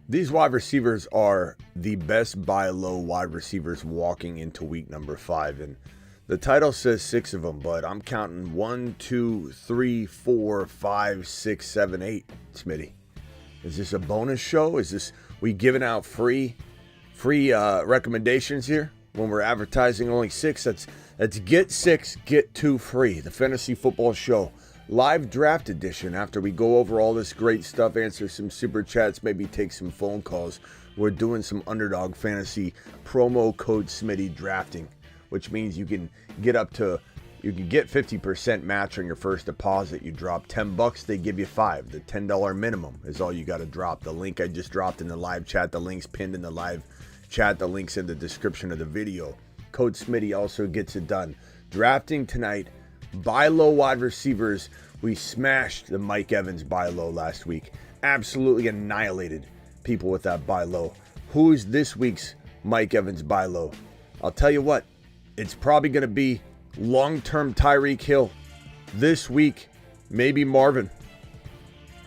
These wide receivers are the best buy low wide receivers walking into week number 5. And the title says 6 of them, but I'm counting 1, 2, 3, 4, 5, 6, 7, 8. Smitty, is this a bonus show? Is this we giving out free recommendations here when we're advertising only 6? That's get 6, get 2 free. The Fantasy Football Show live draft edition. After we go over all this great stuff, answer some super chats, maybe take some phone calls, we're doing some Underdog Fantasy promo code Smitty drafting, which means you can get 50% match on your first deposit. You drop $10, they give you $5. The $10 minimum is all you got to drop. The link I just dropped in the live chat, the link's pinned in the live chat, the link's in the description of the video. Code Smitty also gets it done. Drafting tonight, buy low wide receivers. We smashed the Mike Evans buy low last week. Absolutely annihilated people with that buy low. Who's this week's Mike Evans buy low? I'll tell you what, it's probably going to be long-term Tyreek Hill. This week, maybe Marvin.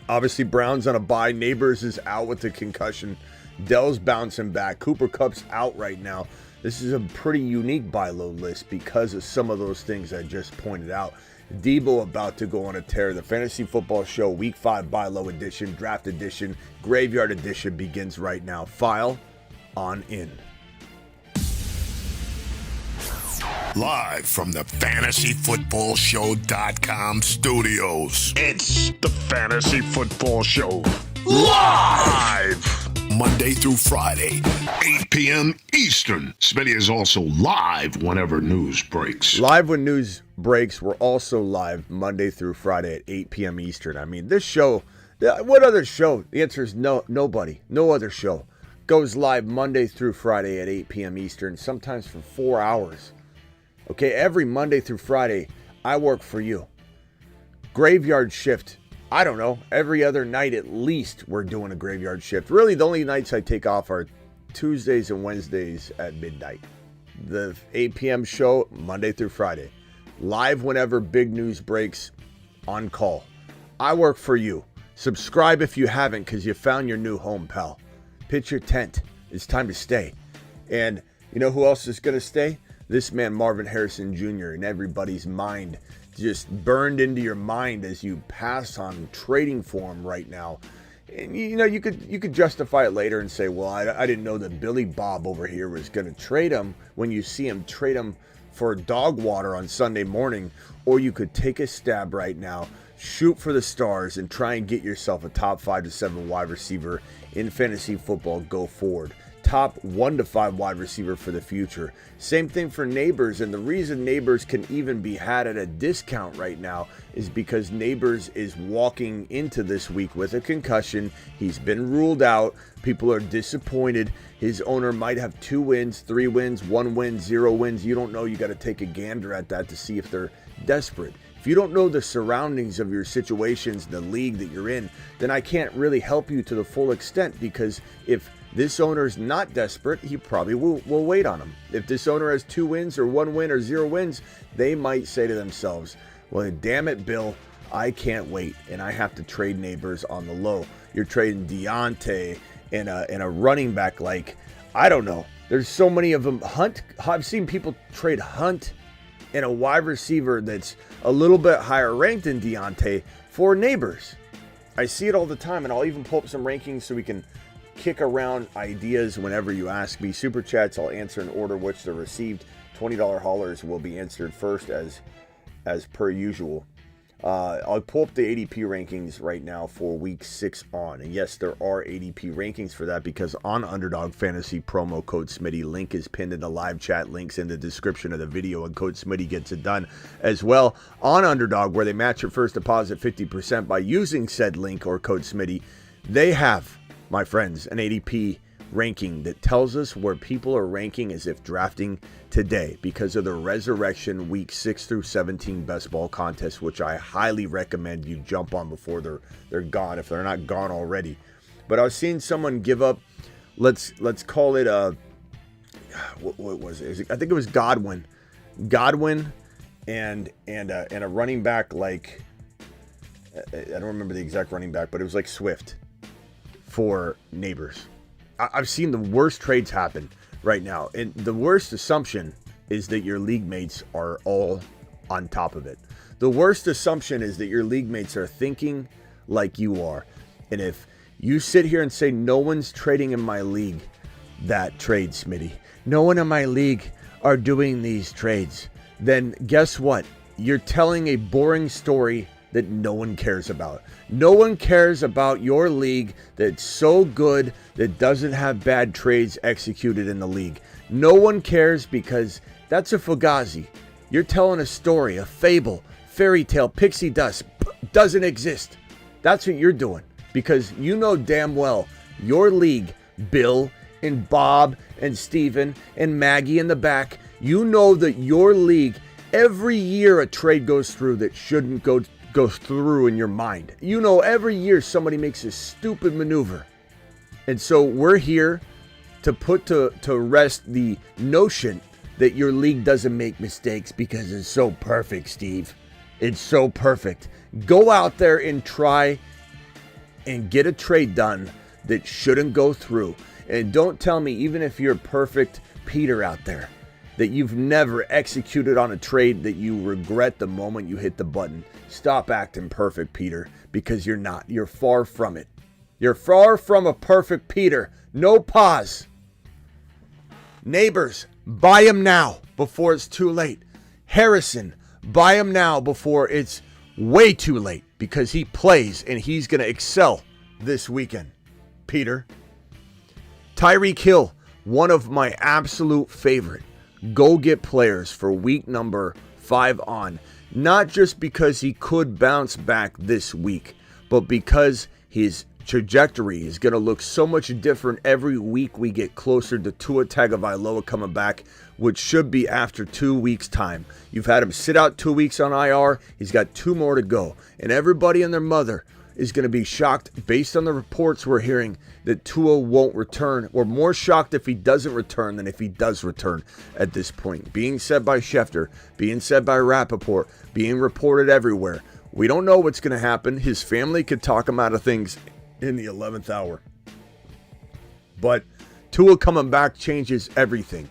Obviously, Brown's on a bye. Neighbors is out with the concussion. Dell's bouncing back. Cooper Kupp's out right now. This is a pretty unique buy low list because of some of those things I just pointed out. Debo about to go on a tear. The Fantasy Football Show Week 5 buy low edition, draft edition, graveyard edition begins right now. File on in. Live from the FantasyFootballShow.com studios. It's the Fantasy Football Show. Live! Monday through Friday, 8 p.m. Eastern. Smitty is also live whenever news breaks. Live when news breaks. We're also live Monday through Friday at 8 p.m. Eastern. I mean, this show, what other show? The answer is no, nobody. No other show goes live Monday through Friday at 8 p.m. Eastern, sometimes for 4 hours. Okay, every Monday through Friday, I work for you. Graveyard shift. I don't know, every other night at least we're doing a graveyard shift. Really, the only nights I take off are Tuesdays and Wednesdays at midnight. The 8 p.m. show, Monday through Friday. Live whenever big news breaks, on call. I work for you. Subscribe if you haven't because you found your new home, pal. Pitch your tent. It's time to stay. And you know who else is going to stay? This man, Marvin Harrison Jr., in everybody's mind. Just burned into your mind as you pass on trading for him right now. And you know, you could justify it later and say, well, I didn't know that Billy Bob over here was going to trade him when you see him trade him for dog water on Sunday morning. Or you could take a stab right now, shoot for the stars, and try and get yourself a top 5 to 7 wide receiver in fantasy football go forward. Top 1 to 5 wide receiver for the future. Same thing for Neighbors, and the reason Neighbors can even be had at a discount right now is because Neighbors is walking into this week with a concussion. He's been ruled out. People are disappointed. His owner might have 2 wins, 3 wins, 1 win, 0 wins. You don't know. You got to take a gander at that to see if they're desperate. If you don't know the surroundings of your situations, the league that you're in, then I can't really help you to the full extent, because if this owner's not desperate, he probably will wait on him. If this owner has 2 wins or 1 win or 0 wins, they might say to themselves, well, damn it, Bill, I can't wait, and I have to trade Neighbors on the low. You're trading Deontay and a running back like, I don't know. There's so many of them. Hunt, I've seen people trade Hunt and a wide receiver that's a little bit higher ranked than Deontay for Neighbors. I see it all the time, and I'll even pull up some rankings so we can kick around ideas whenever you ask me. Super chats, I'll answer in order which they're received. $20 haulers will be answered first as per usual. I'll pull up the ADP rankings right now for week 6 on. And yes, there are ADP rankings for that because on Underdog Fantasy, promo code Smitty. Link is pinned in the live chat. Links in the description of the video, and code Smitty gets it done as well. On Underdog, where they match your first deposit 50% by using said link or code Smitty, they have, my friends, an ADP ranking that tells us where people are ranking as if drafting today because of the Resurrection Week 6 through 17 best ball contest, which I highly recommend you jump on before they're gone, if they're not gone already. But I was seeing someone give up, let's call it what was it? I think it was Godwin and a running back like, I don't remember the exact running back, but it was like Swift for Neighbors. I've seen the worst trades happen right now. And the worst assumption is that your league mates are all on top of it. The worst assumption is that your league mates are thinking like you are. And if you sit here and say, no one's trading in my league that trade, Smitty, no one in my league are doing these trades, then guess what? You're telling a boring story that no one cares about. No one cares about your league that's so good that doesn't have bad trades executed in the league. No one cares because that's a fugazi. You're telling a story, a fable, fairy tale, pixie dust, doesn't exist. That's what you're doing because you know damn well your league, Bill and Bob and Steven and Maggie in the back, you know that your league, every year a trade goes through that shouldn't go through in your mind. You know every year somebody makes a stupid maneuver. And so we're here to put to rest the notion that your league doesn't make mistakes because it's so perfect, Steve. It's so perfect. Go out there and try and get a trade done that shouldn't go through. And don't tell me, even if you're perfect Peter out there, that you've never executed on a trade that you regret the moment you hit the button. Stop acting perfect, Peter, because you're not. You're far from it. You're far from a perfect Peter. No pause. Neighbors, buy him now before it's too late. Harrison, buy him now before it's way too late because he plays and he's going to excel this weekend. Peter. Tyreek Hill, one of my absolute favorite go-get players for week number 5 on. Not just because he could bounce back this week, but because his trajectory is going to look so much different every week we get closer to Tua Tagovailoa coming back, which should be after 2 weeks' time. You've had him sit out 2 weeks on IR. He's got 2 more to go. And everybody and their mother is going to be shocked based on the reports we're hearing that Tua won't return. We're more shocked if he doesn't return than if he does return at this point. Being said by Schefter, being said by Rappaport, being reported everywhere. We don't know what's going to happen. His family could talk him out of things in the 11th hour. But Tua coming back changes everything.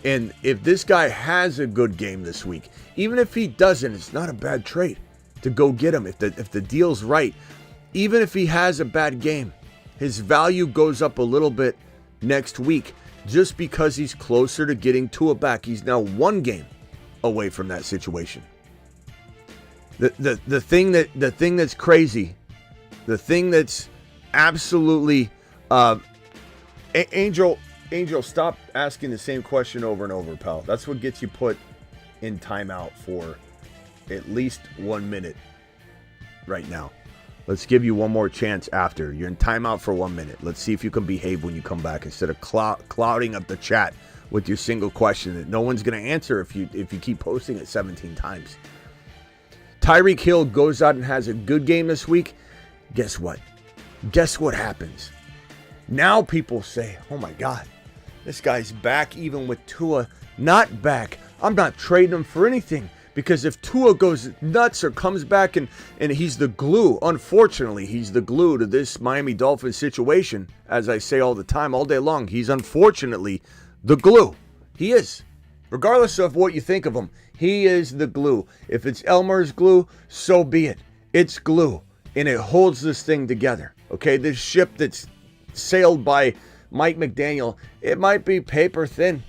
And if this guy has a good game this week, even if he doesn't, it's not a bad trade to go get him if the deal's right. Even if he has a bad game, his value goes up a little bit next week just because he's closer to getting Tua back. He's now 1 game away from that situation. The thing that's crazy, the thing that's absolutely Angel, stop asking the same question over and over, pal. That's what gets you put in timeout for at least 1 minute right now. Let's give you one more chance after. You're in timeout for 1 minute. Let's see if you can behave when you come back instead of clouding up the chat with your single question that no one's going to answer if you keep posting it 17 times. Tyreek Hill goes out and has a good game this week. Guess what? Guess what happens? Now people say, oh my God, this guy's back even with Tua not back. I'm not trading him for anything. Because if Tua goes nuts or comes back and he's the glue, unfortunately, he's the glue to this Miami Dolphins situation, as I say all the time, all day long, he's unfortunately the glue. He is. Regardless of what you think of him, he is the glue. If it's Elmer's glue, so be it. It's glue, and it holds this thing together. Okay, this ship that's sailed by Mike McDaniel, it might be paper thin.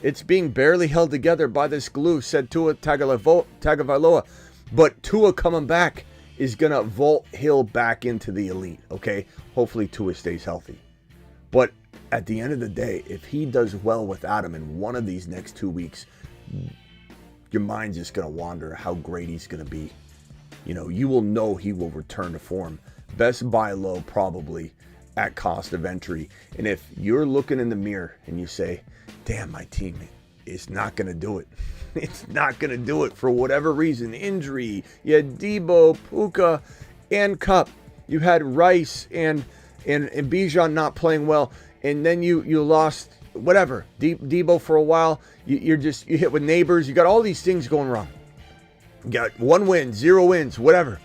It's being barely held together by this glue, said Tua Tagovailoa. But Tua coming back is going to vault Hill back into the elite, okay? Hopefully Tua stays healthy. But at the end of the day, if he does well without him in one of these next 2 weeks, your mind's just going to wander how great he's going to be. You know, you will know he will return to form. Best buy low probably at cost of entry. And if you're looking in the mirror and you say, damn, my team is not going to do it. It's not going to do it for whatever reason. Injury. You had Debo, Puka, and Kupp. You had Rice and Bijan not playing well. And then you lost whatever. Debo for a while. You hit with neighbors. You got all these things going wrong. You got 1 win, 0 wins, whatever.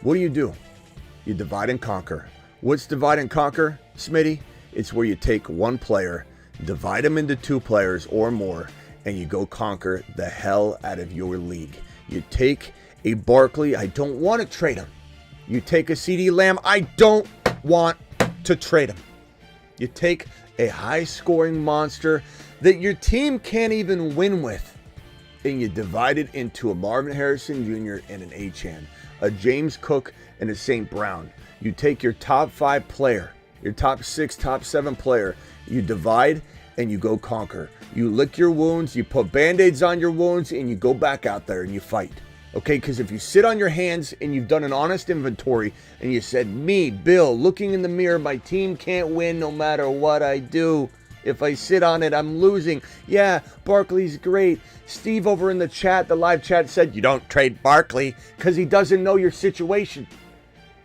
What do? You divide and conquer. What's divide and conquer, Smitty? It's where you take one player, divide them into two players or more, and you go conquer the hell out of your league. You take a Barkley, I don't want to trade him. You take a CeeDee Lamb, I don't want to trade him. You take a high-scoring monster that your team can't even win with, and you divide it into a Marvin Harrison Jr. and an Achane, a James Cook and a St. Brown. You take your top 5 player, your top 6, top 7 player, you divide and you go conquer. You lick your wounds, you put Band-Aids on your wounds, and you go back out there and you fight. Okay, because if you sit on your hands and you've done an honest inventory and you said, me, Bill, looking in the mirror, my team can't win no matter what I do. If I sit on it, I'm losing. Yeah, Barkley's great. Steve over in the chat, the live chat, said, you don't trade Barkley because he doesn't know your situation.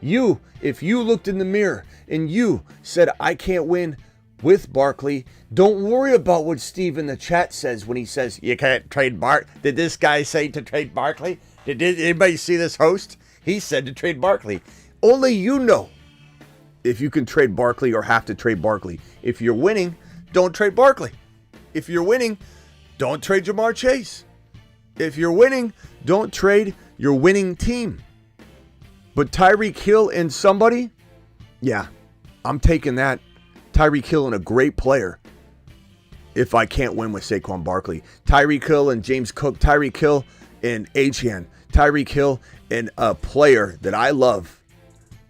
You, if you looked in the mirror and you said, I can't win with Barkley, don't worry about what Steve in the chat says when he says, you can't trade Did this guy say to trade Barkley? Did anybody see this host? He said to trade Barkley. Only you know if you can trade Barkley or have to trade Barkley. If you're winning, don't trade Barkley. If you're winning, don't trade Jamar Chase. If you're winning, don't trade your winning team. But Tyreek Hill and somebody, yeah, I'm taking that. Tyreek Hill and a great player if I can't win with Saquon Barkley. Tyreek Hill and James Cook. Tyreek Hill and Achane. Tyreek Hill and a player that I love.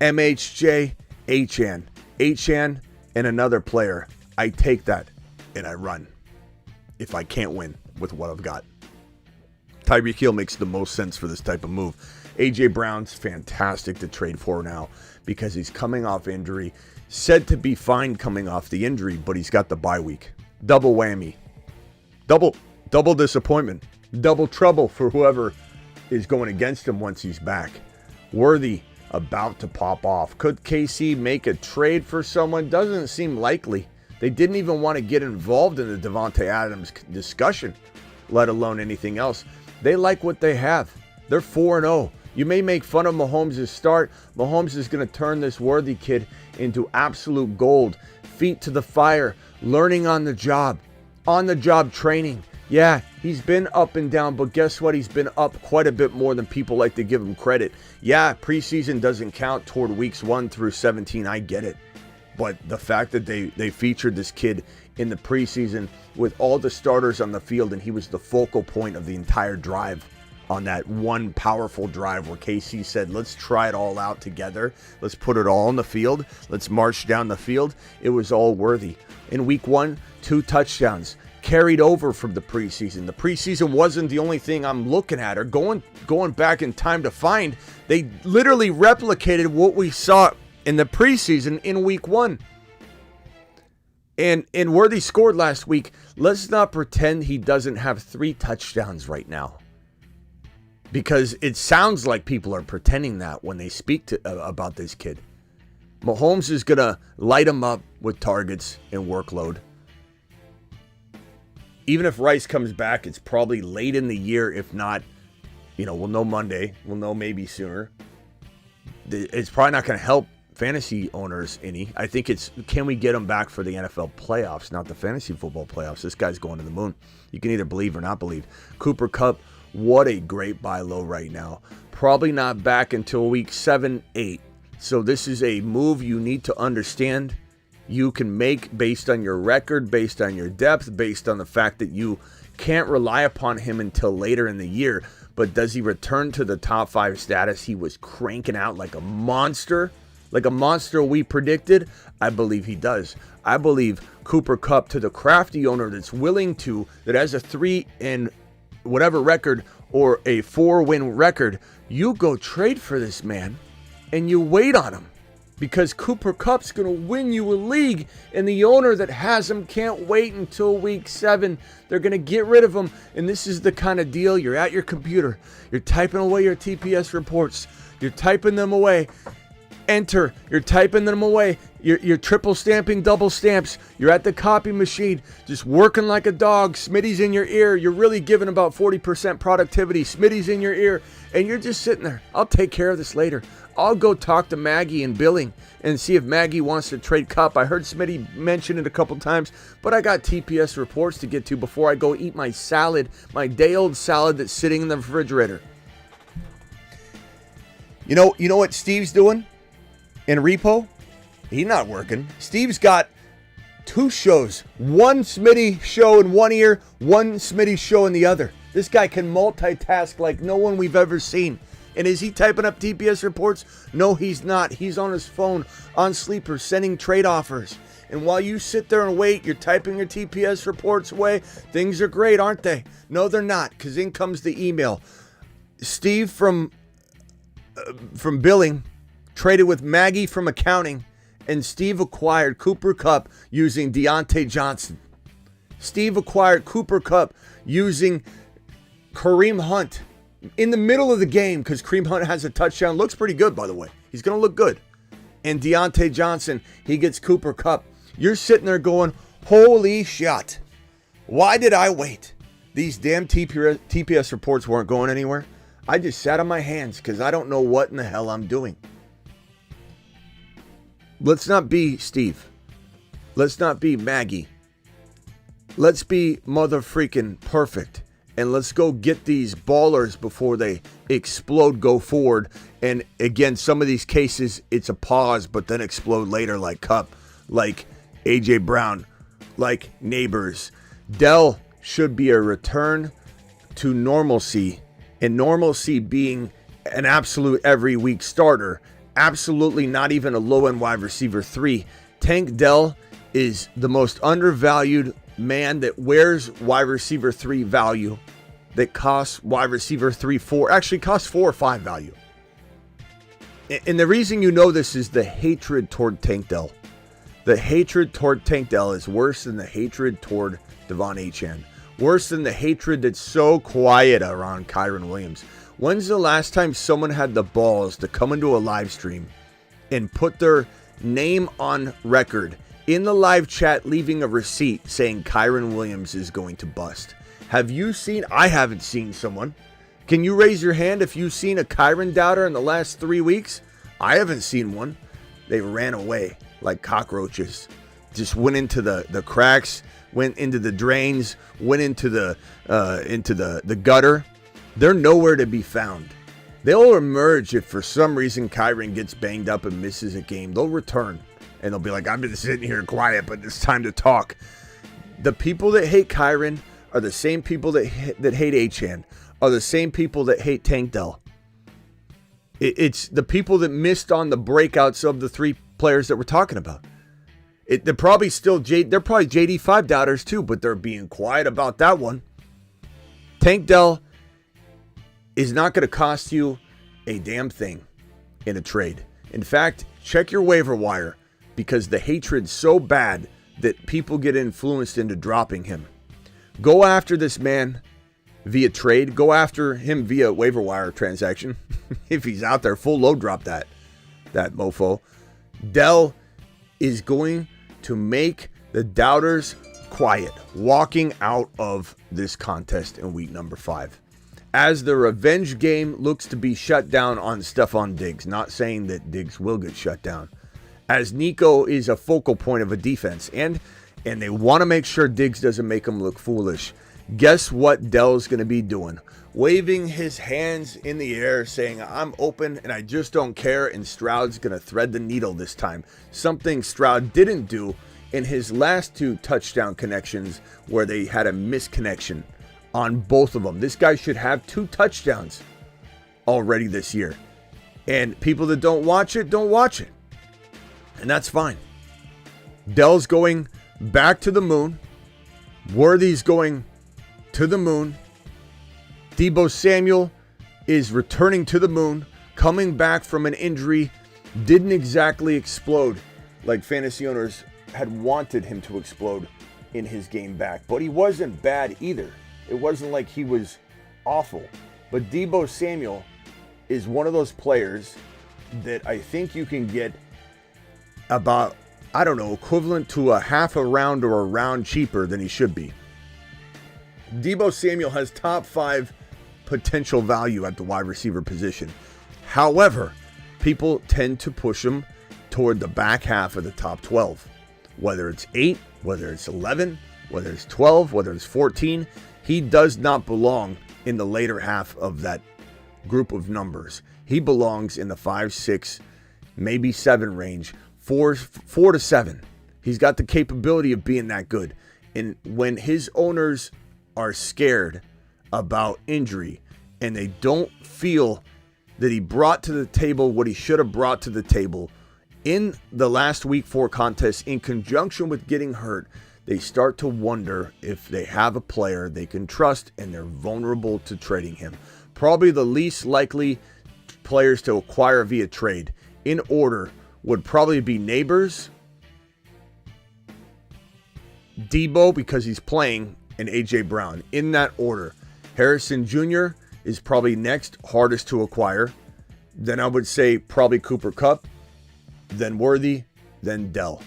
MHJ, Achane. Achane and another player. I take that and I run if I can't win with what I've got. Tyreek Hill makes the most sense for this type of move. A.J. Brown's fantastic to trade for now because he's coming off injury. Said to be fine coming off the injury, but he's got the bye week. Double whammy. Double disappointment. Double trouble for whoever is going against him once he's back. Worthy about to pop off. Could KC make a trade for someone? Doesn't seem likely. They didn't even want to get involved in the Devontae Adams discussion, let alone anything else. They like what they have. They're 4-0. You may make fun of Mahomes' start. Mahomes is going to turn this Worthy kid into absolute gold. Feet to the fire, learning on the job training. Yeah, he's been up and down, but guess what? He's been up quite a bit more than people like to give him credit. Yeah, preseason doesn't count toward weeks 1 through 17. I get it. But the fact that they featured this kid in the preseason with all the starters on the field and he was the focal point of the entire drive on that one powerful drive where KC said, let's try it all out together. Let's put it all on the field. Let's march down the field. It was all Worthy. In week 1, 2 touchdowns carried over from the preseason. The preseason wasn't the only thing I'm looking at or going back in time to find. They literally replicated what we saw in the preseason in week 1. And Worthy scored last week. Let's not pretend he doesn't have 3 touchdowns right now. Because it sounds like people are pretending that when they speak about this kid. Mahomes is going to light him up with targets and workload. Even if Rice comes back, it's probably late in the year. If not, we'll know Monday. We'll know maybe sooner. It's probably not going to help fantasy owners any. I think it's, can we get him back for the NFL playoffs, not the fantasy football playoffs? This guy's going to the moon. You can either believe or not believe. Cooper Kupp, what a great buy low right now. Probably not back until week 7, 8. So this is a move you need to understand. You can make based on your record, based on your depth, based on the fact that you can't rely upon him until later in the year. But does he return to the top 5 status he was cranking out like a monster? Like a monster we predicted? I believe he does. I believe Cooper Kupp, to the crafty owner that's willing to, that has a 3 and whatever record or a 4-win record, you go trade for this man and you wait on him because Cooper Kupp's going to win you a league and the owner that has him can't wait until week 7. They're going to get rid of him, and this is the kind of deal. You're at your computer. You're typing away your TPS reports. You're typing them away. Enter. You're typing them away. You're triple stamping, double stamps. You're at the copy machine, just working like a dog. Smitty's in your ear. You're really giving about 40% productivity. Smitty's in your ear, and you're just sitting there. I'll take care of this later. I'll go talk to Maggie in billing and see if Maggie wants to trade Cup. I heard Smitty mention it a couple times, but I got TPS reports to get to before I go eat my salad, my day-old salad that's sitting in the refrigerator. You know what Steve's doing in repo? He's not working. Steve's got 2 shows. One Smitty show in one ear, one Smitty show in the other. This guy can multitask like no one we've ever seen. And is he typing up TPS reports? No, he's not. He's on his phone, on Sleeper, sending trade offers. And while you sit there and wait, you're typing your TPS reports away. Things are great, aren't they? No, they're not, because in comes the email. Steve from billing traded with Maggie from accounting, and Steve acquired Cooper Kupp using Deontay Johnson. Steve acquired Cooper Kupp using Kareem Hunt in the middle of the game because Kareem Hunt has a touchdown. Looks pretty good, by the way. He's going to look good. And Deontay Johnson, he gets Cooper Kupp. You're sitting there going, holy shit. Why did I wait? These damn TPS reports weren't going anywhere. I just sat on my hands because I don't know what in the hell I'm doing. Let's not be Steve. Let's not be Maggie. Let's be mother freaking perfect. And let's go get these ballers before they explode, go forward. And again, some of these cases, it's a pause, but then explode later, like Kupp, like A.J. Brown, like Neighbors. Dell should be a return to normalcy, and normalcy being an absolute every week starter. Absolutely not even a low-end wide receiver 3. Tank Dell is the most undervalued man that wears wide receiver 3 value, that costs wide receiver 3, 4, actually costs 4 or 5 value. And the reason you know this is the hatred toward Tank Dell. The hatred toward Tank Dell is worse than the hatred toward Devon Achane. Worse than the hatred that's so quiet around Kyren Williams. When's the last time someone had the balls to come into a live stream and put their name on record in the live chat, leaving a receipt saying Kyren Williams is going to bust? Have you seen? I haven't seen someone. Can you raise your hand if you've seen a Kyren doubter in the last 3 weeks? I haven't seen one. They ran away like cockroaches. Just went into the cracks, went into the drains, went into the gutter. They're nowhere to be found. They'll emerge if for some reason Kyren gets banged up and misses a game. They'll return. And they'll be like, I've been sitting here quiet, but it's time to talk. The people that hate Kyren are the same people that hate Achane, are the same people that hate Tank Dell. It's the people that missed on the breakouts of the 3 players that we're talking about. They're probably JD5 doubters too, but they're being quiet about that one. Tank Dell is not going to cost you a damn thing in a trade. In fact, check your waiver wire, because the hatred's so bad that people get influenced into dropping him. Go after this man via trade. Go after him via waiver wire transaction. If he's out there, full load drop that mofo. Dell is going to make the doubters quiet, walking out of this contest in week number 5. As the revenge game looks to be shut down on Stephon Diggs. Not saying that Diggs will get shut down. As Nico is a focal point of a defense. And they want to make sure Diggs doesn't make them look foolish. Guess what Dell's going to be doing? Waving his hands in the air saying, I'm open and I just don't care. And Stroud's going to thread the needle this time. Something Stroud didn't do in his last 2 touchdown connections where they had a misconnection on both of them. This guy should have 2 touchdowns already this year. And people that don't watch it, don't watch it. And that's fine. Dell's going back to the moon. Worthy's going to the moon. Deebo Samuel is returning to the moon, coming back from an injury. Didn't exactly explode like fantasy owners had wanted him to explode in his game back. But he wasn't bad either. It wasn't like he was awful. But Deebo Samuel is one of those players that I think you can get about, I don't know, equivalent to a half a round or a round cheaper than he should be. Deebo Samuel has top 5 potential value at the wide receiver position. However, people tend to push him toward the back half of the top 12. Whether it's 8, whether it's 11, whether it's 12, whether it's 14, he does not belong in the later half of that group of numbers. He belongs in the 5, 6, maybe 7 range, 4 to 7. He's got the capability of being that good. And when his owners are scared about injury and they don't feel that he brought to the table what he should have brought to the table in the last week 4 contest in conjunction with getting hurt, they start to wonder if they have a player they can trust, and they're vulnerable to trading him. Probably the least likely players to acquire via trade in order would probably be Neighbors, Debo because he's playing, and A.J. Brown. In that order. Harrison Jr. is probably next hardest to acquire. Then I would say probably Cooper Kupp, then Worthy, then Dell.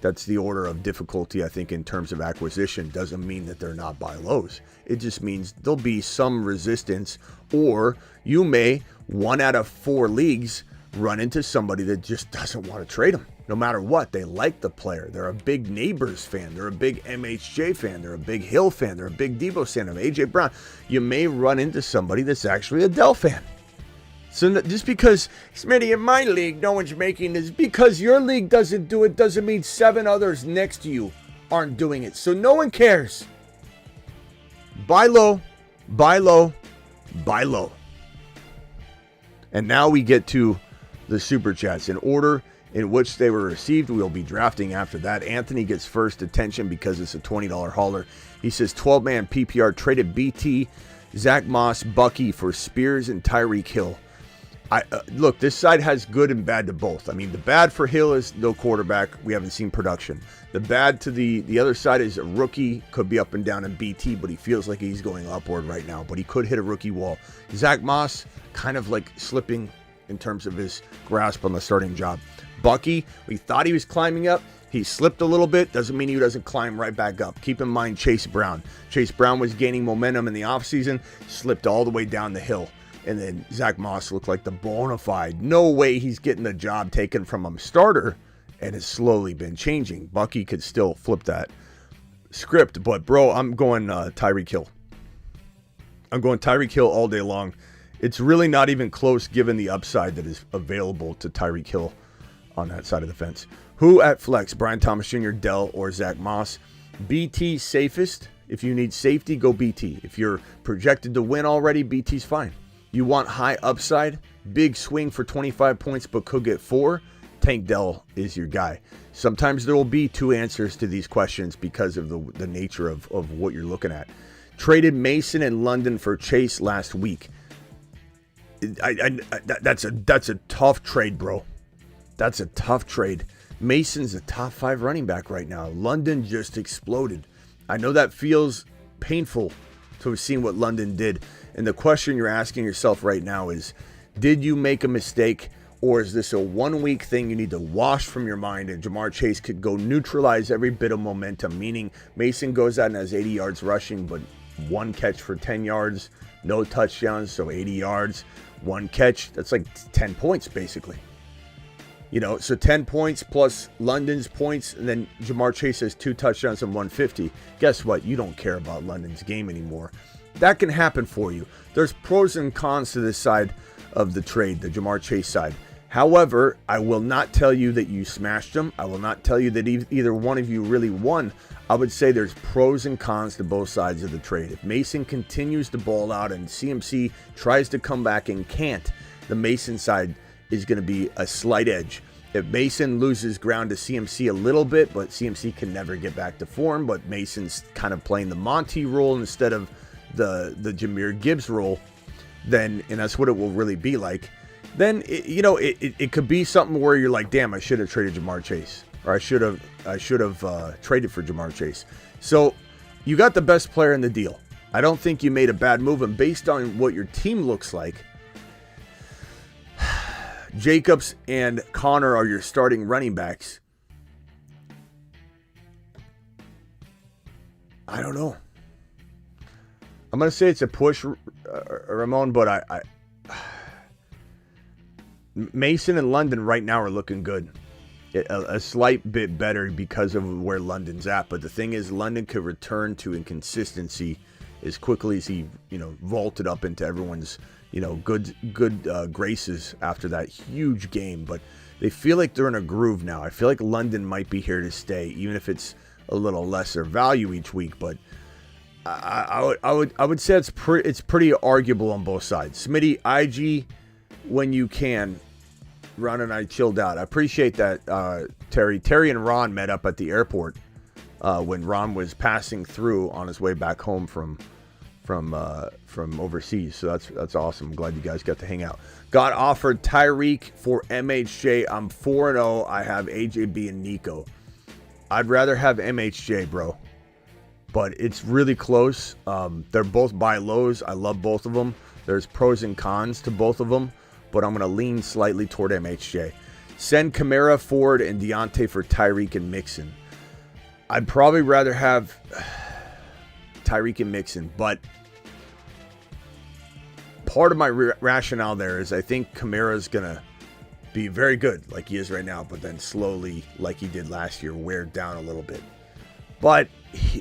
That's the order of difficulty, I think, in terms of acquisition. Doesn't mean that they're not buy lows. It just means there'll be some resistance, or you may, 1 out of 4 leagues, run into somebody that just doesn't want to trade them. No matter what, they like the player. They're a big Neighbors fan. They're a big MHJ fan. They're a big Hill fan. They're a big Debo fan of A.J. Brown. You may run into somebody that's actually a Dell fan. So just because, Smitty, in my league, no one's making this, because your league doesn't do it, doesn't mean 7 others next to you aren't doing it. So no one cares. Buy low, buy low, buy low. And now we get to the Super Chats. In order in which they were received, we'll be drafting after that. Anthony gets first attention because it's a $20 hauler. He says 12-man PPR traded BT, Zach Moss, Bucky for Spears and Tyreek Hill. Look, this side has good and bad to both. I mean, the bad for Hill is no quarterback. We haven't seen production. The bad to the other side is a rookie. Could be up and down in BT, but he feels like he's going upward right now. But he could hit a rookie wall. Zach Moss, kind of like slipping in terms of his grasp on the starting job. Bucky, we thought he was climbing up. He slipped a little bit. Doesn't mean he doesn't climb right back up. Keep in mind Chase Brown. Chase Brown was gaining momentum in the offseason, slipped all the way down the hill. And then Zach Moss looked like the bona fide. No way he's getting the job taken from him starter, and has slowly been changing. Bucky could still flip that script, but bro, I'm going Tyreek Hill. I'm going Tyreek Hill all day long. It's really not even close given the upside that is available to Tyreek Hill on that side of the fence. Who at flex? Brian Thomas Jr., Dell, or Zach Moss? BT safest. If you need safety, go BT. If you're projected to win already, BT's fine. You want high upside, big swing for 25 points, but could get 4, Tank Dell is your guy. Sometimes there will be 2 answers to these questions because of the nature of what you're looking at. Traded Mason and London for Chase last week. That's a tough trade, bro. That's a tough trade. Mason's a top 5 running back right now. London just exploded. I know that feels painful to have seen what London did. And the question you're asking yourself right now is, did you make a mistake, or is this a 1-week thing you need to wash from your mind, and Jamar Chase could go neutralize every bit of momentum, meaning Mason goes out and has 80 yards rushing, but 1 catch for 10 yards, no touchdowns, so 80 yards, 1 catch, that's like 10 points basically. You know, so 10 points plus London's points, and then Jamar Chase has 2 touchdowns and 150. Guess what? You don't care about London's game anymore. That can happen for you. There's pros and cons to this side of the trade, the Jamar Chase side. However, I will not tell you that you smashed them. I will not tell you that either one of you really won. I would say there's pros and cons to both sides of the trade. If Mason continues to ball out and CMC tries to come back and can't, the Mason side is going to be a slight edge. If Mason loses ground to CMC a little bit, but CMC can never get back to form, but Mason's kind of playing the Monty role instead of the Jahmyr Gibbs role, then, and that's what it will really be like, then it could be something where you're like, damn, I should have traded Jamar Chase, or I should have traded for Jamar Chase. So you got the best player in the deal. I don't think you made a bad move, and based on what your team looks like, Jacobs and Connor are your starting running backs. I don't know. I'm going to say it's a push, Ramon, but Mason and London right now are looking good. A slight bit better because of where London's at. But the thing is, London could return to inconsistency as quickly as he, vaulted up into everyone's, good graces after that huge game. But they feel like they're in a groove now. I feel like London might be here to stay, even if it's a little lesser value each week. But I would say it's pretty arguable on both sides. Smitty, IG, when you can. Ron and I chilled out. I appreciate that, Terry. Terry and Ron met up at the airport when Ron was passing through on his way back home from overseas. So that's awesome. I'm glad you guys got to hang out. Got offered Tyreek for MHJ. I'm 4-0. I have AJB and Nico. I'd rather have MHJ, bro. But it's really close. They're both buy lows. I love both of them. There's pros and cons to both of them. But I'm going to lean slightly toward MHJ. Send Kamara, Ford, and Deontay for Tyreek and Mixon. I'd probably rather have Tyreek and Mixon, but part of my rationale there is I think Kamara's going to be very good like he is right now, but then slowly, like he did last year, wear down a little bit. But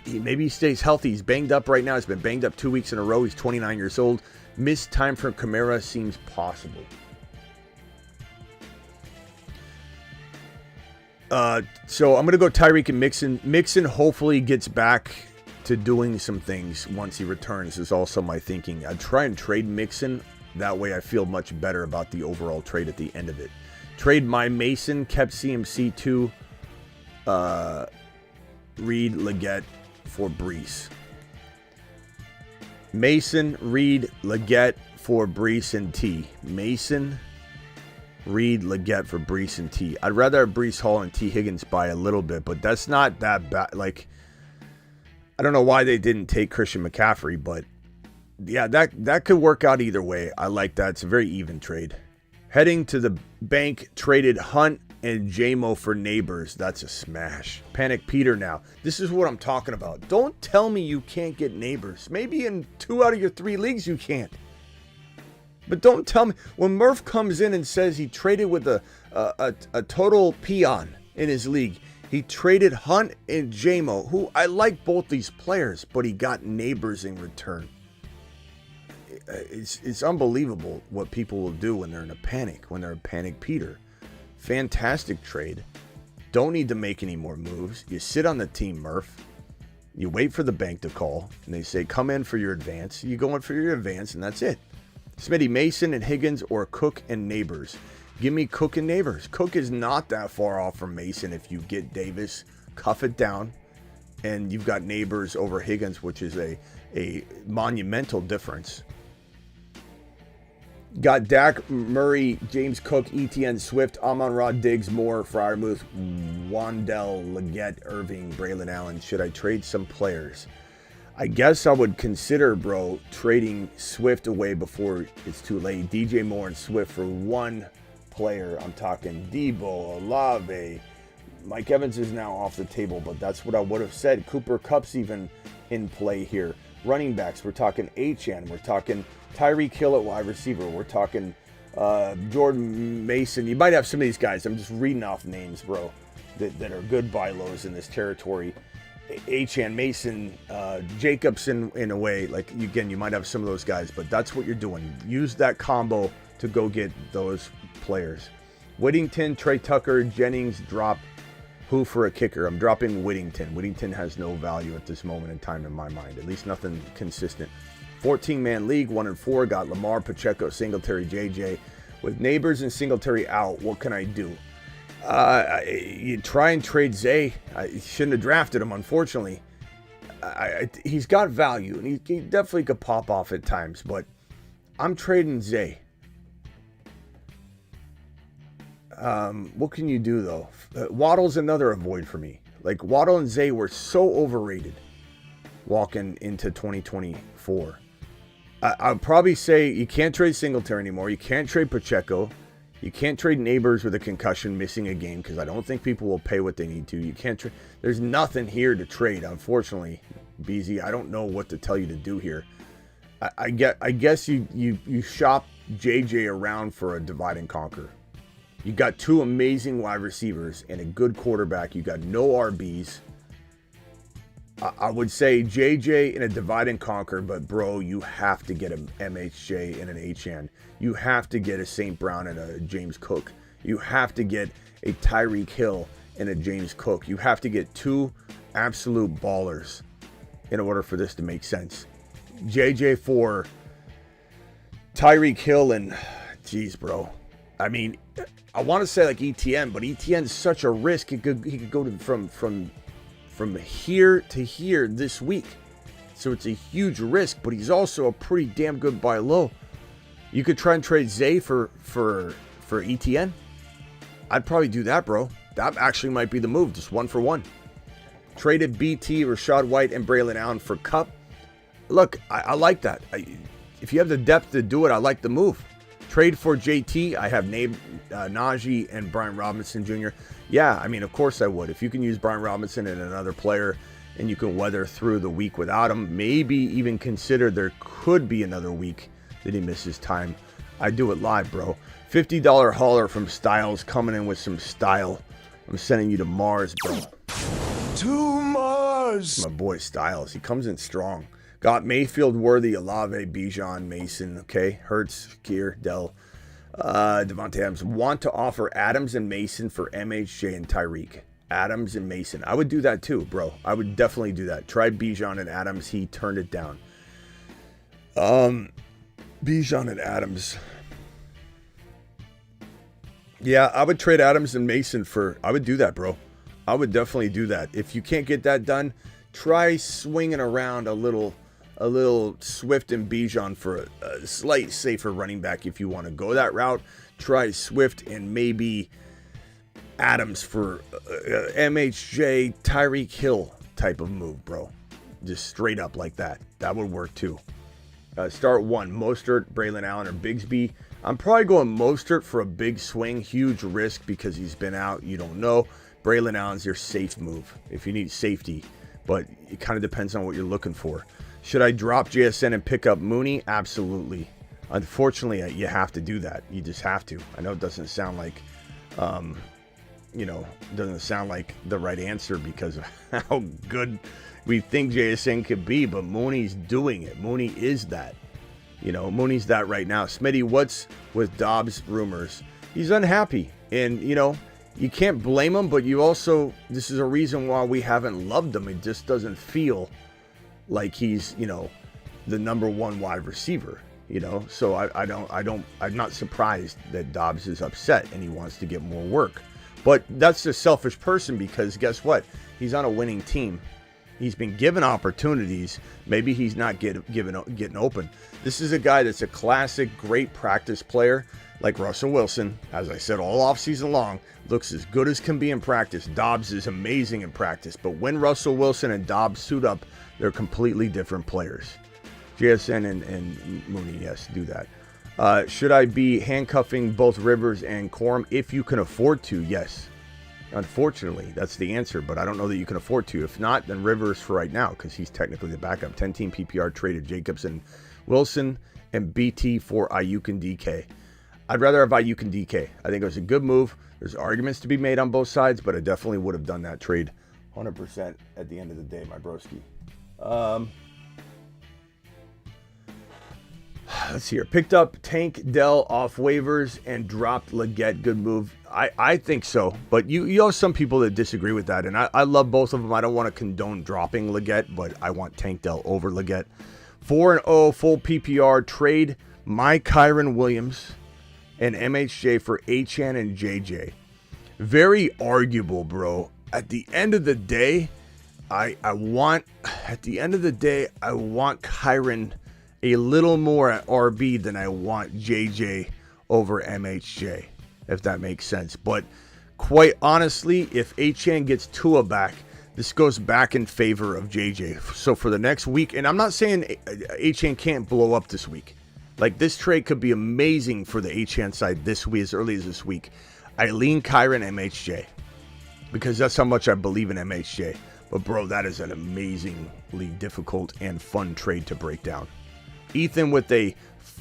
maybe he stays healthy. He's banged up right now. He's been banged up 2 weeks in a row. He's 29 years old. Missed time for Kamara seems possible. So I'm going to go Tyreek and Mixon. Mixon hopefully gets back to doing some things once he returns is also my thinking. I'd try and trade Mixon. That way I feel much better about the overall trade at the end of it. Trade my Mason, kept CMC 2, Reed, Leggett for Brees. Mason, Reed, Leggett for Brees and T. Mason, Reed, Leggett for Brees and T. I'd rather have Brees Hall and T. Higgins by a little bit, but that's not that bad. Like, I don't know why they didn't take Christian McCaffrey, but yeah, that could work out either way. I like that. It's a very even trade. Heading to the bank, traded Hunt and JMO for Neighbors. That's a smash. Panic Peter now. This is what I'm talking about. Don't tell me you can't get Neighbors. Maybe in 2 out of your 3 leagues you can't. But don't tell me. When Murph comes in and says he traded with a total peon in his league, he traded Hunt and JMO, who I like both these players, but he got Neighbors in return. It's unbelievable what people will do when they're in a panic, when they're a Panic Peter. Fantastic trade. Don't need to make any more moves. You sit on the team, Murph. You wait for the bank to call, and they say, come in for your advance. You go in for your advance, and that's it. Smitty, Mason and Higgins, or Cook and Neighbors. Give me Cook and Neighbors. Cook is not that far off from Mason if you get Davis, cuff it down, and you've got Neighbors over Higgins, which is a monumental difference. Got Dak, Murray, James Cook, ETN, Swift, Amon-Ra, Diggs, Moore, Freiermuth, Wandell, Leggett, Irving, Braylon Allen. Should I trade some players? I guess I would consider, bro, trading Swift away before it's too late. DJ Moore and Swift for one player. I'm talking Debo, Olave. Mike Evans is now off the table, but that's what I would have said. Cooper Kupp's even in play here. Running backs, we're talking Achane. We're talking Tyreek Hill at wide receiver. We're talking Jordan Mason. You might have some of these guys. I'm just reading off names, bro, that are good buy lows in this territory. Achane, Mason, Jacobson in a way. Like, again, you might have some of those guys, but that's what you're doing. Use that combo to go get those players. Whittington, Trey Tucker, Jennings, drop who for a kicker? I'm dropping Whittington. Whittington has no value at this moment in time in my mind. At least nothing consistent. 14-man league, 1-4. Got Lamar, Pacheco, Singletary, JJ. With Neighbors and Singletary out, what can I do? You try and trade Zay. I shouldn't have drafted him, unfortunately. He's got value, and he definitely could pop off at times, but I'm trading Zay. What can you do, though? Waddle's another avoid for me. Like, Waddle and Zay were so overrated walking into 2024. I'd probably say you can't trade Singletary anymore. You can't trade Pacheco. You can't trade Neighbors with a concussion missing a game because I don't think people will pay what they need to. You can't trade. There's nothing here to trade, unfortunately, BZ. I don't know what to tell you to do here. I guess you shop JJ around for a divide and conquer. You got two amazing wide receivers and a good quarterback. You got no RBs. I would say JJ in a divide and conquer, but bro, you have to get a MHJ and an Achane. You have to get a St. Brown and a James Cook. You have to get a Tyreek Hill and a James Cook. You have to get two absolute ballers in order for this to make sense. JJ for Tyreek Hill and, geez, bro. I mean, I want to say like ETN, but ETN's such a risk. He could go to from here to here this week. So it's a huge risk, but he's also a pretty damn good buy low. You could try and trade Zay for ETN. I'd probably do that, bro. That actually might be the move, just 1-for-1. Traded BT, Rashad White, and Braylon Allen for Cup. Look, I like that. If you have the depth to do it, I like the move. Trade for JT. I have Najee and Brian Robinson Jr. Yeah, I mean, of course I would. If you can use Brian Robinson and another player and you can weather through the week without him, maybe even consider there could be another week that he misses time. I do it live, bro. $50 hauler from Styles coming in with some style. I'm sending you to Mars, bro. To Mars. My boy Styles. He comes in strong. Got Mayfield, Worthy, Olave, Bijan, Mason, okay? Hurts, Gear, Dell, Devontae Adams. Want to offer Adams and Mason for MHJ and Tyreek. Adams and Mason. I would do that too, bro. I would definitely do that. Tried Bijan and Adams. He turned it down. Bijan and Adams. Yeah, I would trade Adams and Mason for... I would do that, bro. I would definitely do that. If you can't get that done, try swinging around a little Swift and Bijan for a slight safer running back. If you want to go that route, try Swift and maybe Adams for MHJ, Tyreek Hill type of move, bro. Just straight up like that. That would work too. Start one, Mostert, Braylon Allen, or Bigsby. I'm probably going Mostert for a big swing, huge risk because he's been out. You don't know. Braylon Allen's your safe move if you need safety, but it kind of depends on what you're looking for. Should I drop JSN and pick up Mooney? Absolutely. Unfortunately, you have to do that. You just have to. I know it doesn't sound like, doesn't sound like the right answer because of how good we think JSN could be, but Mooney's doing it. Mooney is that. Mooney's that right now. Smitty, what's with Dobbs rumors? He's unhappy, and, you can't blame him, but this is a reason why we haven't loved him. It just doesn't feel like he's, the number one wide receiver, So I'm not surprised that Dobbs is upset and he wants to get more work. But that's a selfish person because guess what? He's on a winning team. He's been given opportunities. Maybe he's not getting open. This is a guy that's a classic, great practice player like Russell Wilson. As I said all offseason long, looks as good as can be in practice. Dobbs is amazing in practice. But when Russell Wilson and Dobbs suit up, they're completely different players. JSN and Mooney, yes, do that. Should I be handcuffing both Rivers and Corum? If you can afford to, yes. Unfortunately, that's the answer, but I don't know that you can afford to. If not, then Rivers for right now, because he's technically the backup. 10-team PPR traded Jacobs and Wilson and BT for Ayuk and DK. I'd rather have Ayuk and DK. I think it was a good move. There's arguments to be made on both sides, but I definitely would have done that trade 100% at the end of the day, my broski. Let's see here. Picked up Tank Dell off waivers and dropped Leggett. Good move. I think so. But you have some people that disagree with that. And I love both of them. I don't want to condone dropping Leggett, but I want Tank Dell over Leggett. 4-0 full PPR trade. My Kyron Williams and MHJ for Achane and JJ. Very arguable, bro. At the end of the day, I want Kyron a little more at RB than I want JJ over MHJ, if that makes sense. But quite honestly, if Achane gets Tua back, this goes back in favor of JJ. So for the next week, and I'm not saying Achane can't blow up this week. Like, this trade could be amazing for the Achane side this week, as early as this week. I lean Kyron MHJ because that's how much I believe in MHJ. But bro, that is an amazingly difficult and fun trade to break down. Ethan with a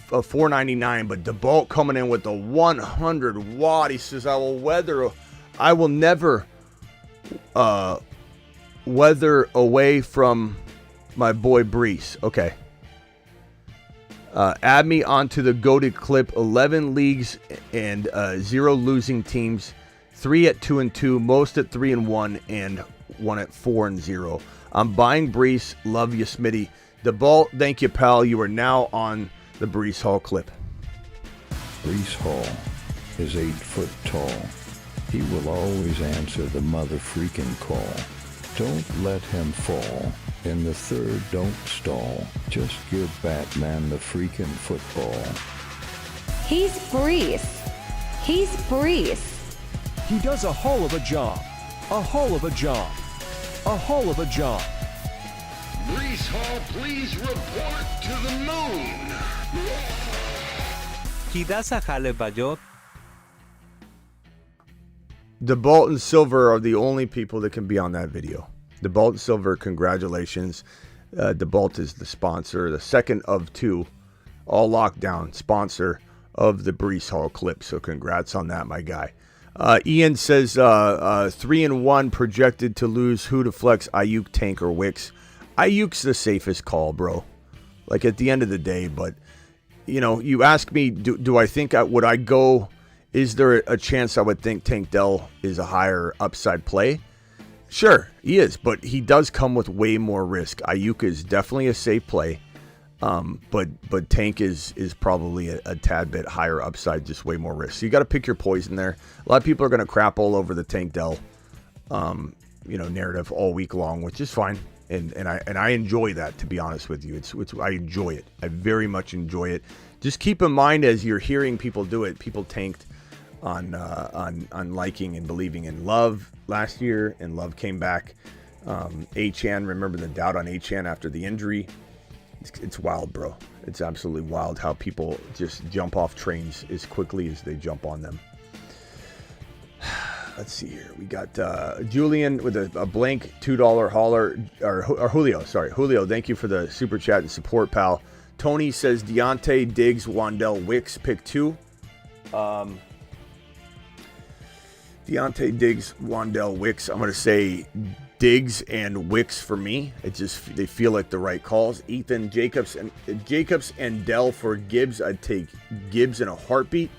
499, but DeBolt coming in with the 100 watt. He says, I will never weather away from my boy Brees. Okay. Add me onto the goated clip. 11 leagues and 0 losing teams. 3 at 2-2, most at 3-1, and 1 at 4-0. I'm buying Brees. Love you, Smitty. DeBolt, thank you, pal. You are now on the Brees Hall clip. Brees Hall is 8 foot tall. He will always answer the mother freaking call. Don't let him fall. In the third, don't stall. Just give Batman the freaking football. He's Brees. He's Brees. He does a hull of a job. A hull of a job. A hull of a job. Brees Hall, please report to the moon. He does a hell of a job. DeBolt and Silver are the only people that can be on that video. DeBolt and Silver, congratulations. DeBolt is the sponsor, the second of 2, all locked down sponsor of the Brees Hall clip. So congrats on that, my guy. Ian says 3-1 projected to lose. Who to flex, Ayuk, Tank, or Wicks? Ayuk's the safest call, bro. Like at the end of the day, but you know, you ask me, do I think would I go? Is there a chance I would think Tank Dell is a higher upside play? Sure, he is, but he does come with way more risk. Ayuk is definitely a safe play, but Tank is probably a tad bit higher upside, just way more risk. So you got to pick your poison there. A lot of people are going to crap all over the Tank Dell, narrative all week long, which is fine, and I enjoy that, to be honest with you. It's I enjoy it. I very much enjoy it. Just keep in mind as you're hearing people do it, people tanked on liking and believing in Love last year, and Love came back. Achane, remember the doubt on Achane after the injury? It's wild, bro. It's absolutely wild how people just jump off trains as quickly as they jump on them. Let's see here. We got Julian with a blank $2 hauler, or Julio. Sorry, Julio. Thank you for the super chat and support, pal. Tony says Deontay, Diggs, Wandell, Wicks, pick 2. Deontay, Diggs, Wandell, Wicks. I'm going to say Diggs and Wicks for me. They feel like the right calls. Ethan, Jacobs and Dell for Gibbs. I'd take Gibbs in a heartbeat.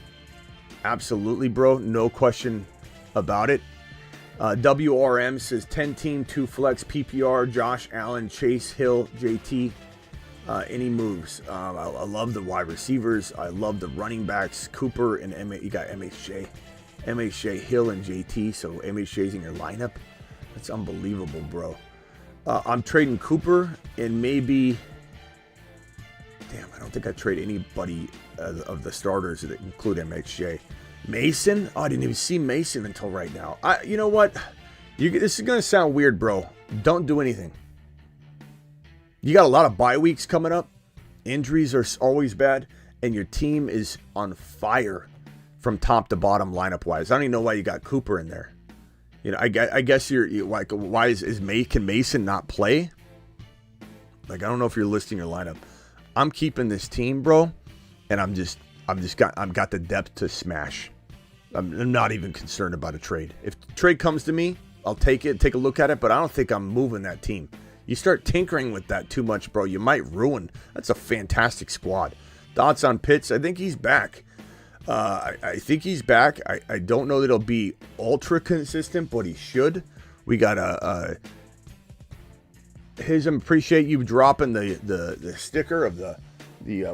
Absolutely, bro. No question about it. WRM says 10 team, 2 flex, PPR, Josh Allen, Chase Hill, JT. Any moves? I love the wide receivers. I love the running backs. Cooper and you got MHJ, Hill, and JT. So MHJ's in your lineup. That's unbelievable, bro. I'm trading Cooper and maybe. Damn, I don't think I trade anybody of the starters that include MHJ. Mason? Oh, I didn't even see Mason until right now. You know what? This is gonna sound weird, bro. Don't do anything. You got a lot of bye weeks coming up. Injuries are always bad, and your team is on fire from top to bottom lineup wise. I don't even know why you got Cooper in there. You know, I guess you're like, why can Mason not play? Like, I don't know if you're listing your lineup. I'm keeping this team, bro, and I've got the depth to smash. I'm not even concerned about a trade. If the trade comes to me, I'll take it, take a look at it, but I don't think I'm moving that team. You start tinkering with that too much, bro, you might ruin. That's a fantastic squad. Thoughts on Pitts? I think he's back. I think he's back. I don't know that he'll be ultra consistent, but he should. We got appreciate you dropping the sticker of the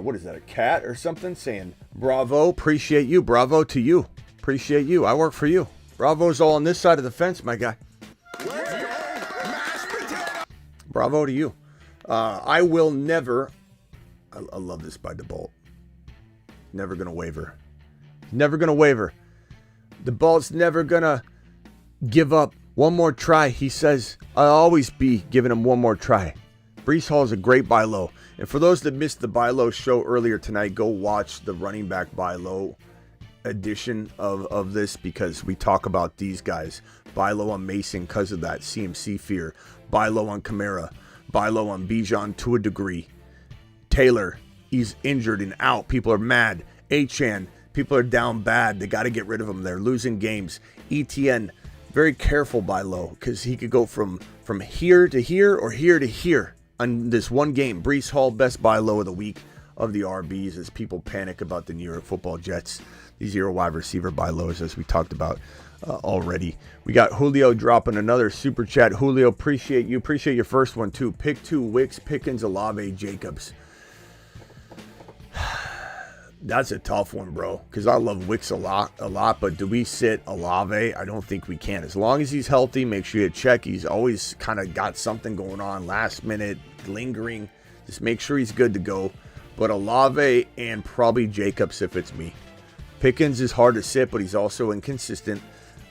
what is that, a cat or something, saying bravo, appreciate you, bravo to you, appreciate you, I work for you. Bravo's all on this side of the fence, my guy. Bravo to you. I will never. I love this by DeBolt. Never gonna waver. Never gonna waver. DeBolt's never gonna give up. One more try, he says. I'll always be giving him one more try. Brees Hall is a great buy low. And for those that missed the buy low show earlier tonight, go watch the running back buy low edition of this, because we talk about these guys. Buy low on Mason because of that CMC fear. Buy low on Kamara. Buy low on Bijan to a degree. Taylor, He's injured and out. People are mad. Achane, people are down bad. They got to get rid of him. They're losing games. ETN, very careful buy low because he could go from here to here or here to here on this one game. Brees Hall, best buy low of the week of the RBs as people panic about the New York Football Jets. These are wide receiver buy lows as we talked about already. We got Julio dropping another super chat. Julio, appreciate you. Appreciate your first one too. Pick 2, Wicks, Pickens, Olave, Jacobs. That's a tough one, bro, because I love Wicks a lot, but do we sit Olave? I don't think we can. As long as he's healthy, make sure you check. He's always kind of got something going on, last minute, lingering. Just make sure he's good to go. But Olave and probably Jacobs if it's me. Pickens is hard to sit, but he's also inconsistent.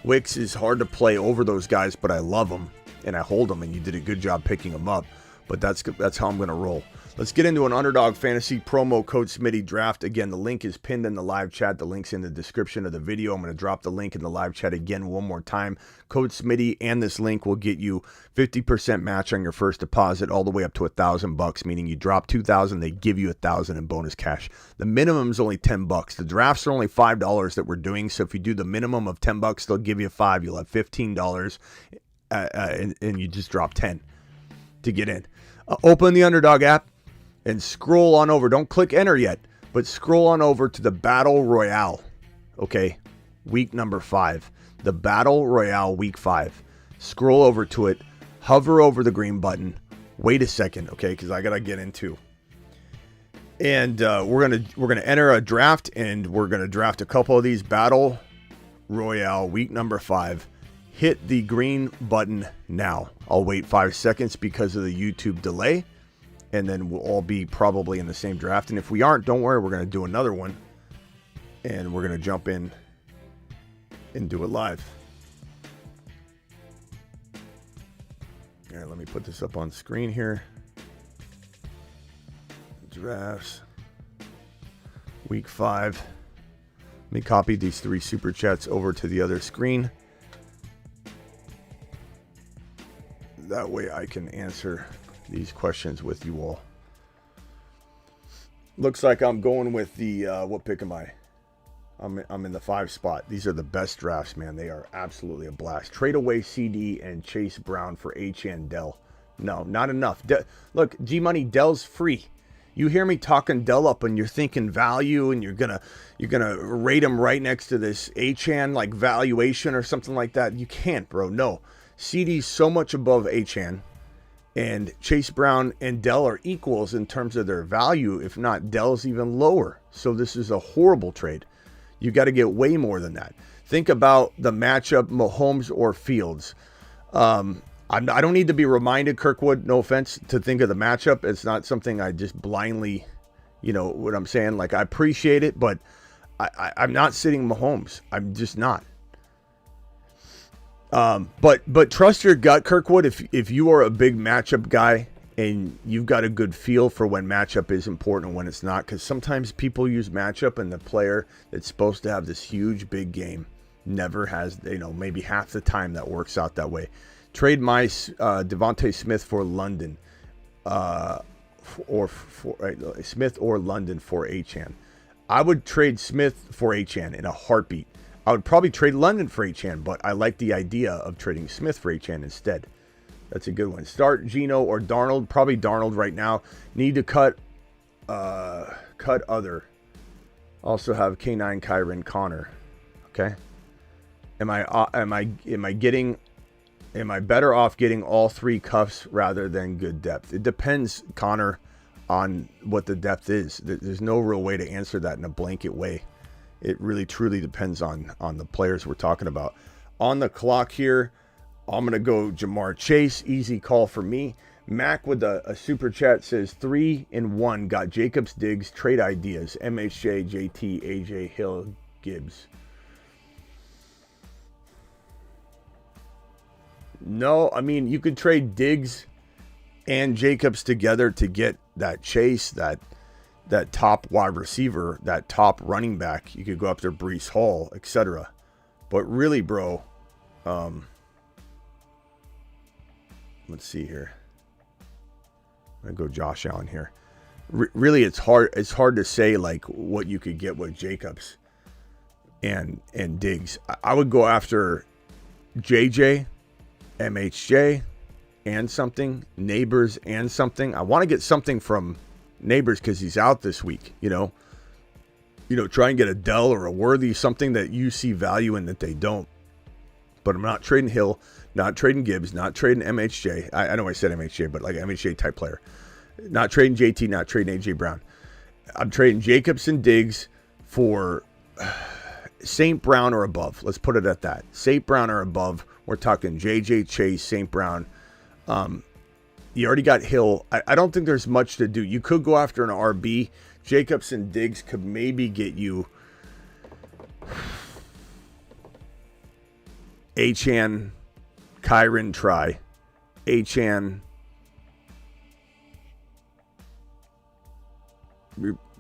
Wicks is hard to play over those guys, but I love him, and I hold him, and you did a good job picking him up. But that's how I'm going to roll. Let's get into an Underdog Fantasy promo code Smitty draft. Again, the link is pinned in the live chat. The link's in the description of the video. I'm going to drop the link in the live chat again one more time. Code Smitty and this link will get you 50% match on your first deposit all the way up to $1,000, meaning you drop $2,000, they give you $1,000 in bonus cash. The minimum is only $10. The drafts are only $5 that we're doing. So if you do the minimum of $10, they'll give you $5. You'll have $15 and you just drop 10 to get in. Open the Underdog app and scroll on over. Don't click enter yet, but scroll on over to the Battle Royale. Okay, week number 5. The Battle Royale week 5. Scroll over to it, hover over the green button. Wait a second, okay, because I gotta get into. And we're gonna enter a draft, and we're gonna draft a couple of these Battle Royale week number 5. Hit the green button now. I'll wait 5 seconds because of the YouTube delay, and then we'll all be probably in the same draft. And if we aren't, don't worry, we're going to do another one, and we're going to jump in and do it live. All right, let me put this up on screen here. Drafts. Week 5. Let me copy these 3 super chats over to the other screen. That way I can answer these questions with you all. Looks like I'm going with the, what pick am I? I'm in the 5 spot. These are the best drafts, man. They are absolutely a blast. Trade away CD and Chase Brown for H&N Dell. No, not enough. Look, G-Money, Dell's free. You hear me talking Dell up and you're thinking value and you're gonna rate him right next to this H&N like valuation or something like that. You can't, bro. No. CD's so much above H&N, and Chase Brown and Dell are equals in terms of their value. If not, Dell's even lower. So this is a horrible trade. You got to get way more than that. Think about the matchup, Mahomes or Fields. I don't need to be reminded, Kirkwood, no offense, to think of the matchup. It's not something I just blindly, you know what I'm saying? Like, I appreciate it, but I'm not sitting Mahomes. I'm just not. But trust your gut, Kirkwood. If you are a big matchup guy and you've got a good feel for when matchup is important and when it's not, because sometimes people use matchup and the player that's supposed to have this huge big game never has, maybe half the time that works out that way. Trade my Devontae Smith for London, Smith or London for H&N. I would trade Smith for H&N in a heartbeat. I would probably trade London for H&N, but I like the idea of trading Smith for H&N instead. That's a good one. Start Geno or Darnold. Probably Darnold right now. Need to cut other. Also have K9, Kyron, Connor. Okay. Am I better off getting all 3 cuffs rather than good depth? It depends, Connor, on what the depth is. There's no real way to answer that in a blanket way. It really truly depends on the players we're talking about. On the clock here, I'm going to go Jamar Chase. Easy call for me. Mac with a super chat says 3 and 1. Got Jacobs, Diggs, trade ideas. MHJ, JT, AJ, Hill, Gibbs. No, I mean, you could trade Diggs and Jacobs together to get that Chase, that top wide receiver, that top running back. You could go up there, Brees Hall, etc. But really, bro, let's see here. I'm going to go Josh Allen here. really, it's hard. It's hard to say like what you could get with Jacobs and Diggs. I would go after JJ, MHJ, and something, Neighbors and something. I want to get something from Neighbors because he's out this week. Try and get a Dell or a Worthy, something that you see value in that they don't. But I'm not trading Hill, not trading Gibbs, not trading MHJ. I know I said MHJ, but like MHJ type player. Not trading JT, not trading AJ Brown. I'm trading Jacobs and Diggs for St. Brown or above. Let's put it at that. St. Brown or above. We're talking JJ, Chase, St. Brown. You already got Hill. I don't think there's much to do. You could go after an RB. Jacobs and Diggs could maybe get you Achane, Kyron, try. Achane.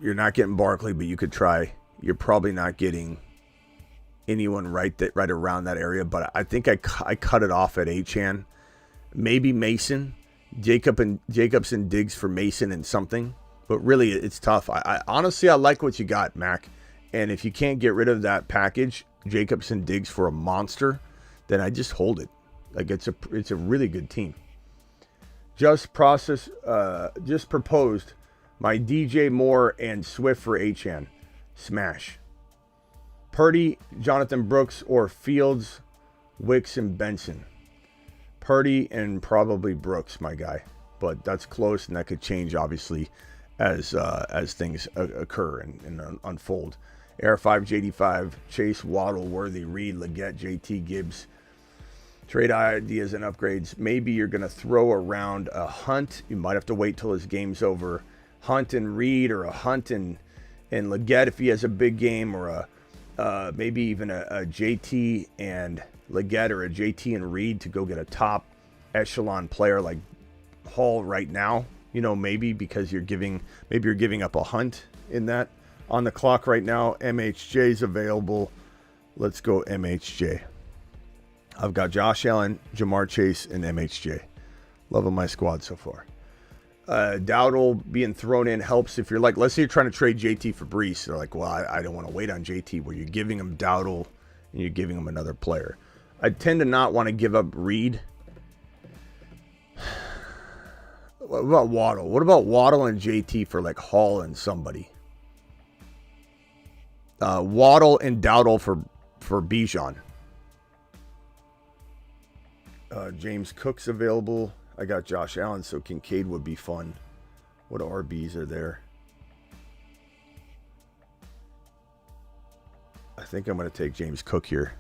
You're not getting Barkley, but you could try. You're probably not getting anyone right around that area, but I think I cut it off at Achane. Maybe Mason. Jacobs and Diggs for Mason and something. But really, it's tough. I honestly, I like what you got, Mac. And if you can't get rid of that package, Jacobs and Diggs for a monster, then I just hold it. Like it's a really good team. Just proposed my DJ Moore and Swift for Achane. Smash. Purdy, Jonathan Brooks, or Fields, Wicks, and Benson. Purdy and probably Brooks, my guy. But that's close, and that could change, obviously, as things occur and unfold. Air 5, JD5, Chase, Waddle, Worthy, Reed, Leggett, JT, Gibbs. Trade ideas and upgrades. Maybe you're going to throw around a Hunt. You might have to wait till his game's over. Hunt and Reed, or a Hunt and Leggett if he has a big game, or maybe even a JT and Leggett, or a JT and Reed to go get a top echelon player like Hall right now. Maybe because you're giving up a Hunt in that on the clock right now. MHJ's available. Let's go MHJ. I've got Josh Allen, Jamar Chase, and MHJ. Loving my squad so far. Dowdle being thrown in helps if you're like, let's say you're trying to trade JT for Brees. They're like, well, I don't want to wait on JT. Well, you're giving him Dowdle and you're giving him another player. I tend to not want to give up Reed. What about Waddle? What about Waddle and JT for like Hall and somebody? Waddle and Dowdle for Bijan. James Cook's available. I got Josh Allen, so Kincaid would be fun. What RBs are there? I think I'm going to take James Cook here.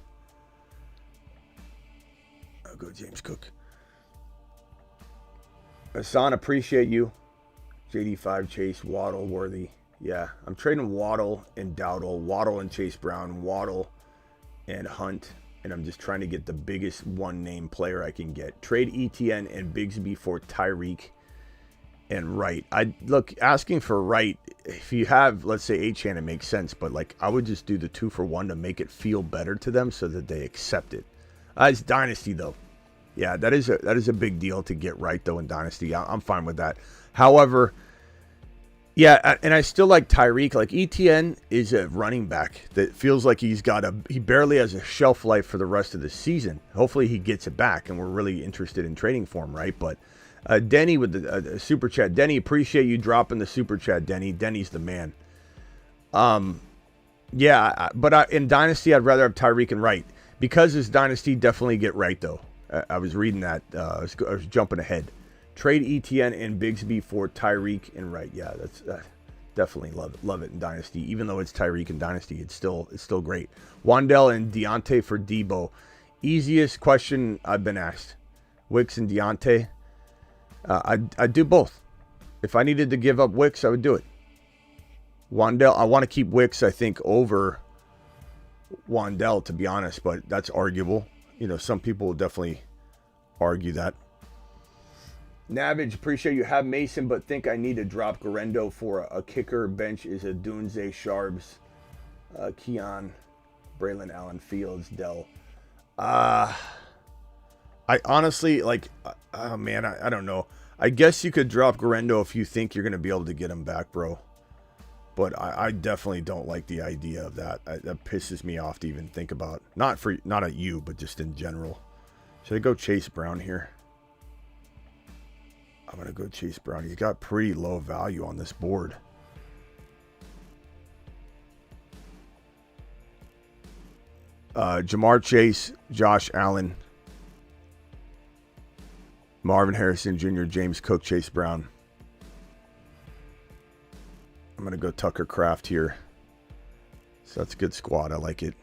I'll go James Cook. Hassan, appreciate you. JD5, Chase, Waddle, Worthy. Yeah, I'm trading Waddle and Dowdle, Waddle and Chase Brown, Waddle and Hunt. And I'm just trying to get the biggest one-name player I can get. Trade ETN and Bigsby for Tyreek and Wright. Asking for Wright, if you have, let's say, Achane, it makes sense. But, I would just do the 2-for-1 to make it feel better to them so that they accept it. It's Dynasty, though. Yeah, that is a big deal to get Wright, though, in Dynasty. I'm fine with that. However, yeah, and I still like Tyreek. ETN is a running back that feels like he barely has a shelf life for the rest of the season. Hopefully he gets it back, and we're really interested in trading for him, right? But Denny with the super chat. Denny, appreciate you dropping the super chat, Denny. Denny's the man. Yeah, but in Dynasty, I'd rather have Tyreek and Wright. Because it's Dynasty, definitely get Wright, though. I was reading that. I was jumping ahead. Trade ETN and Bigsby for Tyreek and Wright. Yeah, that's definitely love it in Dynasty. Even though it's Tyreek and Dynasty, it's still great. Wandell and Deontay for Debo. Easiest question I've been asked. Wicks and Deontay. I'd do both. If I needed to give up Wicks, I would do it. Wandell, I want to keep Wicks, I think, over Wandell, to be honest, but that's arguable. Some people will definitely argue that. Navage, appreciate you have Mason, but think I need to drop Garendo for a kicker. Bench is a Dunze, Sharbs, Keon, Braylon Allen, Fields, Dell. I honestly, oh man, I don't know. I guess you could drop Garendo if you think you're going to be able to get him back, bro. But I definitely don't like the idea of that. That pisses me off to even think about. Not at you, but just in general. Should I go Chase Brown here? I'm going to go Chase Brown. He's got pretty low value on this board. Jamar Chase, Josh Allen, Marvin Harrison Jr., James Cook, Chase Brown. I'm going to go Tucker Kraft here. So that's a good squad. I like it.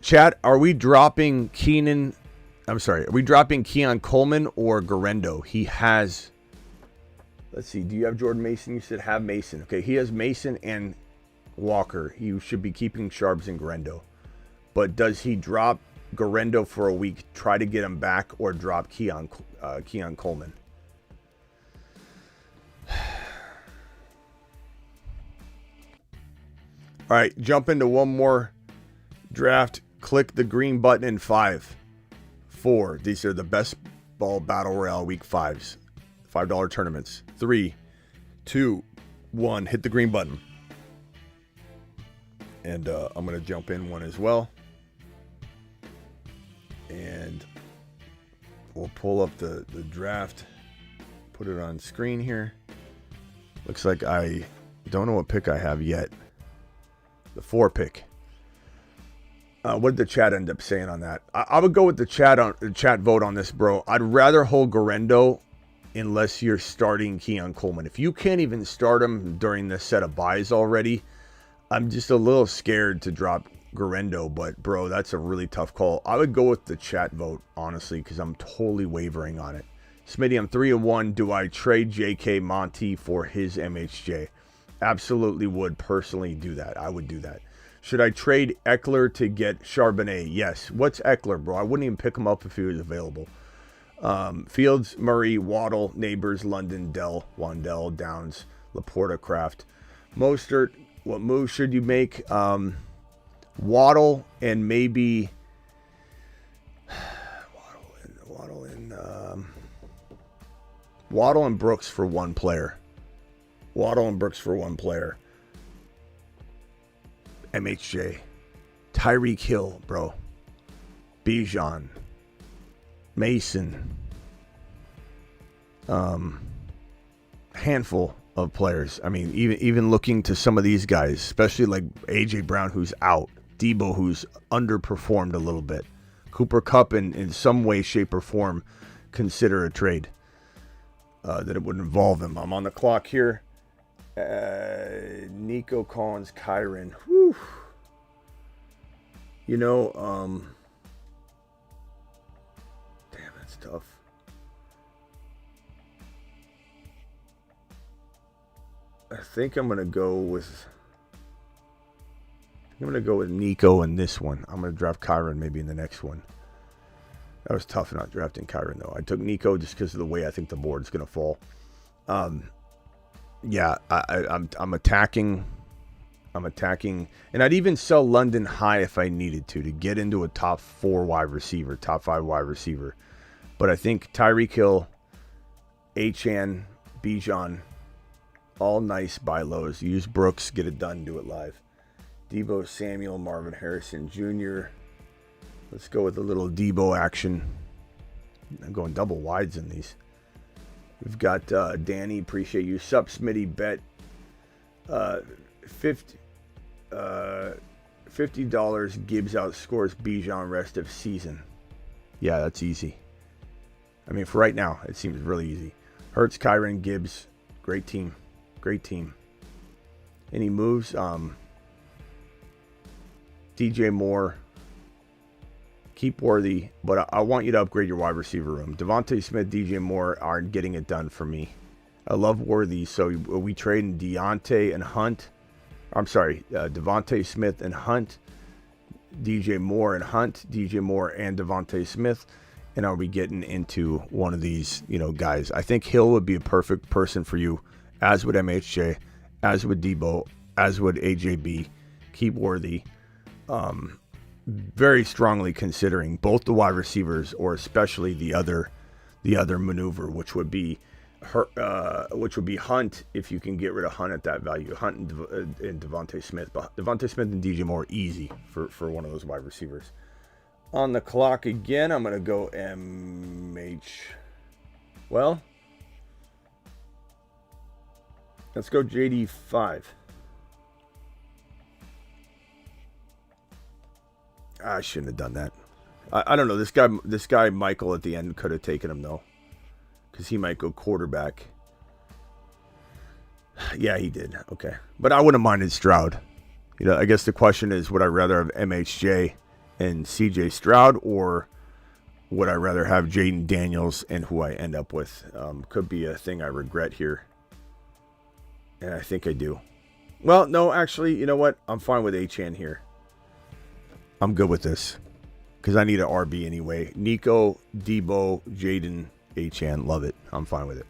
Chat, are we dropping Keon Coleman or Garendo? He has... Let's see. Do you have Jordan Mason? You said have Mason. Okay, he has Mason and Walker. He should be keeping Sharps and Garendo. But does he drop Garendo for a week, try to get him back, or drop Keon Coleman? All right, jump into one more draft. Click the green button in 5, 4. These are the best ball battle royale week 5s. $5 tournaments. 3, 2, 1. Hit the green button. And I'm going to jump in one as well. And we'll pull up the draft. Put it on screen here. Looks like I don't know what pick I have yet. The 4 pick. What did the chat end up saying on that? I would go with the chat vote on this, bro. I'd rather hold Garendo unless you're starting Keon Coleman. If you can't even start him during this set of buys already, I'm just a little scared to drop Garendo. But, bro, that's a really tough call. I would go with the chat vote, honestly, because I'm totally wavering on it. Smitty, I'm 3-1. Do I trade J.K. Monty for his MHJ? Absolutely would personally do that. I would do that. Should I trade Eckler to get Charbonnet? Yes. What's Eckler, bro? I wouldn't even pick him up if he was available. Fields, Murray, Waddle, Neighbors, London, Dell, Wandell, Downs, Laporta, Kraft. Mostert, what move should you make? Waddle and maybe Waddle and Brooks for one player. Waddle and Brooks for one player. MHJ. Tyreek Hill, bro. Bijan. Mason. Handful of players. I mean, even looking to some of these guys, especially like AJ Brown, who's out. Debo, who's underperformed a little bit. Cooper Kupp, in some way, shape, or form, consider a trade that it would involve him. I'm on the clock here. Nico Collins, Kyron. Whew. You know, damn, that's tough. I think I'm gonna go with Nico in this one. I'm gonna draft Kyron maybe in the next one. That was tough not drafting Kyron though. I took Nico just because of the way I think the board's gonna fall. Yeah, I'm attacking, and I'd even sell London high if I needed to get into a top 4 wide receiver, top 5 wide receiver. But I think Tyreek Hill, Achane, Bijan, all nice buy lows. Use Brooks, get it done, do it live. Debo Samuel, Marvin Harrison Jr. Let's go with a little Debo action. I'm going double wides in these. We've got Danny, appreciate you. Sup, Smitty, bet $50 Gibbs outscores Bijan rest of season. Yeah, that's easy. I mean, for right now, it seems really easy. Hurts, Kyron, Gibbs, great team. Great team. Any moves? DJ Moore. Keep Worthy, but I want you to upgrade your wide receiver room. Devontae Smith, DJ Moore aren't getting it done for me. I love Worthy, so we trading Deontay and Hunt. I'm sorry, Devontae Smith and Hunt, DJ Moore and Hunt, DJ Moore and Devontae Smith, and are we getting into one of these, guys? I think Hill would be a perfect person for you, as would MHJ, as would Debo, as would AJB. Keep Worthy. very strongly considering both the wide receivers or especially the other maneuver, which would be Hunt if you can get rid of Hunt at that value. Hunt and Devontae Smith. But Devontae Smith and DJ Moore easy for one of those wide receivers. On the clock again, I'm going to go MH. Well, let's go JD5. I shouldn't have done that. I don't know. This guy Michael at the end could have taken him though, because he might go quarterback. Yeah, he did. Okay, but I wouldn't have minded Stroud. You know, I guess the question is, would I rather have MHJ and CJ Stroud, or would I rather have Jaden Daniels and who I end up with? Could be a thing I regret here, and I think I do. Well, no, actually, you know what? I'm fine with Achane here. I'm good with this because I need an RB anyway. Nico, Debo, Jaden, Achane, love it. I'm fine with it.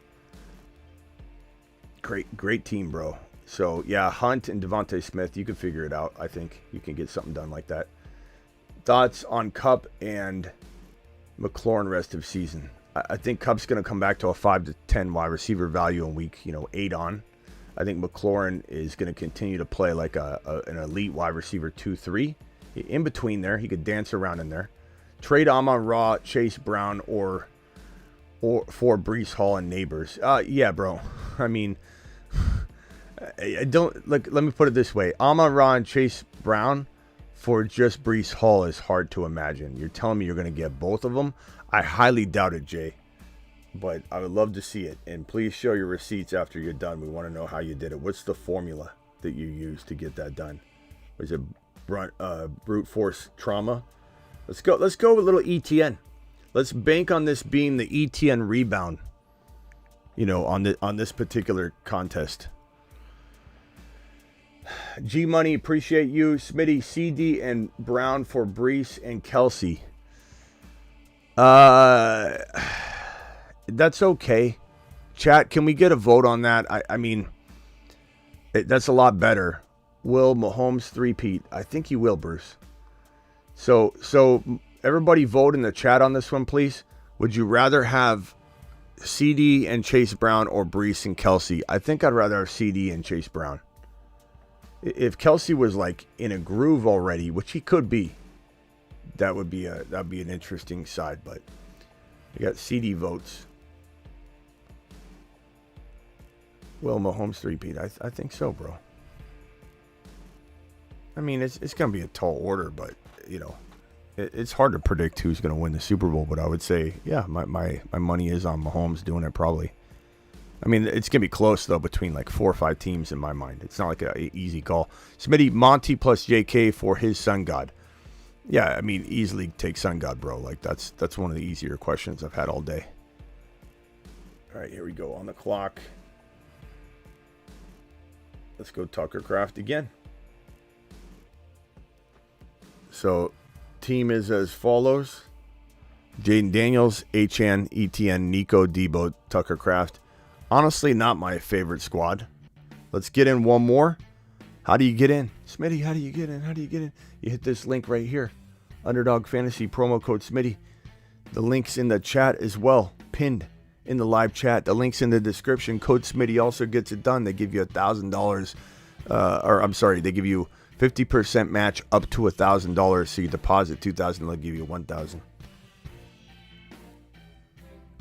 Great team, bro. So yeah, Hunt and Devontae Smith, you can figure it out. I think you can get something done like that. Thoughts on Kupp and McLaurin rest of season? I think Kupp's going to come back to a 5 to 10 wide receiver value in week 8 on. I think McLaurin is going to continue to play like an elite wide receiver 2-3. In between there, he could dance around in there. Trade Amon-Ra, Chase Brown, or for Breece Hall and Neighbors. Yeah, bro. I mean, I don't like. Let me put it this way: Amon-Ra and Chase Brown for just Breece Hall is hard to imagine. You're telling me you're going to get both of them? I highly doubt it, Jay. But I would love to see it. And please show your receipts after you're done. We want to know how you did it. What's the formula that you used to get that done? Was it brute force trauma? Let's go with a little ETN. Let's bank on this being the ETN rebound, on this particular contest. G Money, appreciate you. Smitty, CD and Brown for Breece and Kelsey. That's okay. Chat, can we get a vote on that? I mean, that's a lot better. Will Mahomes three-peat? I think he will, Bruce. So everybody vote in the chat on this one, please. Would you rather have CD and Chase Brown or Breece and Kelsey? I think I'd rather have CD and Chase Brown. If Kelsey was like in a groove already, which he could be, that'd be an interesting side. But you got CD votes. Will Mahomes three-peat? I think so, bro. I mean, it's going to be a tall order, but, it's hard to predict who's going to win the Super Bowl. But I would say, yeah, my money is on Mahomes doing it probably. I mean, it's going to be close, though, between like 4 or 5 teams in my mind. It's not like an easy call. Smitty, Monty plus JK for his Sun God. Yeah, I mean, easily take Sun God, bro. Like, that's one of the easier questions I've had all day. All right, here we go. On the clock. Let's go Tucker Craft again. So, team is as follows. Jaden Daniels, Achane, ETN, Nico, Debo, Tucker Craft. Honestly, not my favorite squad. Let's get in one more. How do you get in? Smitty, how do you get in? You hit this link right here. Underdog Fantasy promo code Smitty. The link's in the chat as well. Pinned in the live chat. The link's in the description. Code Smitty also gets it done. They give you $1,000. They give you 50% match up to $1,000. So you deposit $2,000, they'll give you $1,000.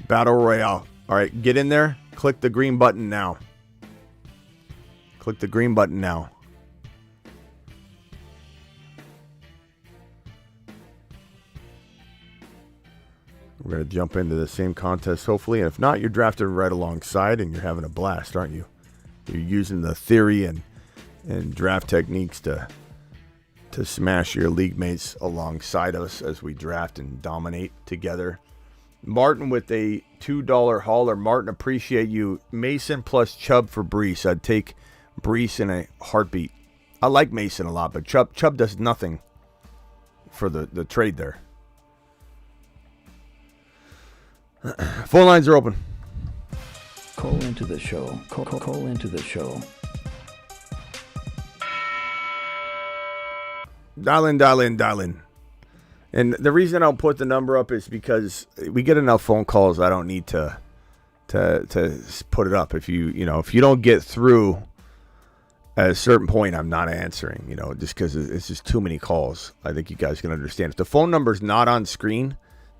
Battle Royale. All right, get in there. Click the green button now. Click the green button now. We're going to jump into the same contest, hopefully. And if not, you're drafted right alongside and you're having a blast, aren't you? You're using the theory and draft techniques to smash your league mates alongside us as we draft and dominate together. Martin with a $2 hauler. Martin, appreciate you. Mason plus Chubb for Breece. I'd take Breece in a heartbeat. I like Mason a lot, but Chubb does nothing for the trade there. Phone lines are open. Call into the show. Call into the show. Dial in. And the reason I'll put the number up is because we get enough phone calls. I don't need to put it up. If you don't get through at a certain point, I'm not answering, just because it's just too many calls. I think you guys can understand. If the phone number's not on screen,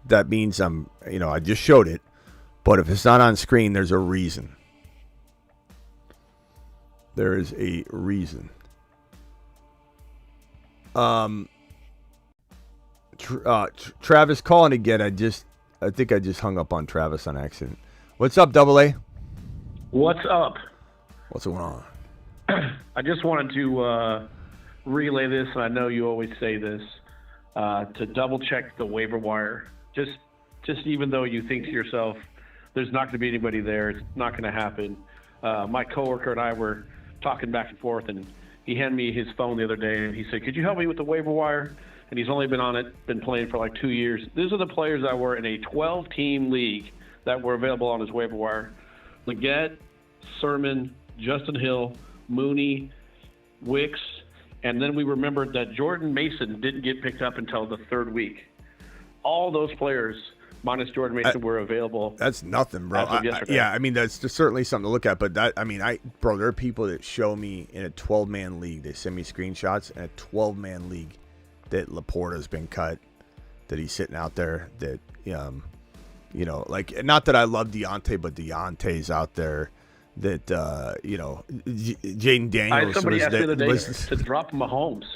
that means I just showed it. But if it's not on screen, there's a reason. There is a reason. Travis calling again. I think I just hung up on Travis on accident. What's up, Double A? What's up? What's going on? I just wanted to relay this, and I know you always say this, to double check the waiver wire. Just even though you think to yourself, there's not going to be anybody there, it's not going to happen. My coworker and I were talking back and forth, and he handed me his phone the other day, and he said, "Could you help me with the waiver wire?" And he's only been playing for like 2 years. These are the players that were in a 12-team league that were available on his waiver wire: Leggett, Sermon, Justin Hill, Mooney, Wicks, and then we remembered that Jordan Mason didn't get picked up until the third week. All those players, minus Jordan Mason, were available. That's nothing, bro. That's just certainly something to look at. But there are people that show me in a 12-man league. They send me screenshots in a 12-man league that Laporta's been cut, that he's sitting out there. That not that I love Deontay, but Deontay's out there. That Jaden Daniels. I had somebody asked the other day to drop Mahomes.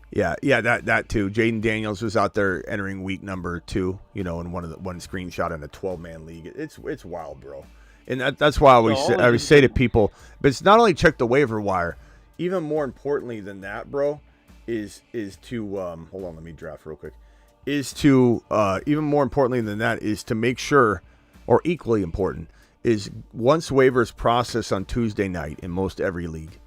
Yeah, that too. Jaden Daniels was out there entering week number 2, in one screenshot in a 12-man league. It's wild, bro. And that's why I always say to people, but it's not only check the waiver wire. Even more importantly than that, bro, is to hold on, let me draft real quick. Is to even more importantly than that is to make sure, or equally important, is once waivers process on Tuesday night in most every league,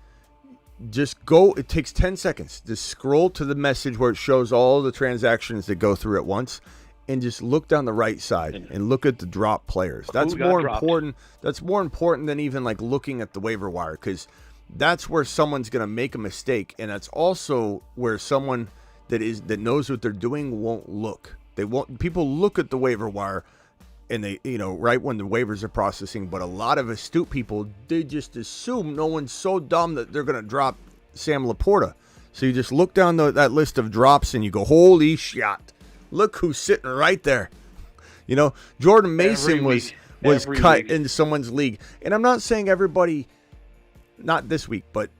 just go, it takes 10 seconds. Just scroll to the message where it shows all the transactions that go through at once and just look down the right side and look at the drop players. That's more important. That's more important than even like looking at the waiver wire, because that's where someone's going to make a mistake. And that's also where someone that knows what they're doing won't look. People look at the waiver wire and they, right when the waivers are processing, but a lot of astute people, they just assume no one's so dumb that they're going to drop Sam Laporta. So you just look down that list of drops and you go, holy shit, look who's sitting right there. Jordan Mason was cut into someone's league. And I'm not saying everybody, not this week, but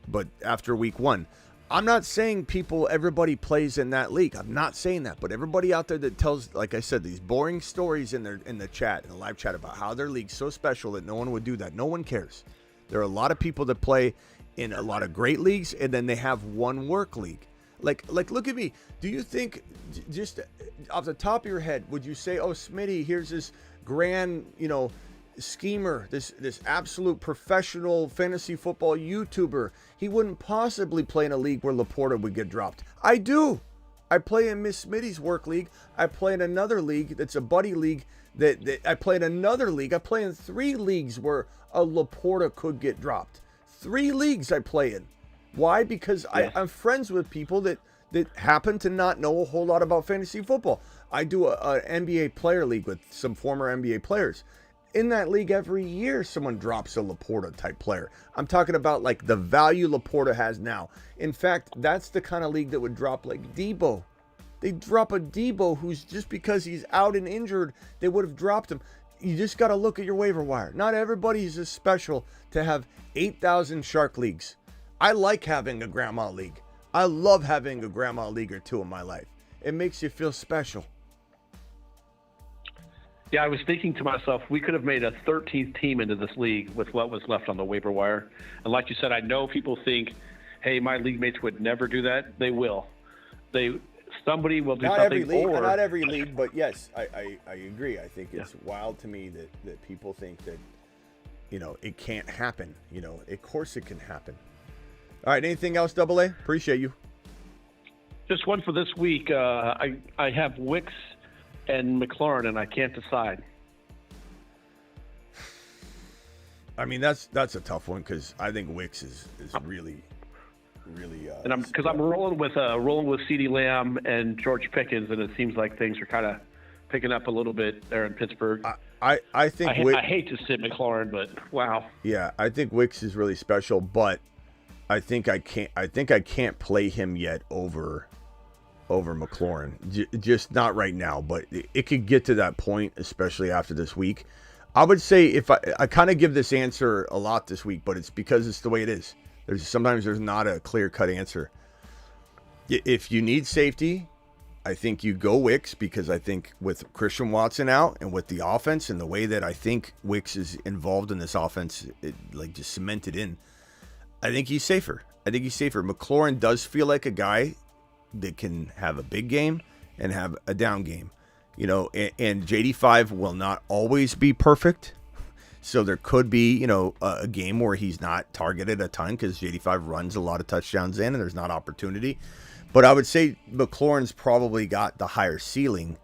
after week 1. I'm not saying everybody plays in that league. I'm not saying that. But everybody out there that tells, like I said, these boring stories in the chat, in the live chat, about how their league's so special that no one would do that. No one cares. There are a lot of people that play in a lot of great leagues, and then they have one work league. Like look at me. Do you think, just off the top of your head, would you say, oh, Smitty, here's this grand, schemer, this absolute professional fantasy football YouTuber, he wouldn't possibly play in a league where Laporta would get dropped? I do. I play in Miss Smitty's work league. I play in another league that's a buddy league. That I play in another league. I play in 3 leagues where a Laporta could get dropped. 3 leagues I play in. Why? Because I'm friends with people that happen to not know a whole lot about fantasy football. I do an NBA player league with some former NBA players. In that league, every year, someone drops a Laporta type player. I'm talking about like the value Laporta has now. In fact, that's the kind of league that would drop like Debo. They drop a Debo who's, just because he's out and injured, they would have dropped him. You just got to look at your waiver wire. Not everybody is as special to have 8,000 shark leagues. I like having a grandma league. I love having a grandma league or 2 in my life. It makes you feel special. Yeah, I was thinking to myself, we could have made a 13th team into this league with what was left on the waiver wire. And like you said, I know people think, hey, my league mates would never do that. They will. Somebody will do not something. Not every league, but yes, I agree. I think it's wild to me that people think that, it can't happen. Of course it can happen. All right, anything else, Double A? Appreciate you. Just one for this week. I have Wicks and McLaurin, and I can't decide. I mean, that's a tough one, because I think Wicks is really. really. And because I'm rolling with CeeDee Lamb and George Pickens, and it seems like things are kind of picking up a little bit there in Pittsburgh. I think I hate to sit McLaurin, but wow. Yeah, I think Wicks is really special, but I think I can't play him yet over McLaurin. Just not right now, but it could get to that point, especially after this week. I would say if I kind of give this answer a lot this week, but it's because it's the way it is. Sometimes there's not a clear-cut answer. If you need safety, I think you go Wicks, because I think with Christian Watson out and with the offense and the way that I think Wicks is involved in this offense, just cemented in, I think he's safer. McLaurin does feel like a guy that can have a big game and have a down game, and JD5 will not always be perfect. So there could be, a game where he's not targeted a ton because JD5 runs a lot of touchdowns in and there's not opportunity. But I would say McLaurin's probably got the higher ceiling,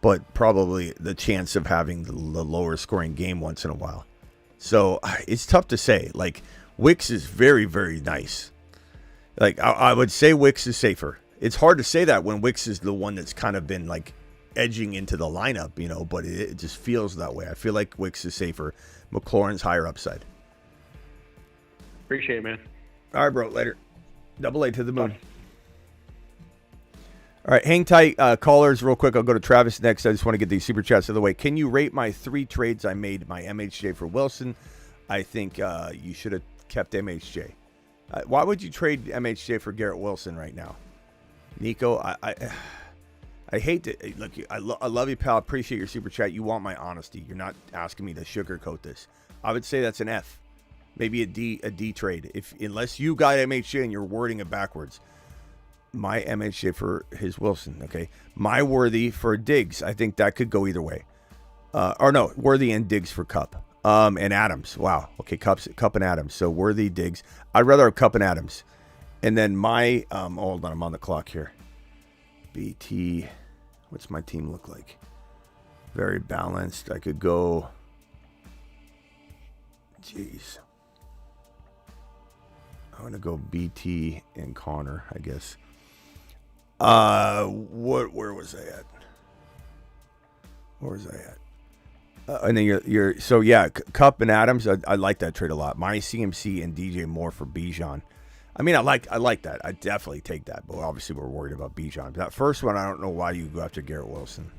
but probably the chance of having the lower scoring game once in a while. So it's tough to say. Wicks is very, very nice. I would say Wicks is safer. It's hard to say that when Wicks is the one that's kind of been edging into the lineup, but it just feels that way. I feel like Wicks is safer. McLaurin's higher upside. Appreciate it, man. All right, bro. Later. Double A to the moon. Bye. All right, hang tight. Callers, real quick. I'll go to Travis next. I just want to get these super chats out of the way. Can you rate my 3 trades I made? My MHJ for Wilson. I think you should have kept MHJ. Why would you trade MHJ for Garrett Wilson right now? Nico, I hate to look. I love you, pal. Appreciate your super chat. You want my honesty. You're not asking me to sugarcoat this. I would say that's an F, maybe a D trade. Unless you got MHJ and you're wording it backwards. My MHJ for his Wilson. Okay, my Worthy for Diggs. I think that could go either way. Worthy and Diggs for Cup. And Adams. Wow. Okay, Cup and Adams. So Worthy, Diggs. I'd rather have Cup and Adams. And then my hold on, I'm on the clock here. BT. What's my team look like? Very balanced. I could go. Jeez. I'm gonna go BT and Connor, I guess. Where was I at? And then you're so yeah, Cup and Adams. I like that trade a lot. My CMC and DJ Moore for Bijan. I mean, I like that. I definitely take that. But obviously, we're worried about Bijan. That first one, I don't know why you go after Garrett Wilson.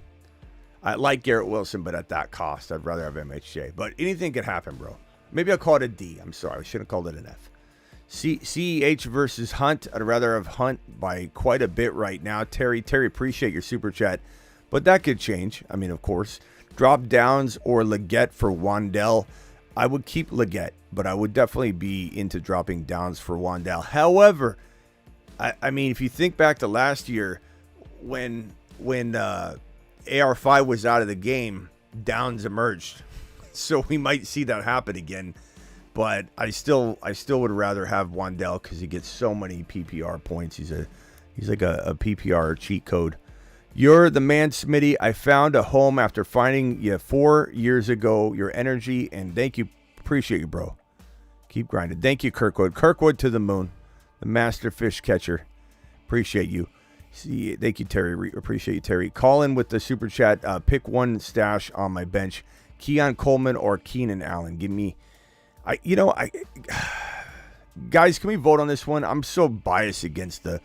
I like Garrett Wilson, but at that cost, I'd rather have MHJ. But anything could happen, bro. Maybe I'll call it a D. I'm sorry, I should have called it an F. CEH versus Hunt. I'd rather have Hunt by quite a bit right now. Terry, appreciate your super chat, but that could change. I mean, of course. Drop downs or Leggett for Wandell. I would keep Leggett, but I would definitely be into dropping downs for Wandell. However, I mean, if you think back to last year when AR5 was out of the game, downs emerged. So we might see that happen again. But I still would rather have Wandell because he gets so many PPR points. He's like a PPR cheat code. You're the man, Smitty. I found a home after finding you 4 years ago. Your energy, and thank you. Appreciate you, bro. Keep grinding. Thank you, Kirkwood. Kirkwood to the moon. The master fish catcher. Appreciate you. See, thank you, Terry. Appreciate you, Terry. Call in with the super chat. Pick one stash on my bench. Keon Coleman or Keenan Allen. Give me... guys, can we vote on this one? I'm so biased against the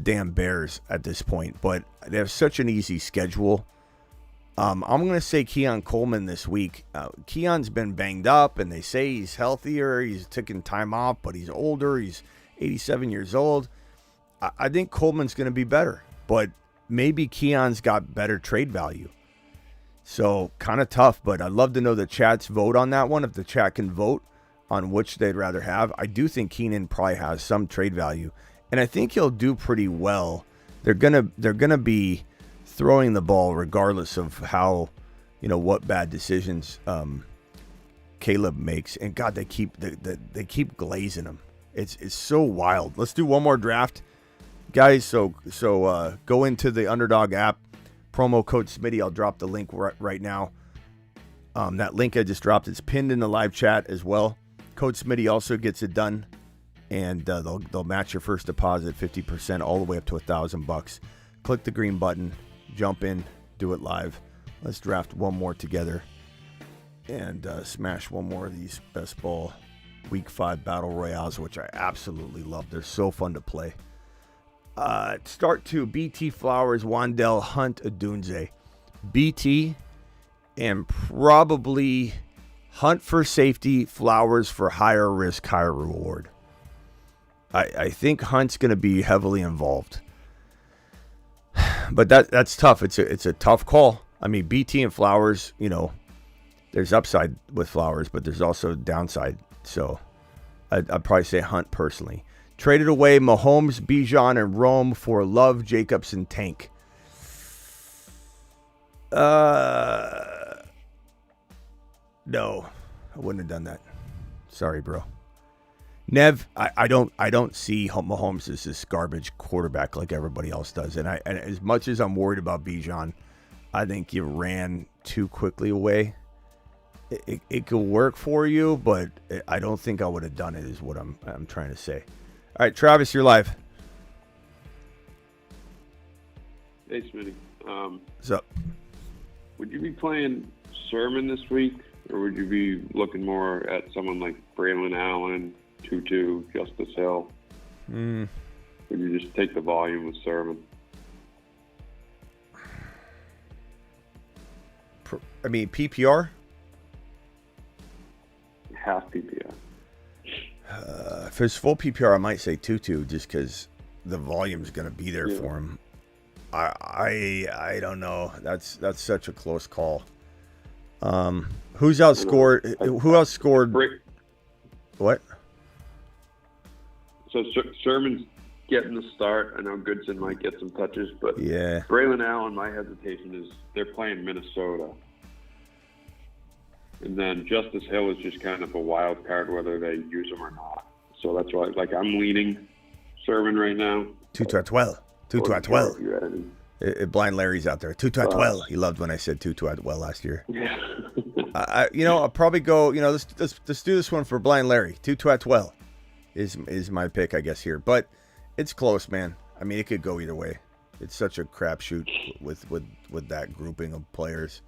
damn Bears at this point, but they have such an easy schedule. I'm going to say Keon Coleman this week. Keon's been banged up, and they say he's healthier. He's taking time off, but he's older. He's 87 years old. I think Coleman's going to be better, but maybe Keon's got better trade value. So kind of tough, but I'd love to know the chat's vote on that one. If the chat can vote on which they'd rather have. I do think Keenan probably has some trade value, and I think he'll do pretty well. They're gonna be throwing the ball regardless of how, what bad decisions Caleb makes. And God, they keep glazing him. It's so wild. Let's do one more draft, guys. So go into the Underdog app. Promo code Smitty. I'll drop the link right now. That link I just dropped, it's pinned in the live chat as well. Code Smitty also gets it done. and they'll match your first deposit 50% all the way up to $1,000. Click the green button, jump in, do it live. Let's draft one more together and smash one more of these best ball Week 5 Battle Royales, which I absolutely love. They're so fun to play. Start 2, BT Flowers, Wandell, Hunt, Adunze. BT and probably Hunt for safety, Flowers for higher risk, higher reward. I think Hunt's going to be heavily involved. But that's tough. It's a tough call. I mean, BT and Flowers, there's upside with Flowers, but there's also downside. So I'd probably say Hunt personally. Traded away Mahomes, Bijan, and Rome for Love, Jacobs, and Tank. No, I wouldn't have done that. Sorry, bro. Nev, I don't see Mahomes as this garbage quarterback like everybody else does. And as much as I'm worried about Bijan, I think you ran too quickly away. It could work for you, but I don't think I would have done it, is what I'm trying to say. All right, Travis, you're live. Hey, Smitty. What's up? Would you be playing Sermon this week, or would you be looking more at someone like Braylon Allen, Tutu, Justice Hill? Would you just take the volume with Sermon? I mean, PPR? Half PPR. If it's full PPR, I might say Tutu, just because the volume's going to be there for him. I don't know. That's such a close call. Who's outscored? Who else scored? What? So Sermon's getting the start. I know Goodson might get some touches, but yeah, Braylon Allen, my hesitation is they're playing Minnesota. And then Justice Hill is just kind of a wild card whether they use him or not. So that's why, I'm leaning Sermon right now. Tutu Atwell. Blind Larry's out there. Tutu Atwell. He loved when I said Tutu Atwell last year. Yeah. I'll probably go. Let's do this one for Blind Larry. Tutu Atwell is my pick, I guess, here. But it's close, man. I mean, it could go either way. It's such a crapshoot with that grouping of players.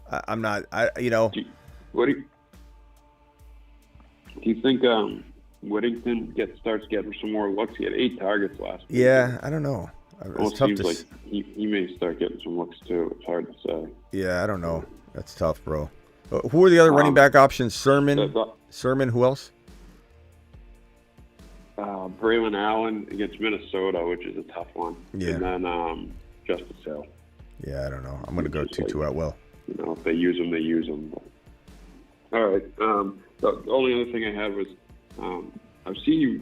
I'm not. What do you think? Whittington starts getting some more looks. He had 8 targets last week. Yeah, I don't know. It's tough seems to like he may start getting some looks too. It's hard to say. Yeah, I don't know. That's tough, bro. Who are the other running back options? Sermon. Who else? Braylon Allen against Minnesota, which is a tough one. Yeah. And then Justice Hill. Yeah, I don't know. I'm going to go Tutu Atwell. If they use him, they use him. But... All right. The only other thing I had was I've seen you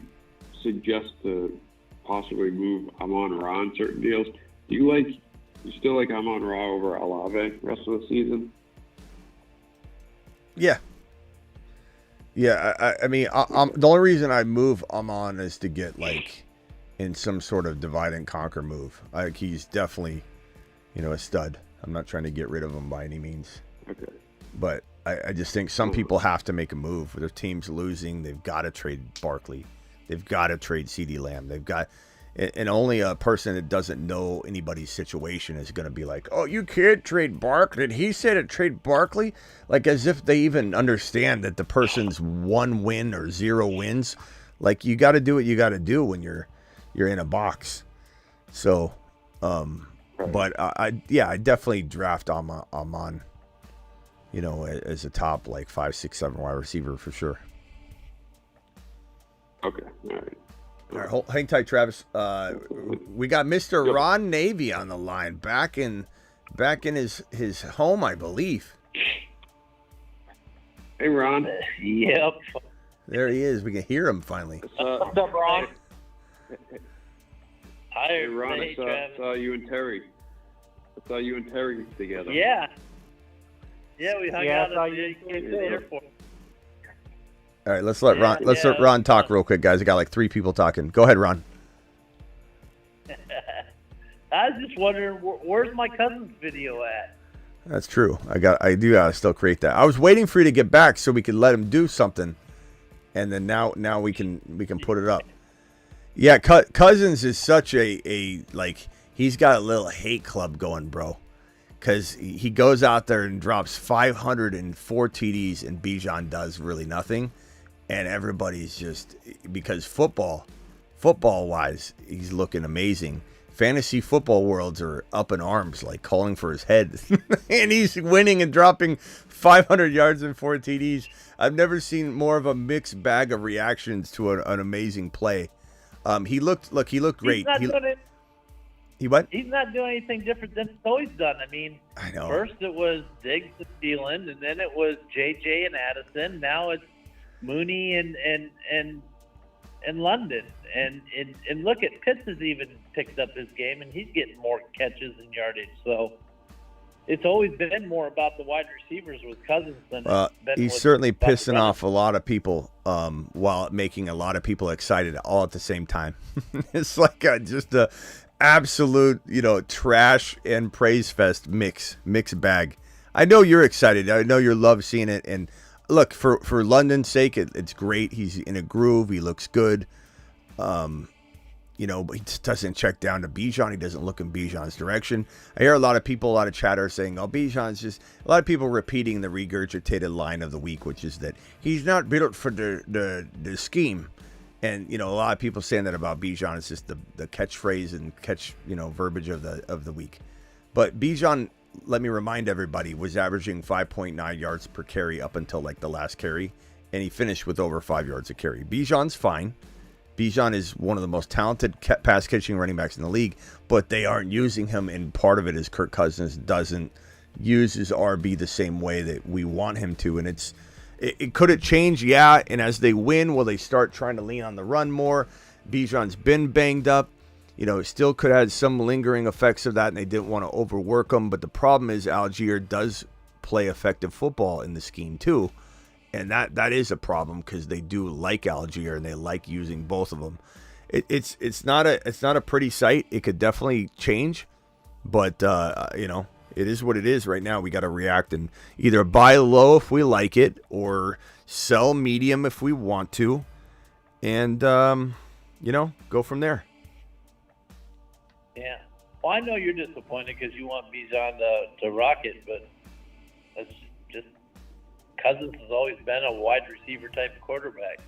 suggest to possibly move Amon-Ra on certain deals. Do you still like Amon-Ra over Olave rest of the season? Yeah. Yeah, I mean, the only reason I move Amon is to get in some sort of divide and conquer move. He's definitely, a stud. I'm not trying to get rid of him by any means. Okay. But I just think some people have to make a move. Their team's losing. They've got to trade Barkley. They've got to trade CeeDee Lamb. And only a person that doesn't know anybody's situation is going to be like, oh, you can't trade Barkley. Did he say to trade Barkley? As if they even understand that the person's 1 win or 0 wins. You got to do what you got to do when you're in a box. So, but I definitely draft Amon, as a top 5, 6, 7 wide receiver for sure. Okay. All right. All right, hang tight, Travis. We got Mr. Ron Navy on the line, back in his home, I believe. Hey, Ron. Yep. There he is. We can hear him finally. What's up, Ron? Hey, Ron. I saw you and Terry. Together. Yeah. Yeah, we hung out at the airport. All right, let's let Ron talk real quick, guys. I got 3 people talking. Go ahead, Ron. I was just wondering, where's my cousin's video at? That's true. I do gotta still create that. I was waiting for you to get back so we could let him do something, and then now we can put it up. Yeah, Cousins is such a like he's got a little hate club going, bro. Because he goes out there and drops 504 TDs, and Bijan does really nothing. And everybody's just, because football-wise, he's looking amazing. Fantasy football worlds are up in arms, like calling for his head. And he's winning and dropping 500 yards and 4 TDs. I've never seen more of a mixed bag of reactions to an amazing play. He looked great. He what? He's not doing anything different than he's always done. I mean, I know. First it was Diggs and Thielen, and then it was JJ and Addison. Now it's Mooney and London. And look at Pitts has even picked up his game, and he's getting more catches and yardage. So it's always been more about the wide receivers with Cousins than he's certainly pissing off a lot of people while making a lot of people excited all at the same time. It's like just a absolute, trash and praise fest mixed bag. I know you're excited. I know you love seeing it. And look, for London's sake, it's great. He's in a groove. He looks good. But he just doesn't check down to Bijan. He doesn't look in Bijan's direction. I hear a lot of chatter saying, "Oh, Bijan's just." A lot of people repeating the regurgitated line of the week, which is that he's not built for the scheme. And a lot of people saying that about Bijan. It's just the catchphrase and verbiage of the week. But Bijan, let me remind everybody, was averaging 5.9 yards per carry up until like the last carry, and he finished with over 5 yards a carry. Bijan's fine. Bijan is one of the most talented pass catching running backs in the league, but they aren't using him, and part of it is Kirk Cousins doesn't use his RB the same way that we want him to, and It could it change? Yeah. And as they win, will they start trying to lean on the run more? Bijan's been banged up. Still could have some lingering effects of that, and they didn't want to overwork him. But the problem is Algier does play effective football in the scheme too. And that is a problem because they do like Algier and they like using both of them. It's not a pretty sight. It could definitely change. But, it is what it is right now. We got to react and either buy low if we like it or sell medium if we want to. And, go from there. Yeah. Well, I know you're disappointed because you want Bijan to rock it, but that's just Cousins has always been a wide receiver type quarterback.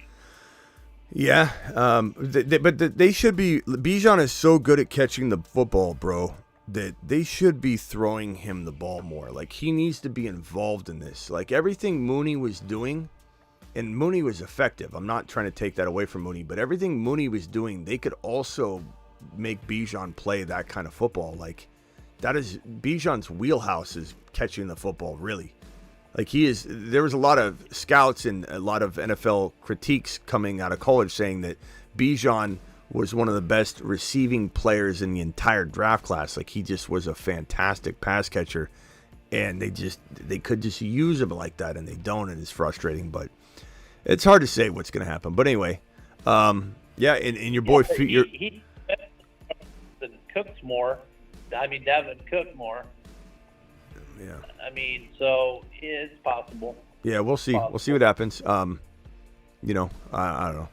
Yeah. But they should be. Bijan is so good at catching the football, bro, that they should be throwing him the ball more. Like, he needs to be involved in this. Like, everything Mooney was doing, and Mooney was effective. I'm not trying to take that away from Mooney, but everything Mooney was doing, they could also make Bijan play that kind of football. Like, that is Bijan's wheelhouse is catching the football, really. Like, there was a lot of scouts and a lot of NFL critiques coming out of college saying that Bijan was one of the best receiving players in the entire draft class. Like, he just was a fantastic pass catcher, and they could just use him like that, and they don't, and it's frustrating. But it's hard to say what's going to happen. But anyway, and your boy, he Cooks more. I mean, Devin Cook more. Yeah. I mean, so it's possible. Yeah, we'll see. We'll see what happens. I don't know. All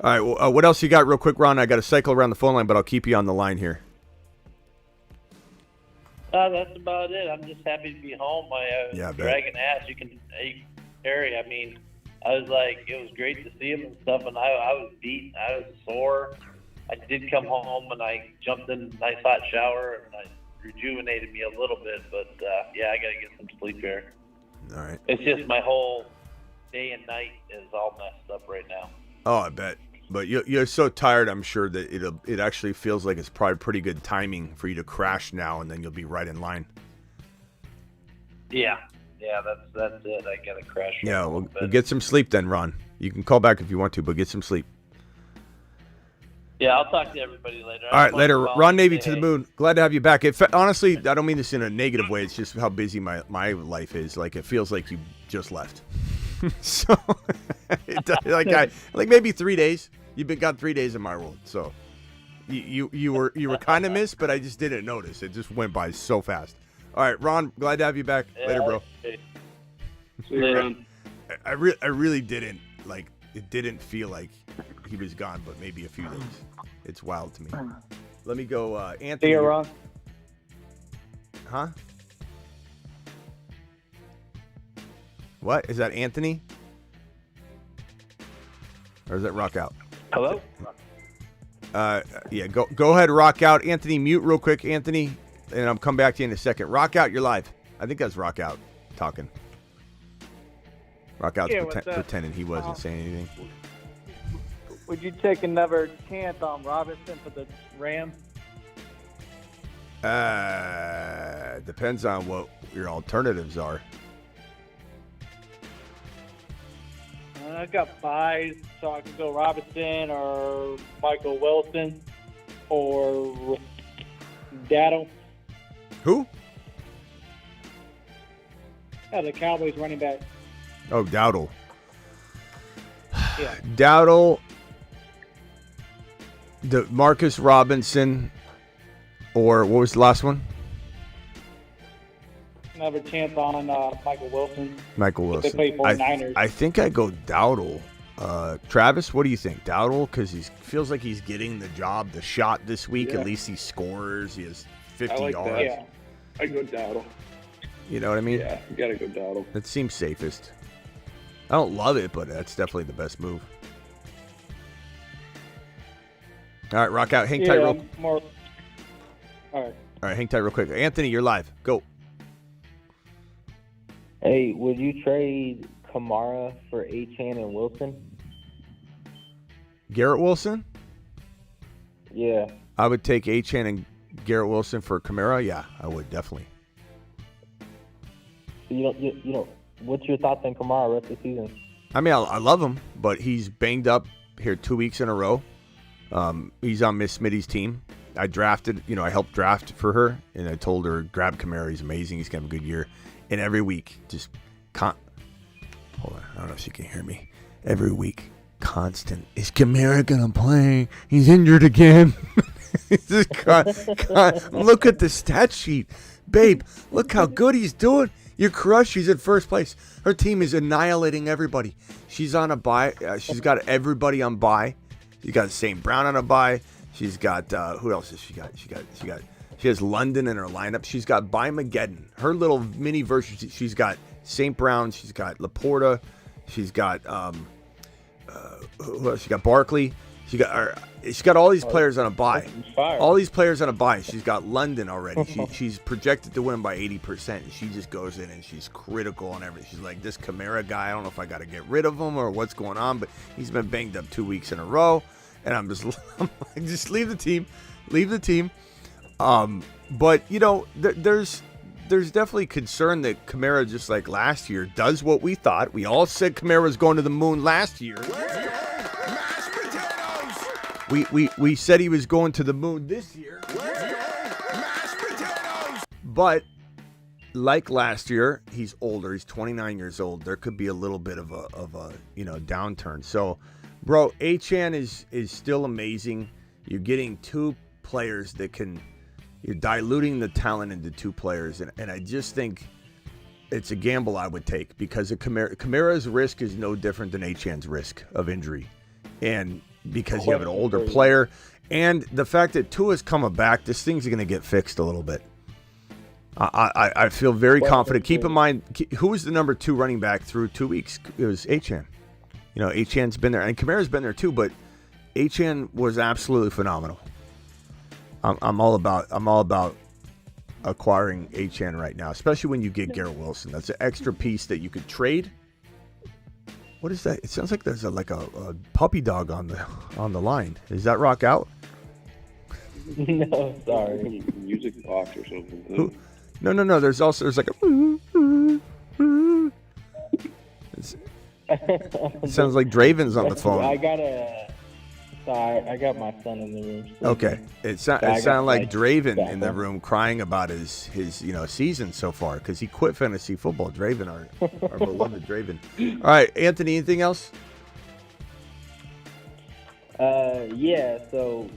right, well, what else you got real quick, Ron? I got to cycle around the phone line, but I'll keep you on the line here. That's about it. I'm just happy to be home. I dragging ass. You can carry. I mean, it was great to see him and stuff, and I was beat. I was sore. I did come home, and I jumped in a nice hot shower, and I rejuvenated me a little bit, but I got to get some sleep here. All right. It's just my whole day and night is all messed up right now. Oh, I bet. But you're so tired, I'm sure that it actually feels like it's probably pretty good timing for you to crash now, and then you'll be right in line. Yeah, that's it. I got to crash. Yeah, we'll get some sleep then, Ron. You can call back if you want to, but get some sleep. Yeah, I'll talk to everybody later. All right, later. Ron Navy to the moon. Glad to have you back. Honestly, I don't mean this in a negative way. It's just how busy my life is. Like, it feels like you just left. So, like maybe 3 days. You've got 3 days in my world. So, you were kind of missed, but I just didn't notice. It just went by so fast. All right, Ron. Glad to have you back. Later, bro. See you, Ron. I really didn't it didn't feel like he was gone, but maybe a few days. It's wild to me. Let me go, Anthony. See you, Ron. Huh? What? Is that Anthony? Or is that Rock Out? Hello? Yeah, go ahead, Rock Out. Anthony, mute real quick, Anthony, and I'll come back to you in a second. Rock Out, you're live. I think that's Rock Out talking. Rock Out's pretending he wasn't saying anything. Would you take another chance on Robinson for the Rams? Depends on what your alternatives are. I got buys, so I could go Robinson or Michael Wilson or Daddle. Who? Yeah, the Cowboys running back. Oh, Dowdle. Yeah. Dowdle, Marcus Robinson, or what was the last one? Another chance on Michael Wilson. Michael Wilson. They play 49ers. I think I go Dowdle. Travis, what do you think? Dowdle, because he feels like he's getting the shot this week. Yeah. At least he scores. He has 50 I like yards. that. Yeah. I go Dowdle. You know what I mean? Yeah, you gotta go Dowdle. That seems safest. I don't love it, but that's definitely the best move. All right, Rock Out. Hang tight real quick. All right. All right, hang tight real quick. Anthony, you're live. Go. Hey, would you trade Kamara for Achane and Wilson? Garrett Wilson? Yeah. I would take Achane and Garrett Wilson for Kamara. Yeah, I would definitely. You know, what's your thoughts on Kamara rest of the season? I mean, I love him, but he's banged up here 2 weeks in a row. He's on Miss Smitty's team. I helped draft for her, and I told her, grab Kamara. He's amazing. He's going to have a good year. And every week, hold on, I don't know if you can hear me. Every week, constant, is Kamara going to play? He's injured again. Look at the stat sheet. Babe, look how good he's doing. You're crushed. She's in first place. Her team is annihilating everybody. She's on a bye. She's got everybody on bye. She got St. Brown on a bye. She's got who else has she got? She has London in her lineup. She's got Mageddon. Her little mini version. She's got St. Brown. She's got Laporta. She's got who else? She got Barkley. She got all these players on a bye. All these players on a bye. She's got London already. She's projected to win by 80%. And she just goes in and she's critical on everything. She's like, this Kamara guy, I don't know if I got to get rid of him or what's going on, but he's been banged up 2 weeks in a row. And I'm like, just leave the team. Leave the team. But, there's definitely concern that Kamara, just like last year, does what we thought. We all said Kamara was going to the moon last year. We said he was going to the moon this year. But like last year, he's older. He's 29 years old. There could be a little bit of a downturn. So, bro, Achane is still amazing. You're getting two players you're diluting the talent into two players, and I just think it's a gamble I would take because Kamara's risk is no different than Achane's risk of injury, and because you have an older player, and the fact that Tua's coming back, this thing's going to get fixed a little bit. I feel very confident. Keep in mind, who was the number 2 running back through 2 weeks? It was Achane. Achane's been there, and Kamara's been there too, but Achane was absolutely phenomenal. I'm all about acquiring Achane right now, especially when you get Garrett Wilson. That's an extra piece that you could trade. What is that? It sounds like there's a puppy dog on the line. Is that Rock Out? No, sorry. Music box or something. No. There's like a. It sounds like Draven's on the phone. I got my son in the room. Okay, it sounded like Draven in the room crying about his season so far because he quit fantasy football. Draven, our beloved Draven. All right, Anthony, anything else? Yeah. So,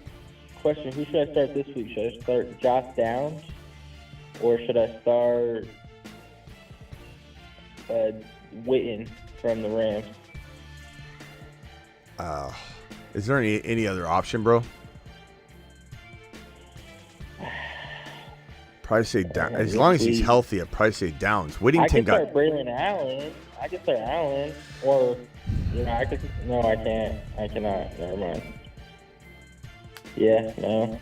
question: who should I start this week? Should I start Josh Downs, or should I start Witten from the Rams? Is there any other option, bro? Probably say down. As long as he's healthy, I'd probably say Downs. Whittington I could got. start Braylon Allen. I could start Allen, or I could. No, I can't. I cannot. Never mind. Yeah, no.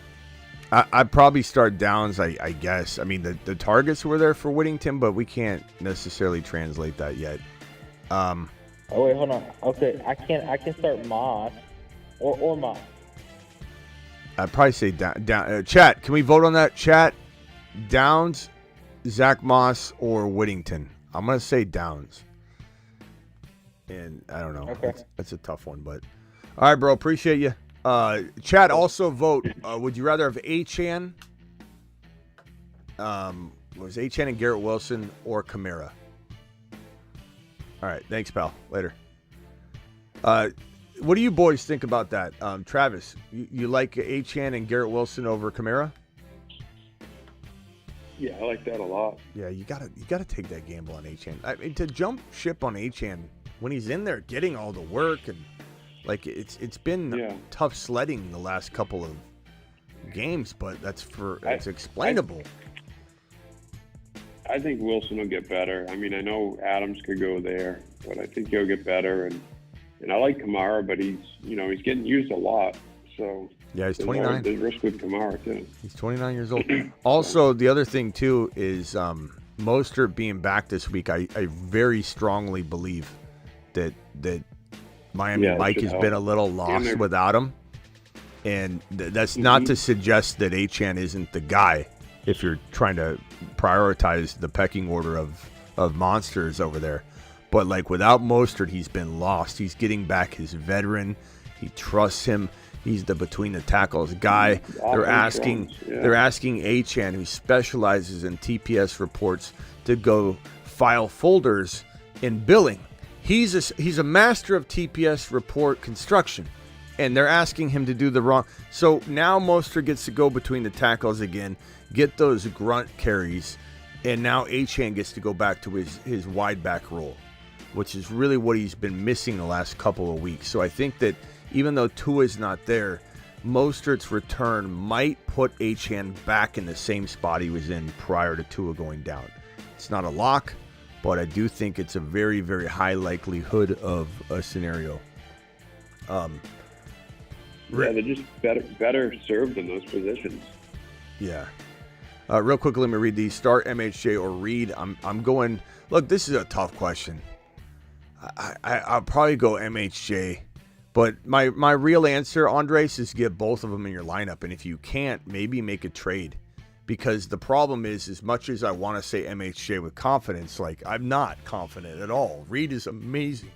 I'd probably start Downs. I guess. I mean, the targets were there for Whittington, but we can't necessarily translate that yet. Oh wait, hold on. Okay, I can start Moss or Moss. I'd probably say down. Chat, can we vote on that? Chat, Downs, Zach Moss, or Whittington? I'm gonna say Downs. And I don't know. Okay. That's a tough one, but all right, bro. Appreciate you. Chat, also vote. Would you rather have Achane? Was Achane and Garrett Wilson or Kamara? All right, thanks, pal. Later. What do you boys think about that? Travis, you like Achane and Garrett Wilson over Kamara? Yeah, I like that a lot. Yeah, you gotta take that gamble on Achane. I mean, to jump ship on Achane when he's in there getting all the work and like it's been tough sledding the last couple of games, but it's explainable. I think Wilson will get better. I mean, I know Adams could go there, but I think he'll get better. And I like Kamara, but he's getting used a lot. So yeah, he's 29. There's risk with Kamara too. He's 29 years old. Also, the other thing too is Mostert being back this week. I very strongly believe that Miami Mike has been a little lost without him, and that's not to suggest that Achane isn't the guy. If you're trying to prioritize the pecking order of monsters over there. But like without Mostert, he's been lost. He's getting back his veteran. He trusts him. He's the between the tackles guy. They're asking Achane, who specializes in TPS reports, to go file folders in billing. He's a master of TPS report construction. And they're asking him to do the wrong. So now Mostert gets to go between the tackles again, get those grunt carries, and now Achane gets to go back to his wide back role, which is really what he's been missing the last couple of weeks. So I think that even though Tua's not there, Mostert's return might put Achane back in the same spot he was in prior to Tua going down. It's not a lock, but I do think it's a very, very high likelihood of a scenario. Yeah, they're just better served in those positions. Yeah. Real quickly, let me read these. Start MHJ or Reed. I'm going. Look, this is a tough question. I'll probably go MHJ, but my real answer, Andres, is get both of them in your lineup, and if you can't, maybe make a trade, because the problem is, as much as I want to say MHJ with confidence, like I'm not confident at all. Reed is amazing.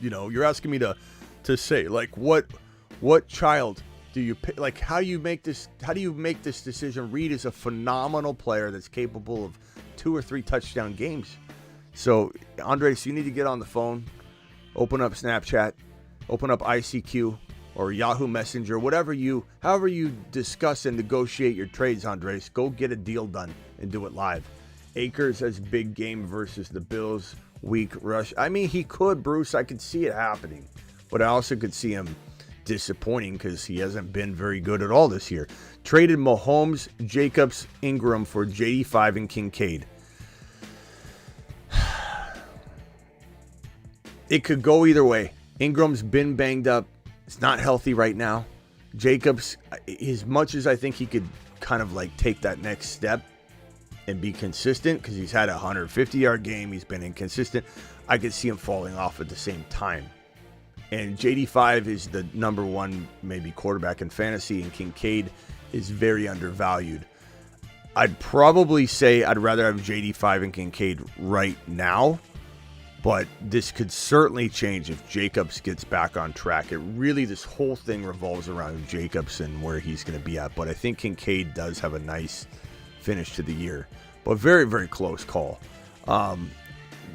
You're asking me to say like what child do you pick? Like, how do you make this decision? Reed is a phenomenal player that's capable of 2 or 3 touchdown games. So, Andres, you need to get on the phone, open up Snapchat, open up ICQ or Yahoo Messenger, however you discuss and negotiate your trades, Andres. Go get a deal done and do it live. Akers has big game versus the Bills, weak rush. I mean, he could, Bruce. I could see it happening, but I also could see him disappointing because he hasn't been very good at all this year. Traded Mahomes, Jacobs, Ingram for JD5 and Kincaid. It could go either way. Ingram's been banged up. It's not healthy right now. Jacobs, as much as I think he could kind of like take that next step and be consistent, because he's had a 150-yard game, he's been inconsistent, I could see him falling off at the same time. And JD5 is the number one maybe quarterback in fantasy, and Kincaid is very undervalued. I'd probably say I'd rather have JD5 and Kincaid right now, but this could certainly change if Jacobs gets back on track. This whole thing revolves around Jacobs and where he's going to be at. But I think Kincaid does have a nice finish to the year, but very, very close call.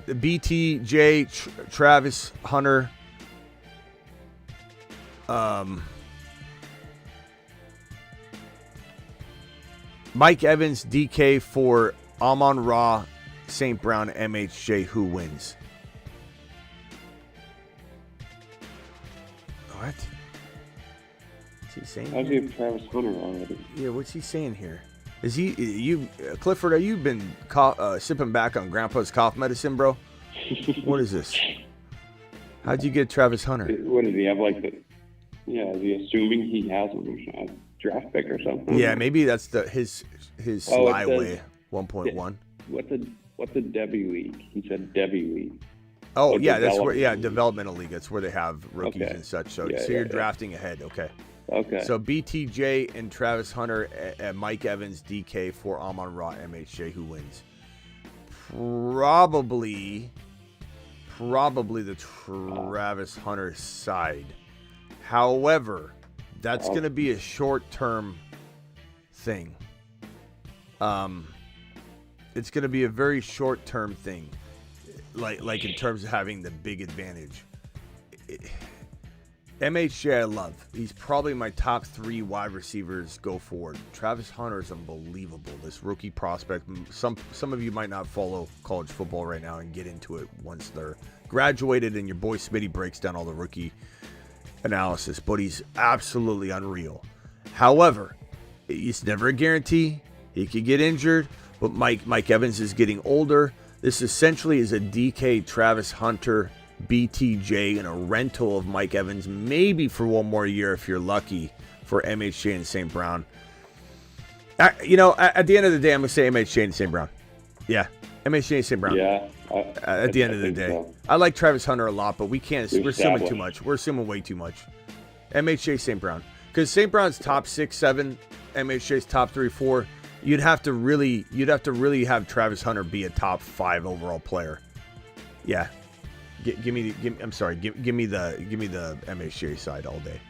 BTJ, Travis, Hunter, Mike Evans, DK for Amon-Ra, St. Brown, MHJ. Who wins? What? What's he saying? How's he have Travis Hunter already? Yeah, what's he saying here? Is you Clifford? Are you been sipping back on Grandpa's cough medicine, bro? What is this? How'd you get Travis Hunter? What does he have? Like the? Yeah, is he assuming he has a draft pick or something? Yeah, maybe that's his sly way. 1.1. What's a Debbie league? He said Debbie league. Oh yeah, that's where developmental league. That's where they have rookies and such. So you're drafting ahead. Okay. Okay. So BTJ and Travis Hunter and Mike Evans, DK for Amon-Ra, MHJ. Who wins? Probably the Travis Hunter side. However, that's going to be a short-term thing. It's going to be a very short-term thing, like in terms of having the big advantage. MHJ I love. He's probably my top 3 wide receivers go forward. Travis Hunter is unbelievable. This rookie prospect. Some of you might not follow college football right now and get into it once they're graduated and your boy Smitty breaks down all the rookie analysis, but he's absolutely unreal. However, it's never a guarantee. He could get injured, but Mike Evans is getting older. This essentially is a DK Travis Hunter BTJ and a rental of Mike Evans, maybe for one more year if you're lucky, for MHJ and St. Brown. At the end of the day, I'm going to say MHJ and St. Brown. Yeah, MHJ and St. Brown. Yeah. At the end of the day. So. I like Travis Hunter a lot, but we're assuming too much. We're assuming way too much. MHJ, St. Brown. Because St. Brown's top 6, 7, MHJ's top 3, 4. You'd have to really have Travis Hunter be a top 5 overall player. Yeah. Give me the MHJ side all day.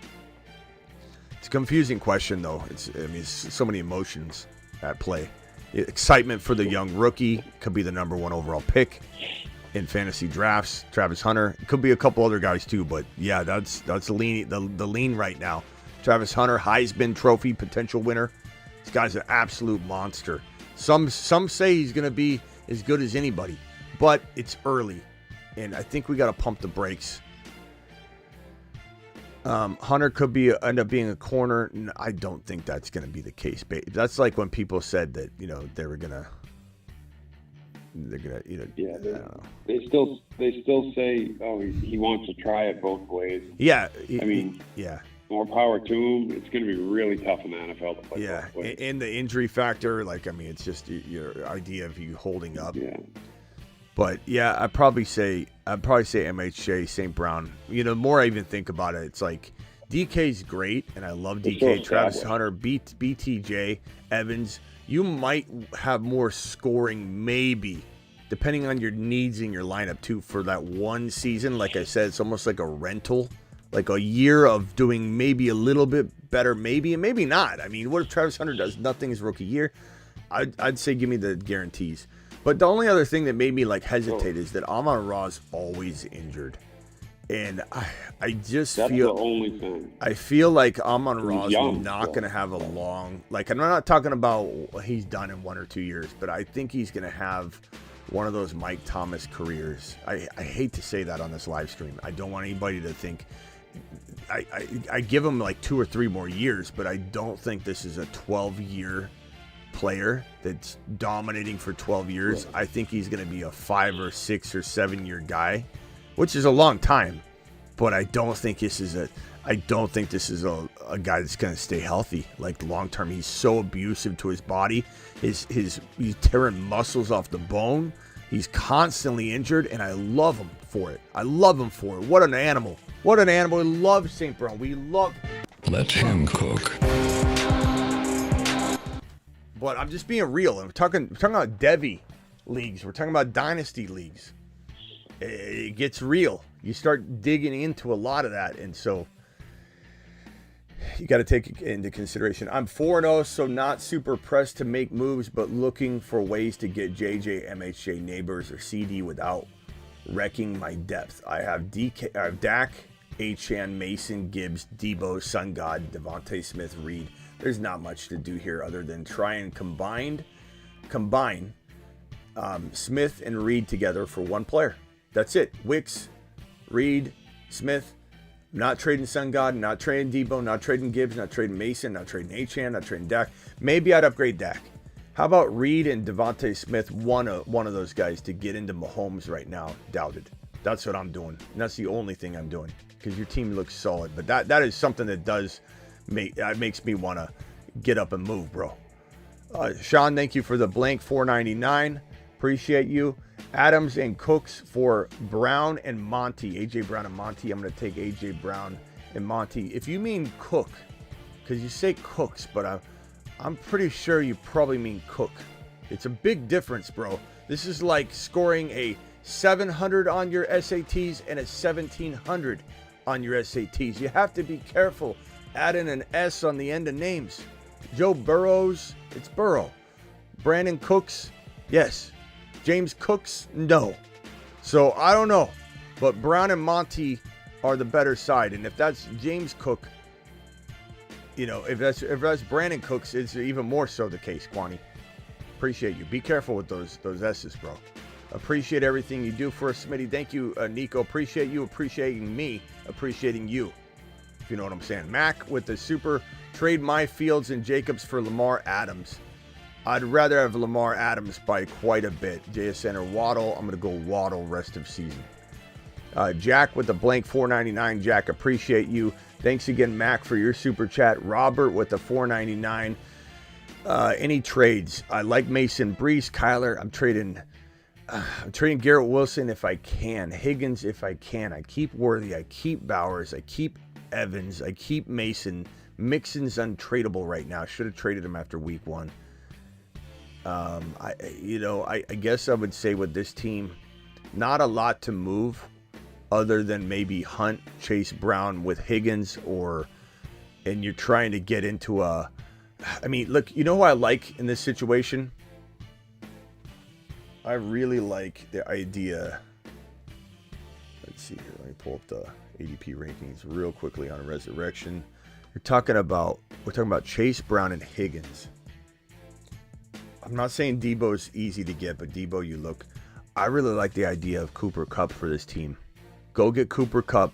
It's a confusing question though. It's so many emotions at play. Excitement for the young rookie, could be the number 1 overall pick in fantasy drafts. Travis Hunter, it could be a couple other guys too, but yeah, that's the lean right now. Travis Hunter, Heisman Trophy potential winner. This guy's an absolute monster. Some say he's going to be as good as anybody, but it's early. And I think we got to pump the brakes. Hunter could end up being a corner. I don't think that's going to be the case. That's like when people said that they're gonna. Yeah, they still say, oh, he wants to try it both ways. Yeah, yeah. More power to him. It's going to be really tough in the NFL to play both ways. And the injury factor, it's just your idea of you holding up. Yeah. But yeah, I'd probably say MHJ, St. Brown. The more I even think about it, it's like DK's great, and I love DK. Travis Hunter, BTJ, Evans. You might have more scoring, maybe, depending on your needs in your lineup too. For that one season, like I said, it's almost like a rental, like a year of doing maybe a little bit better, maybe and maybe not. What if Travis Hunter does nothing his rookie year? I'd say give me the guarantees. But the only other thing that made me hesitate is that Amon-Ra's always injured. And I just That's feel the only thing. I feel like Amon-Ra's not going to have a long, I'm not talking about what he's done in 1 or 2 years, but I think he's going to have one of those Mike Thomas careers. I hate to say that on this live stream. I don't want anybody to think I give him 2 or 3 more years, but I don't think this is a 12-year player that's dominating for 12 years. I think he's going to be a 5 or 6 or 7 year guy, which is a long time, but I don't think this is a guy that's going to stay healthy long term. He's so abusive to his body. He's tearing muscles off the bone. He's constantly injured, and I love him for it. What an animal. We love St. Brown. Let him cook. But I'm just being real. We're talking about Devy leagues. We're talking about dynasty leagues. It gets real. You start digging into a lot of that, and so you got to take it into consideration. I'm 4-0, so not super pressed to make moves, but looking for ways to get JJ, MHJ, Neighbors, or CD without wrecking my depth. I have Dak, Achane, Mason, Gibbs, Debo, Sun God, Devontae Smith, Reed. There's not much to do here other than try and combine Smith and Reed together for one player. That's it. Wicks, Reed, Smith. Not trading Sun God, not trading Debo, not trading Gibbs, not trading Mason, not trading Achane, not trading Dak. Maybe I'd upgrade Dak. How about Reed and Devontae Smith, one of those guys to get into Mahomes right now? Doubted. That's what I'm doing. And that's the only thing I'm doing because your team looks solid. But that is something that makes me want to get up and move, bro. Sean, thank you for the blank $4.99. Appreciate you. Adams and Cooks for Brown and Monty. A.J. Brown and Monty. I'm going to take A.J. Brown and Monty. If you mean Cook, because you say Cooks, but I'm pretty sure you probably mean Cook. It's a big difference, bro. This is like scoring a 700 on your SATs and a 1700 on your SATs. You have to be careful adding an S on the end of names. Joe Burrows, it's Burrow. Brandon Cooks, yes. James Cooks, no. So I don't know, but Brown and Monty are the better side. And if that's James Cook, you know, if that's Brandon Cooks, it's even more so the case, Kwani. Appreciate you. Be careful with those S's, bro. Appreciate everything you do for us, Smitty. Thank you, Nico. Appreciate you appreciating me, appreciating you. If you know what I'm saying. Mac with the super trade my Fields and Jacobs for Lamar Adams. I'd rather have Lamar Adams by quite a bit. JSN or Waddle. I'm going to go Waddle rest of season. Jack with the blank $4.99. Jack, appreciate you. Thanks again, Mac, for your super chat. Robert with the $4.99. Any trades? I like Mason, Brees, Kyler. I'm trading Garrett Wilson if I can. Higgins if I can. I keep Worthy. I keep Bowers. I keep Evans. I keep Mason. Mixon's untradeable right now. Should have traded him after week 1. I guess I would say with this team, not a lot to move other than maybe Hunt, Chase Brown with Higgins, and you're trying to get into look, you know who I like in this situation? I really like the idea. Let's see here. Let me pull up the ADP rankings real quickly on Resurrection. We're talking about Chase Brown and Higgins. I'm not saying Debo's easy to get, but Debo, I really like the idea of Cooper Kupp for this team. Go get Cooper Kupp.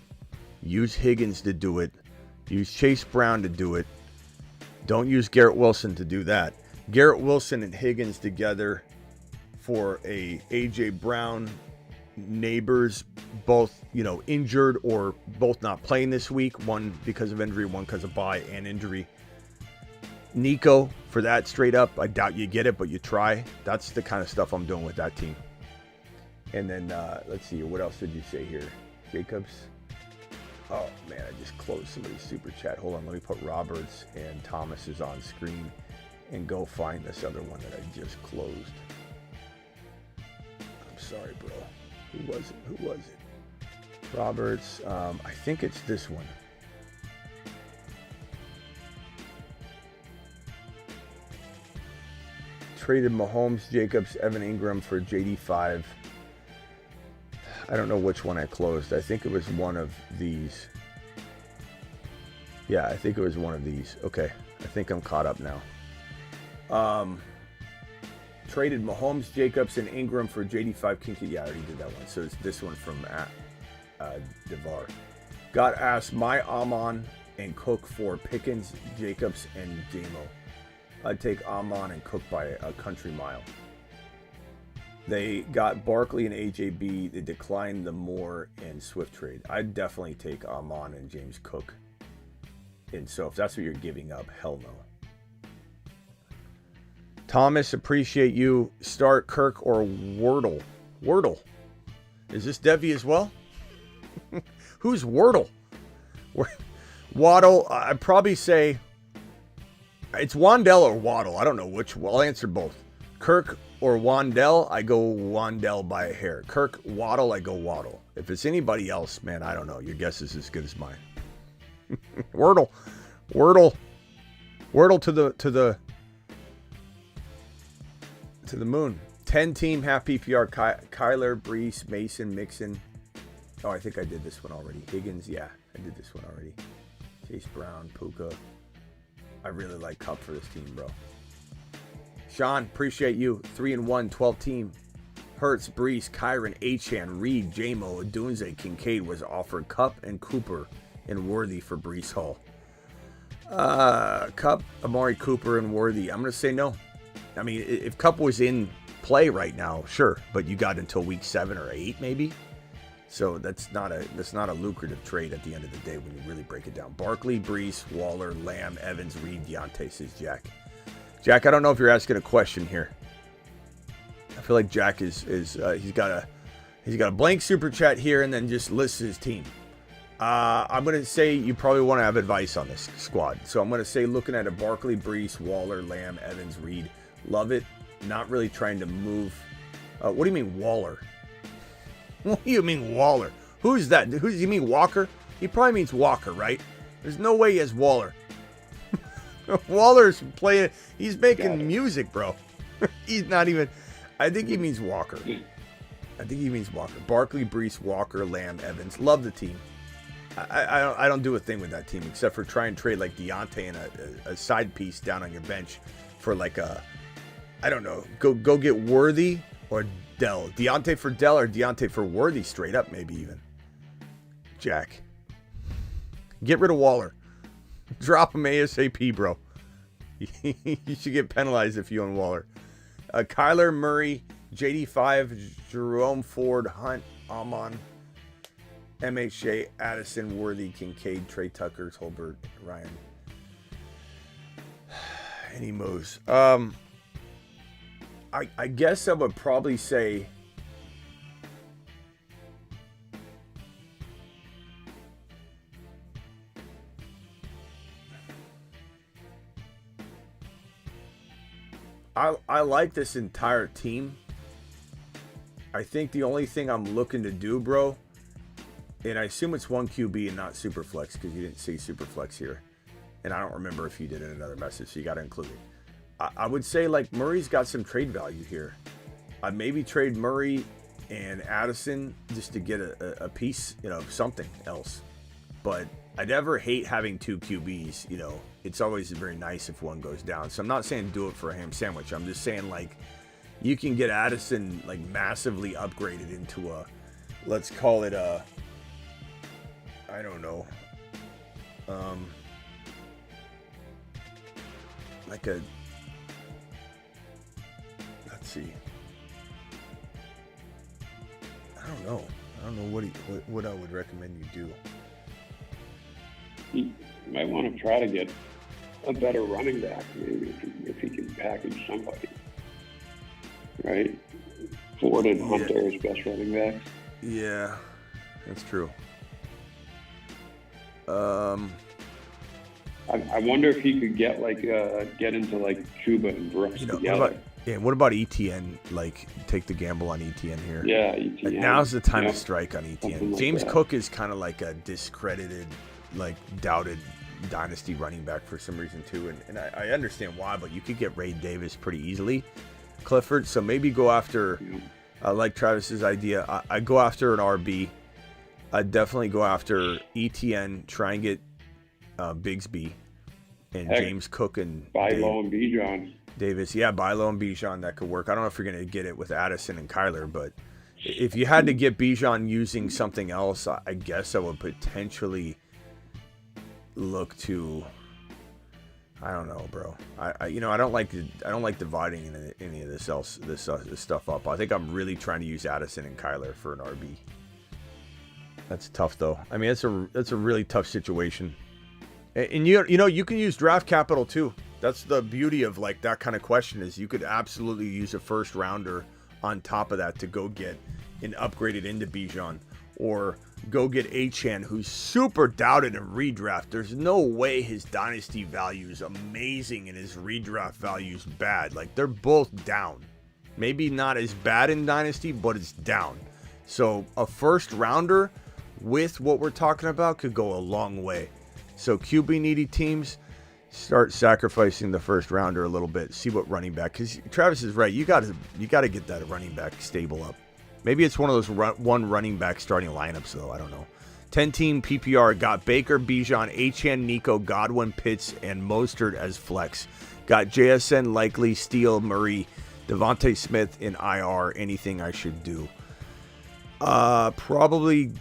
Use Higgins to do it. Use Chase Brown to do it. Don't use Garrett Wilson to do that. Garrett Wilson and Higgins together for a A.J. Brown, Neighbors, both, injured or both not playing this week. One because of injury, one because of bye and injury. Nico for that straight up. I doubt you get it, but you try. That's the kind of stuff I'm doing with that team. And then let's see, what else did you say here? Jacobs. Oh man, I just closed somebody's super chat. Hold on, let me put Roberts and Thomas's on screen and go find this other one that I just closed. I'm sorry, bro. Who was it? Roberts. I think it's this one. Traded Mahomes, Jacobs, Evan Ingram for JD5. I don't know which one I closed. I think it was one of these. Yeah, I think it was one of these. Okay, I think I'm caught up now. Traded Mahomes, Jacobs, and Ingram for JD5 Kinky. Yeah, I already did that one. So it's this one from Devar. Got asked my Amon and Cook for Pickens, Jacobs, and Jamo. I'd take Amon and Cook by a country mile. They got Barkley and AJB. They declined the Moore and Swift trade. I'd definitely take Amon and James Cook. And so if that's what you're giving up, hell no. Thomas, appreciate you. Start Kirk or Wordle. Wordle. Is this Devi as well? Who's Wordle? Waddle, I'd probably say it's Wandell or Waddle. I don't know which. Well, I'll answer both. Kirk or Wandell, I go Wandell by a hair. Kirk, Waddle, I go Waddle. If it's anybody else, man, I don't know. Your guess is as good as mine. Wordle to the moon. 10 team half PPR. Kyler, Brees, Mason, Mixon. Oh, I think I did this one already. Higgins, yeah, I did this one already. Chase Brown, Puka. I really like Kupp for this team, bro. Sean, appreciate you. 3-1, 12 team. Hurts, Brees, Kyron, Achane, Reed, Jamo, Adunze, Kincaid was offered Kupp and Cooper and Worthy for Brees Hall. Cup, Amari Cooper, and Worthy. I'm going to say no. I mean, if Cup was in play right now, sure, but you got until week 7 or 8 maybe. So that's not a lucrative trade at the end of the day when you really break it down. Barkley, Brees, Waller, Lamb, Evans, Reed, Deontay, says Jack. Jack, I don't know if you're asking a question here. I feel like Jack is he's got a blank super chat here and then just lists his team. I'm going to say you probably want to have advice on this squad. So I'm going to say looking at a Barkley, Brees, Waller, Lamb, Evans, Reed. Love it. Not really trying to move. What do you mean Waller? What do you mean Waller? Who's that? You mean Walker? He probably means Walker, right? There's no way he has Waller. Waller's playing. He's making music, bro. He's not even. I think he means Walker. Barkley, Brees, Walker, Lamb, Evans. Love the team. I don't do a thing with that team except for try and trade like Deontay and a side piece down on your bench for like a, I don't know, go get Worthy or Dell. Deontay for Dell or Deontay for Worthy straight up maybe even. Jack. Get rid of Waller. Drop him ASAP, bro. You should get penalized if you own Waller. Kyler Murray, JD5, Jerome Ford, Hunt, Amon, MHA, Addison, Worthy, Kincaid, Trey Tucker, Tolbert, Ryan. Any moves? I guess I would probably say I like this entire team. I think the only thing I'm looking to do, bro, and I assume it's 1 QB and not Superflex because you didn't see Superflex here. And I don't remember if you did in another message, so you got to include it. I would say, like, Murray's got some trade value here. I'd maybe trade Murray and Addison just to get a piece, something else. But I never hate having 2 QBs, It's always very nice if one goes down. So I'm not saying do it for a ham sandwich. I'm just saying, like, you can get Addison, like, massively upgraded into a, let's call it a, I don't know, like a, let's see, I don't know what I would recommend you do. You might want to try to get a better running back, maybe if he can package somebody, right? Ford and Hunter as best running backs. Yeah, that's true. I wonder if he could get into like Chuba and Brooks together. What about ETN? Like, take the gamble on ETN here. Yeah, ETN. Like, now's the time to strike on ETN. James Cook is kind of like a discredited, like, doubted dynasty running back for some reason too, and I understand why, but you could get Ray Davis pretty easily, Clifford. So maybe go after, like Travis's idea. I go after an RB. I'd definitely go after ETN. Try and get Bigsby and James Cook and buy low and Bijan. Davis. Yeah, buy low and Bijan. That could work. I don't know if you're going to get it with Addison and Kyler, but if you had to get Bijan using something else, I guess I would potentially look to, I don't know, bro. I don't like dividing any of this stuff up. I think I'm really trying to use Addison and Kyler for an RB. That's tough though. I mean, that's a really tough situation. And you can use draft capital too. That's the beauty of like that kind of question, is you could absolutely use a first rounder on top of that to go get and upgrade it into Bijan, or go get Achane, who's super doubted in redraft. There's no way his dynasty value is amazing and his redraft value is bad. Like, they're both down. Maybe not as bad in dynasty, but it's down. So a first rounder with what we're talking about could go a long way. So QB needy teams, start sacrificing the first rounder a little bit. See what running back, because Travis is right. You got to get that running back stable up. Maybe it's one of those one running back starting lineups, though. I don't know. 10-team PPR got Baker, Bijan, Achane, Nico, Godwin, Pitts, and Mostert as flex. Got JSN, Likely, Steele, Murray, Devontae Smith in IR. Anything I should do? Probably.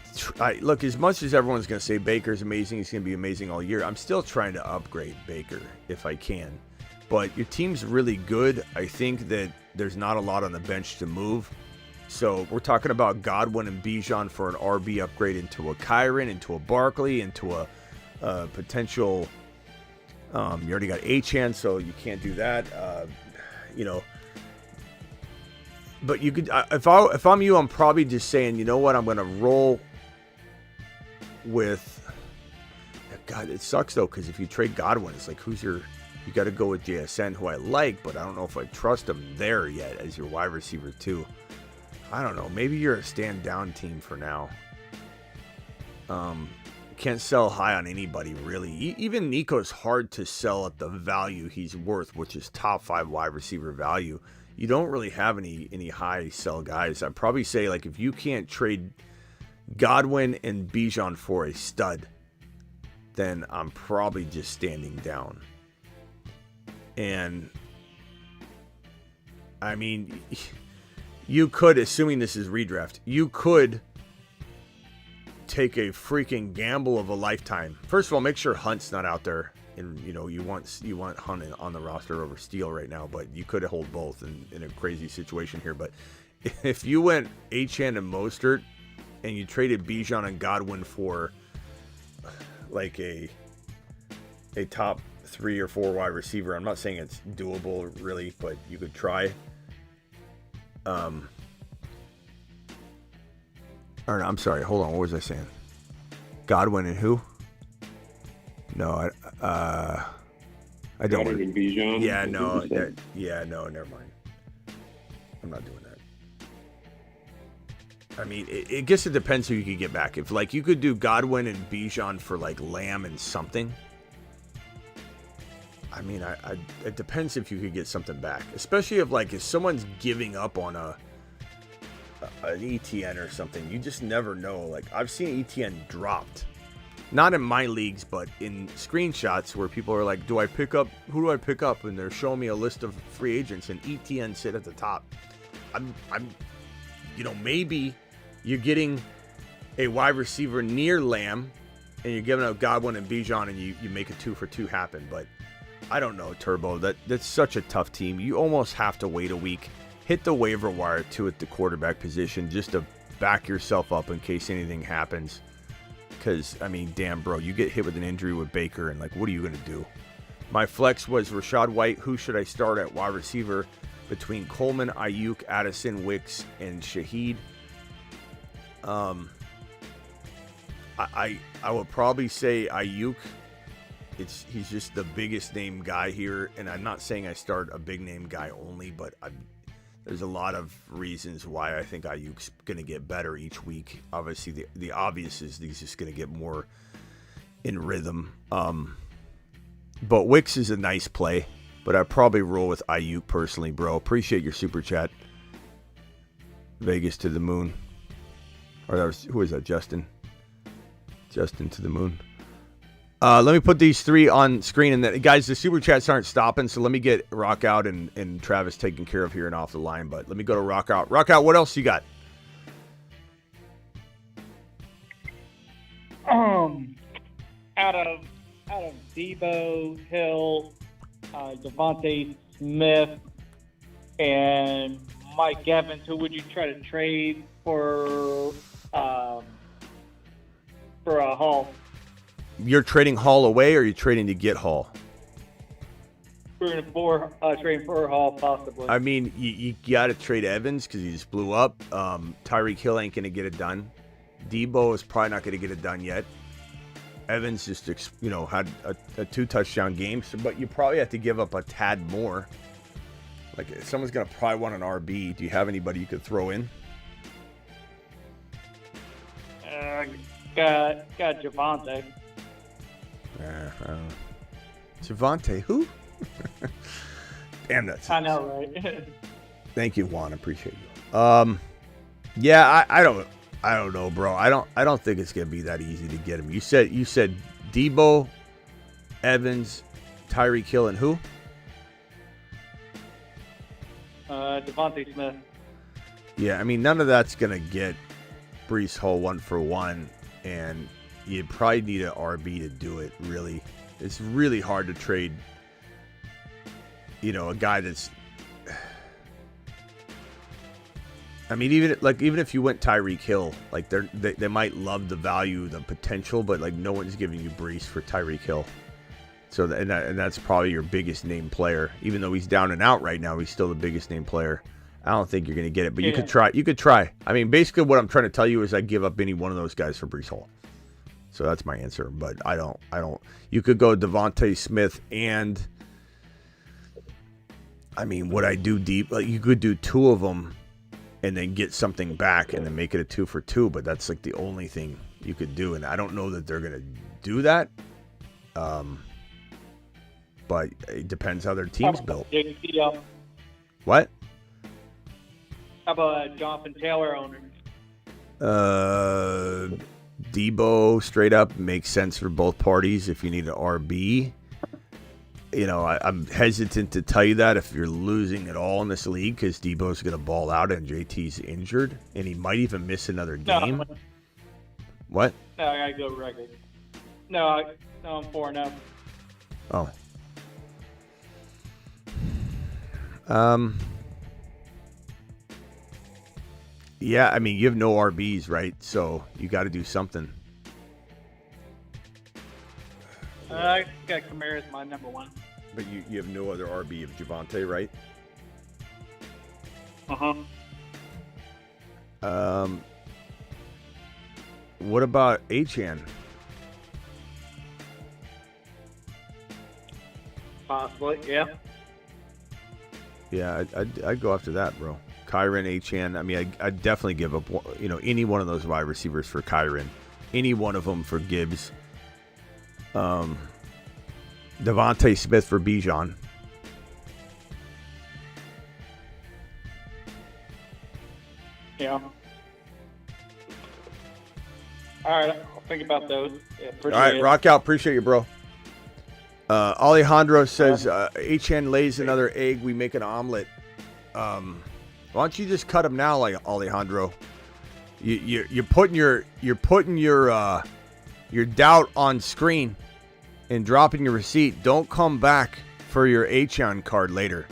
Look, as much as everyone's going to say Baker's amazing, he's going to be amazing all year. I'm still trying to upgrade Baker if I can. But your team's really good. I think that there's not a lot on the bench to move. So we're talking about Godwin and Bijan for an RB upgrade into a Kyron, into a Barkley, into a potential. You already got Achane, so you can't do that. But you could. If I'm you, I'm probably just saying, you know what? I'm going to roll with. God, it sucks though, because if you trade Godwin, it's like who's your. You got to go with JSN, who I like, but I don't know if I trust him there yet as your wide receiver too. I don't know. Maybe you're a stand down team for now. Can't sell high on anybody really. Even Nico's hard to sell at the value he's worth, which is top 5 wide receiver value. You don't really have any high sell guys. I'd probably say like if you can't trade Godwin and Bijan for a stud, then I'm probably just standing down. And I mean, you could, assuming this is redraft, you could take a freaking gamble of a lifetime. First of all, make sure Hunt's not out there, and you want Hunt on the roster over Steele right now, but you could hold both in a crazy situation here. But if you went Achane and Mostert and you traded Bijan and Godwin for like a top 3 or 4 wide receiver, I'm not saying it's doable really, but you could try. Or no, I'm sorry. Hold on. What was I saying? Godwin and who? No, I don't. Godwin and Bijan? Yeah, no. No. Never mind. I'm not doing that. I mean, I guess it depends who you could get back. If like you could do Godwin and Bijan for like Lamb and something. I mean, it depends if you could get something back, especially if someone's giving up on an ETN or something. You just never know. Like I've seen ETN dropped, not in my leagues, but in screenshots where people are like, "Who do I pick up?" And they're showing me a list of free agents, and ETN sit at the top. Maybe you're getting a wide receiver near Lamb, and you're giving up Godwin and Bijan, and you make a 2-for-2 happen, but. I don't know, Turbo. That's such a tough team. You almost have to wait a week, hit the waiver wire too at the quarterback position just to back yourself up in case anything happens. Because, I mean, damn, bro, you get hit with an injury with Baker, and, what are you going to do? My flex was Rachaad White. Who should I start at wide receiver between Coleman, Ayuk, Addison, Wicks, and Shaheed? I would probably say Ayuk. He's just the biggest name guy here, and I'm not saying I start a big name guy only, but there's a lot of reasons why I think Ayuk's going to get better each week. Obviously, the obvious is he's just going to get more in rhythm. But Wicks is a nice play, but I'd probably roll with Ayuk personally, bro. Appreciate your super chat. Vegas to the moon. Or who was that, Justin? Justin to the moon. Let me put these 3 on screen, and then, guys, the super chats aren't stopping, so let me get Rock Out and Travis taken care of here and off the line. But let me go to Rock Out. Rock Out, what else you got? Out of Debo, Hill, Devontae Smith, and Mike Evans, who would you try to trade for a Hall? You're trading Hall away, or are you trading to get Hall? Trading for Hall, possibly. I mean, you got to trade Evans because he just blew up. Tyreek Hill ain't going to get it done. Debo is probably not going to get it done yet. Evans just, had a 2-touchdown game, but you probably have to give up a tad more. Like, if someone's going to probably want an RB, do you have anybody you could throw in? Got Javonte. Javonte, who? Damn, that's. I know, right? Thank you, Juan. Appreciate you. Yeah, I don't know, bro. I don't think it's gonna be that easy to get him. You said Debo, Evans, Tyreek Hill, and who? Devontae Smith. Yeah, I mean, none of that's gonna get Breece Hall 1-for-1, and you'd probably need an RB to do it, really. It's really hard to trade, a guy that's... I mean, even if you went Tyreek Hill, like they might love the value, the potential, but like no one's giving you Breece for Tyreek Hill. So and that's probably your biggest name player. Even though he's down and out right now, he's still the biggest name player. I don't think you're going to get it, but you could try. You could try. I mean, basically what I'm trying to tell you is I give up any one of those guys for Breece Hall. So that's my answer. But I don't. You could go Devontae Smith and. I mean, would I do deep? Like you could do two of them. And then get something back and then make it a 2-for-2, but that's like the only thing you could do, and I don't know that they're gonna do that. But it depends how their team's built. What? How about Jonathan Taylor owner? Debo straight up makes sense for both parties if you need an RB. I'm hesitant to tell you that if you're losing it all in this league because Debo's going to ball out and JT's injured, and he might even miss another game. No. What? No, I got to go record. No, I'm 4-0. Oh. Yeah, I mean, you have no RBs, right? So you got to do something. I got Kamara as my number one. But you have no other RB of Javonte, right? What about Achane? Possibly, yeah. Yeah, I'd go after that, bro. Kyron, Achane. I mean, I'd definitely give up, any one of those wide receivers for Kyron. Any one of them for Gibbs. Devontae Smith for Bijan. Yeah. All right, I'll think about those. Yeah, all right, rock out. Appreciate you, bro. Alejandro says, Achane lays another egg, we make an omelet. Why don't you just cut him now, like Alejandro? You're putting your doubt on screen and dropping your receipt. Don't come back for your Achane card later.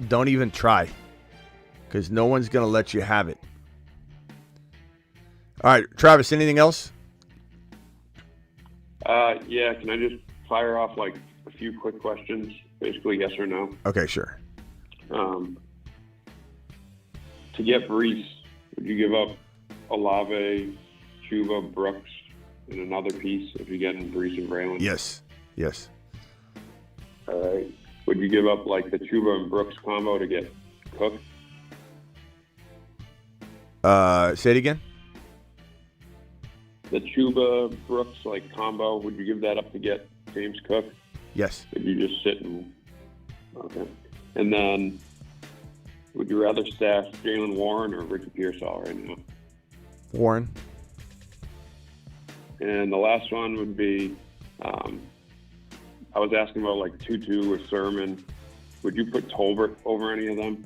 Don't even try, because no one's gonna let you have it. All right, Travis. Anything else? Yeah. Can I just fire off like a few quick questions? Basically, yes or no. Okay, sure. To get Breece, would you give up Olave, Chuba, Brooks, and another piece if you get in Breece and Braylon? Yes. All right. Would you give up like the Chuba and Brooks combo to get Cook? Say it again. The Chuba Brooks like combo, would you give that up to get James Cook? Yes. Would you just sit and okay? And then, would you rather stash Jalen Warren or Ricky Pearsall right now? Warren. And the last one would be, I was asking about like Tutu or Sermon. Would you put Tolbert over any of them?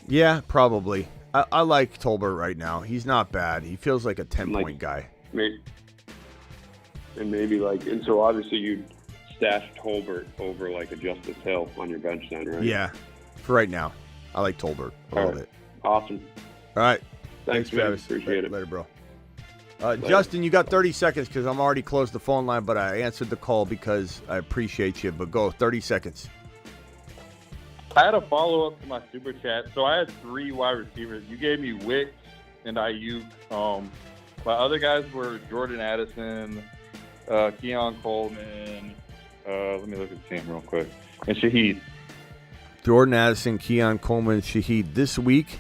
Yeah, probably. I like Tolbert right now. He's not bad. He feels like a 10-point guy. And so obviously you'd stash Tolbert over like a Justice Hill on your bench then, right? Yeah, for right now. I like Tolbert a little bit. Awesome. All right. Thanks Travis. Appreciate it. Later, bro. Justin, you got 30 seconds because I'm already closed the phone line, but I answered the call because I appreciate you. But go, 30 seconds. I had a follow-up to my super chat. So I had 3 wide receivers. You gave me Wicks and Ayuk. My other guys were Jordan Addison, Keon Coleman. Let me look at the team real quick. And Shaheed. Jordan Addison, Keon Coleman, Shaheed. This week,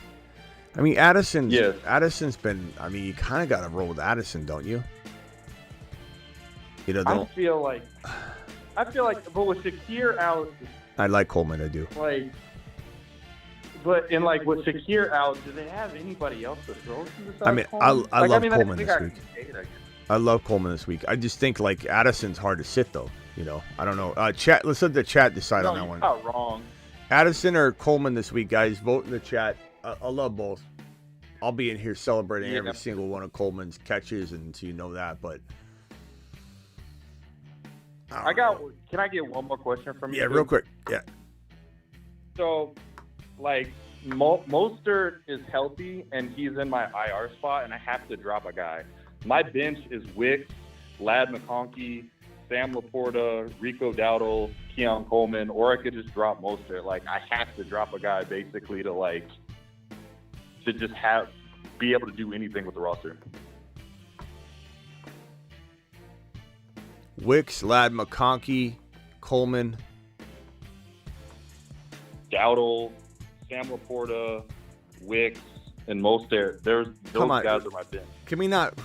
I mean, Addison's been, I mean, you kind of got to roll with Addison, don't you? I feel like, but with Shakir out, I like Coleman, I do. With Shakir out, do they have anybody else to throw to besides I mean, Coleman? I love Coleman this week. I love Coleman this week. I just think, Addison's hard to sit, though. I don't know. Chat. Let's let the chat decide on that one. You're not wrong. Addison or Coleman this week, guys? Vote in the chat. I love both. I'll be in here celebrating every single one of Coleman's catches, and so you know that. But Can I get one more question from you? Yeah, real quick. Yeah. So, like, Mostert is healthy, and he's in my IR spot, and I have to drop a guy. My bench is Wicks, Lad McConkey, Sam Laporta, Rico Dowdle, Keon Coleman, or I could just drop Mostert. Like, I have to drop a guy basically to just be able to do anything with the roster. Wicks, Lad McConkey, Coleman, Dowdle, Sam Laporta, Wicks, and Mostert. Those guys are my bench. Can we not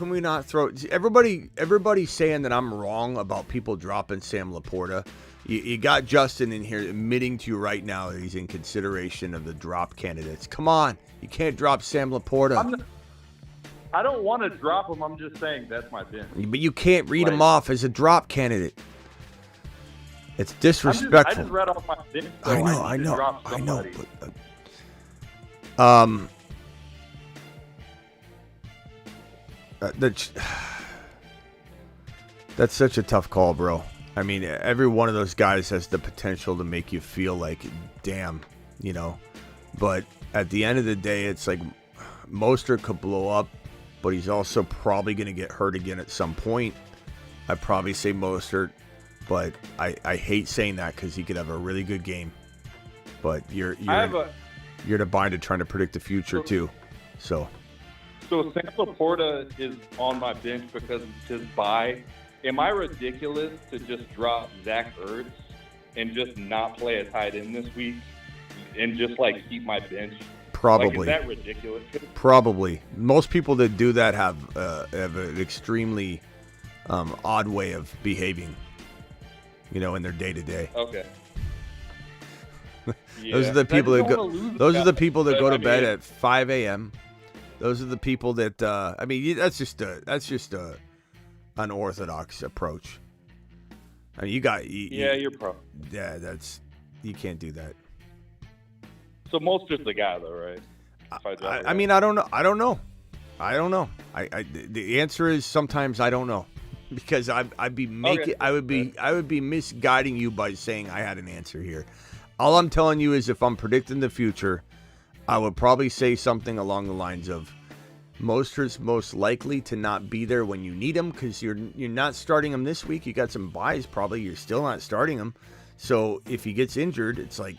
throw everybody's saying that I'm wrong about people dropping Sam Laporta. You got Justin in here admitting to you right now that he's in consideration of the drop candidates. Come on, you can't drop Sam Laporta. I don't want to drop him. I'm just saying that's my bench. But you can't read him off as a drop candidate. It's disrespectful. I just read off my bench. So I know. That's such a tough call, bro. I mean, every one of those guys has the potential to make you feel like, damn, you know. But at the end of the day, it's like Mostert could blow up, but he's also probably going to get hurt again at some point. I'd probably say Mostert, but I hate saying that because he could have a really good game. But you're in a bind of trying to predict the future too. So Sam Laporta is on my bench because it's his bye. Am I ridiculous to just drop Zach Ertz and just not play a tight end this week and just keep my bench? Probably. Is that ridiculous? Probably. Most people that do that have an extremely odd way of behaving, in their day to day. Okay. Those are the people that go. Those are the people that go to bed at 5 a.m. Those are the people that. That's just a unorthodox approach. I mean, you're pro. Yeah, you can't do that. So Mostert's the guy, though, right? I mean, I don't know. I don't know. The answer is sometimes I don't know, because I'd be misguiding you by saying I had an answer here. All I'm telling you is if I'm predicting the future, I would probably say something along the lines of Mostert's most likely to not be there when you need him because you're not starting him this week. You got some buys probably. You're still not starting him. So if he gets injured, it's like,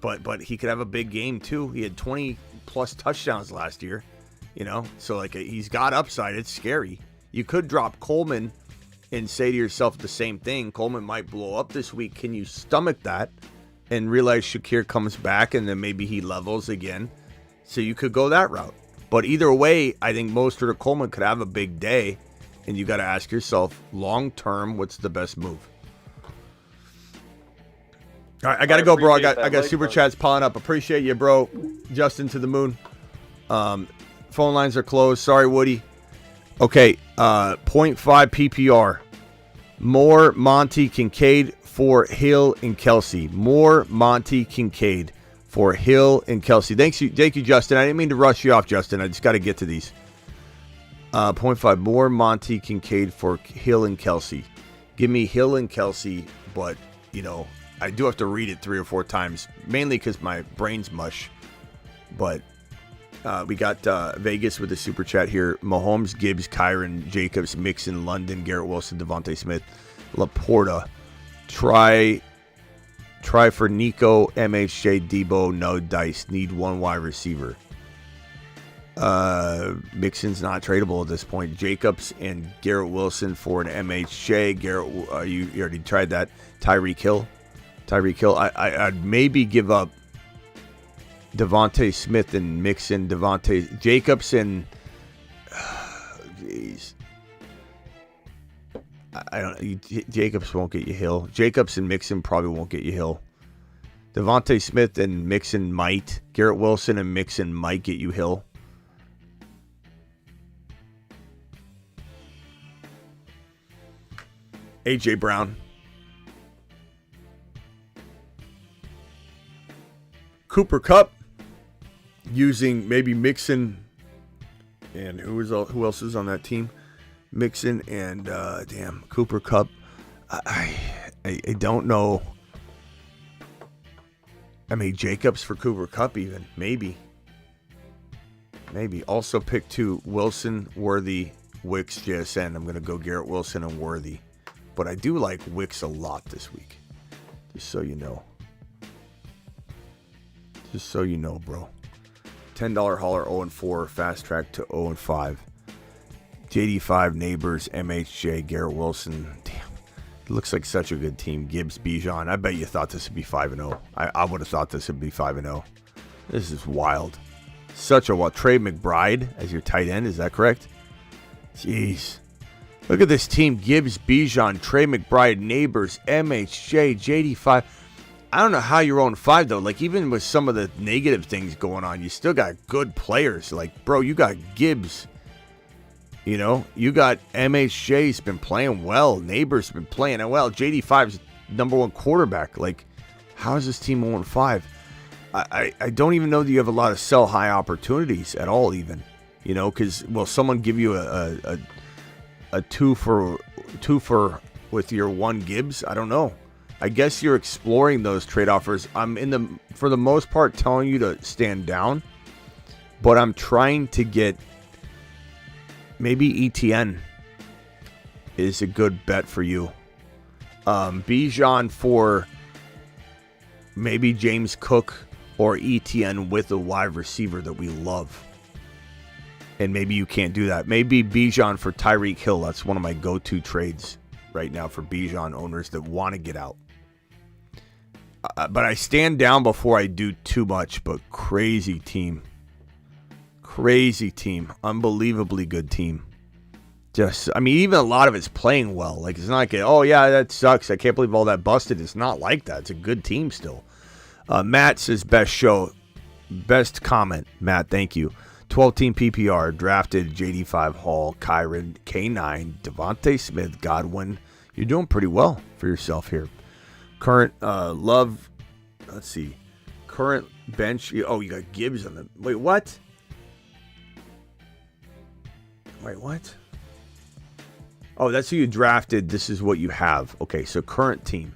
but he could have a big game too. He had 20 plus touchdowns last year, so he's got upside. It's scary. You could drop Coleman and say to yourself the same thing. Coleman might blow up this week. Can you stomach that and realize Shakir comes back and then maybe he levels again? So you could go that route. But either way, I think Mostert or Coleman could have a big day, and you got to ask yourself, long term, what's the best move? All right, I got to go, bro. I got super chats piling up. Appreciate you, bro. Justin to the moon. Phone lines are closed. Sorry, Woody. Okay, 0.5 PPR. More Monty Kincaid for Hill and Kelsey. More Monty Kincaid for Hill and Kelsey. Thank you, Justin. I didn't mean to rush you off, Justin. I just got to get to these. 0.5 more Monty Kincaid for Hill and Kelsey. Give me Hill and Kelsey, but I do have to read it 3 or 4 times, mainly because my brain's mush. But we got Vegas with the super chat here. Mahomes, Gibbs, Kyron, Jacobs, Mixon, London, Garrett Wilson, Devontae Smith, Laporta. Try for Nico, MHJ, Debo, no dice. Need one wide receiver. Mixon's not tradable at this point. Jacobs and Garrett Wilson for an MHJ. Garrett, you already tried that. Tyreek Hill. I'd maybe give up Devontae Smith and Mixon. Devontae Jacobs and jeez. I don't. Jacobs won't get you Hill. Jacobs and Mixon probably won't get you Hill. Devontae Smith and Mixon might. Garrett Wilson and Mixon might get you Hill. AJ Brown. Cooper Kupp using maybe Mixon and who else is on that team? Mixon and Cooper Kupp. I don't know. I mean, Jacobs for Cooper Kupp even. Maybe. Also pick 2, Wilson, Worthy, Wicks, JSN. I'm going to go Garrett Wilson and Worthy. But I do like Wicks a lot this week. Just so you know. Bro. $10 hauler 0-4. Fast track to 0-5. JD5, Neighbors, MHJ, Garrett Wilson. Damn. It looks like such a good team. Gibbs, Bijan. I bet you thought this would be 5-0. I would have thought this would be 5-0. This is wild. Such a wild. Trey McBride as your tight end. Is that correct? Jeez. Look at this team. Gibbs, Bijan, Trey McBride, Neighbors, MHJ, JD5. I don't know how you're 0-5, though. Like, even with some of the negative things going on, you still got good players. Like, bro, you got Gibbs. You know, you got MHJ's been playing well. Neighbors been playing well. JD5's number 1 quarterback. Like, how is this team 0-5? I don't even know that you have a lot of sell high opportunities at all, even. You know, because will someone give you a two for with your 1 Gibbs? I don't know. I guess you're exploring those trade offers. I'm for the most part telling you to stand down, but I'm trying to get maybe ETN is a good bet for you. Bijan for maybe James Cook or ETN with a wide receiver that we love. And maybe you can't do that. Maybe Bijan for Tyreek Hill. That's one of my go-to trades right now for Bijan owners that want to get out. But I stand down before I do too much. But crazy team. Unbelievably good team. Even a lot of it's playing well. Like, it's not like, oh, yeah, that sucks. I can't believe all that busted. It's not like that. It's a good team still. Matt says best show. Best comment. Matt, thank you. 12-team PPR. Drafted JD5 Hall, Kyron, K9, Devontae Smith, Godwin. You're doing pretty well for yourself here. Current love. Let's see. Current bench. Oh, you got Gibbs on the. Wait, what? Oh, that's who you drafted. This is what you have. Okay, so current team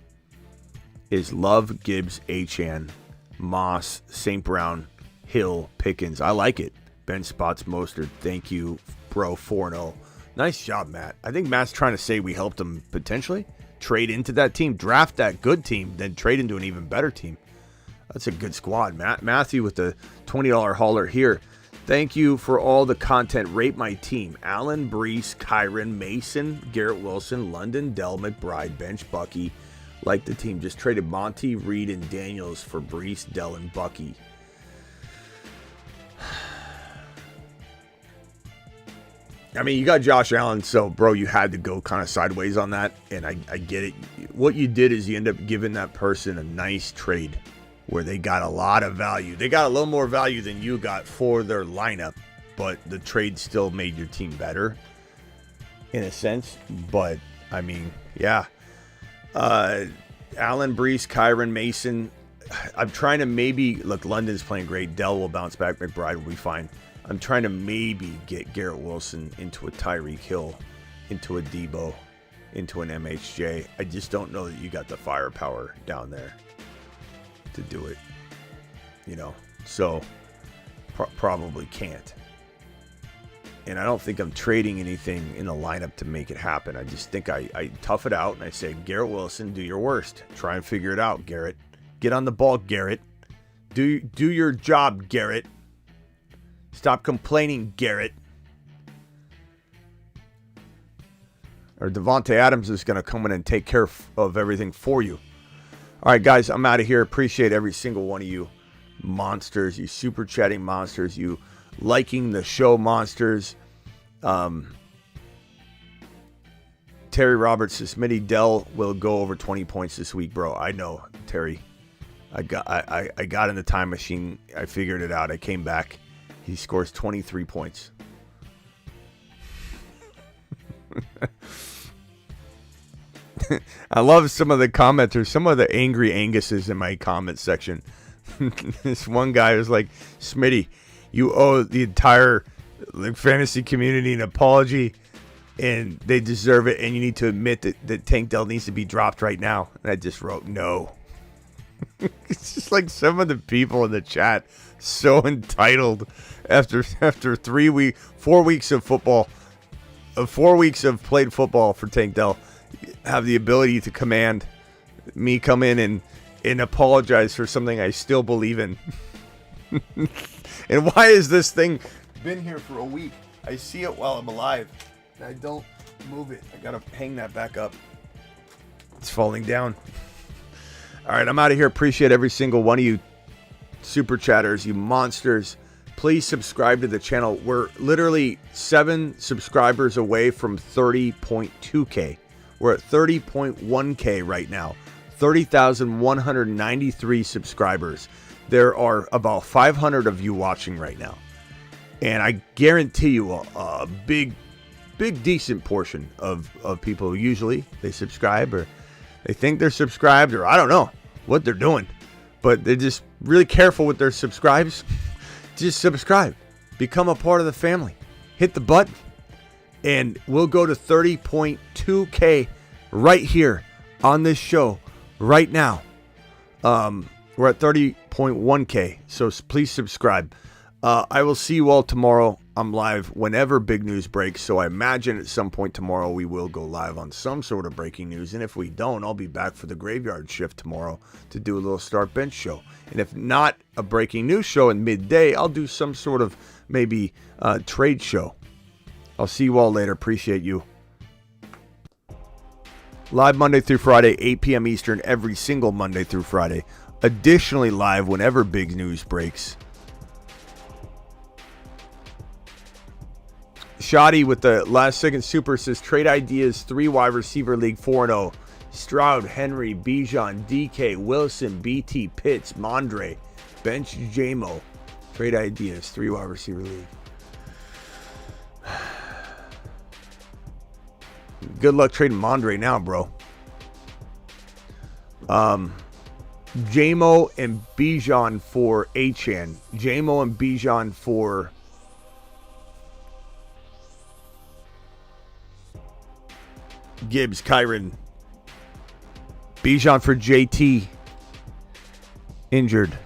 is Love, Gibbs, Achane, Moss, St. Brown, Hill, Pickens. I like it. Ben Spots, Mostert. Thank you, bro. 4-0. Nice job, Matt. I think Matt's trying to say we helped him potentially trade into that team, draft that good team, then trade into an even better team. That's a good squad, Matt. Matthew with the $20 hauler here. Thank you for all the content. Rate my team. Allen, Brees, Kyron, Mason, Garrett Wilson, London, Dell, McBride, Bench, Bucky. Like the team. Just traded Monty, Reed, and Daniels for Brees, Dell, and Bucky. I mean, you got Josh Allen, so, bro, you had to go kind of sideways on that, and I get it. What you did is you end up giving that person a nice trade where they got a lot of value. They got a little more value than you got for their lineup, but the trade still made your team better in a sense. But, I mean, yeah. Allen, Brees, Kyron, Mason. I'm trying to maybe, look, London's playing great. Dell will bounce back. McBride will be fine. I'm trying to maybe get Garrett Wilson into a Tyreek Hill, into a Debo, into an MHJ. I just don't know that you got the firepower down there to do it. You know, so probably can't. And I don't think I'm trading anything in the lineup to make it happen. I just think I tough it out and I say, Garrett Wilson, do your worst. Try and figure it out, Garrett. Get on the ball, Garrett. Do your job, Garrett. Stop complaining, Garrett. Or Devontae Adams is going to come in and take care of everything for you. All right, guys, I'm out of here. Appreciate every single one of you monsters, you super chatting monsters, you liking the show monsters. Terry Roberts says, Smitty, Dell will go over 20 points this week, bro. I know, Terry. I got in the time machine. I figured it out. I came back. He scores 23 points. I love some of the commenters, some of the angry Anguses in my comment section. This one guy was like, Smitty, you owe the entire fantasy community an apology, and they deserve it, and you need to admit that Tank Dell needs to be dropped right now. And I just wrote, no. It's just like some of the people in the chat so entitled after 4 weeks of football, 4 weeks of played football for Tank Dell, have the ability to command me come in and apologize for something I still believe in. And why has this thing been here for a week? I see it while I'm alive, and I don't move it. I gotta hang that back up. It's falling down. All right, I'm out of here. Appreciate every single one of you super chatters, you monsters. Please subscribe to the channel. We're literally 7 subscribers away from 30.2K. We're at 30.1K right now. 30,193 subscribers. There are about 500 of you watching right now. And I guarantee you a big, decent portion of people who usually they subscribe or they think they're subscribed, or I don't know what they're doing, but they're just really careful with their subscribes. Just subscribe. Become a part of the family. Hit the button. And we'll go to 30.2K right here on this show right now. We're at 30.1K, so please subscribe. I will see you all tomorrow. I'm live whenever big news breaks, so I imagine at some point tomorrow we will go live on some sort of breaking news, and if we don't, I'll be back for the graveyard shift tomorrow to do a little start bench show. And if not a breaking news show in midday, I'll do some sort of maybe trade show. I'll see you all later. Appreciate you. Live Monday through Friday, 8 p.m. Eastern, every single Monday through Friday. Additionally, live whenever big news breaks. Shoddy with the last second super says trade ideas 3 wide receiver league 4-0. Stroud, Henry, Bijan, DK, Wilson, BT, Pitts, Mondre, bench JMO. Trade ideas 3 wide receiver league. Good luck trading Mondre now, bro. JMO and Bijan for Achan. JMO and Bijan for Gibbs, Kyron. Bijan for JT. Injured.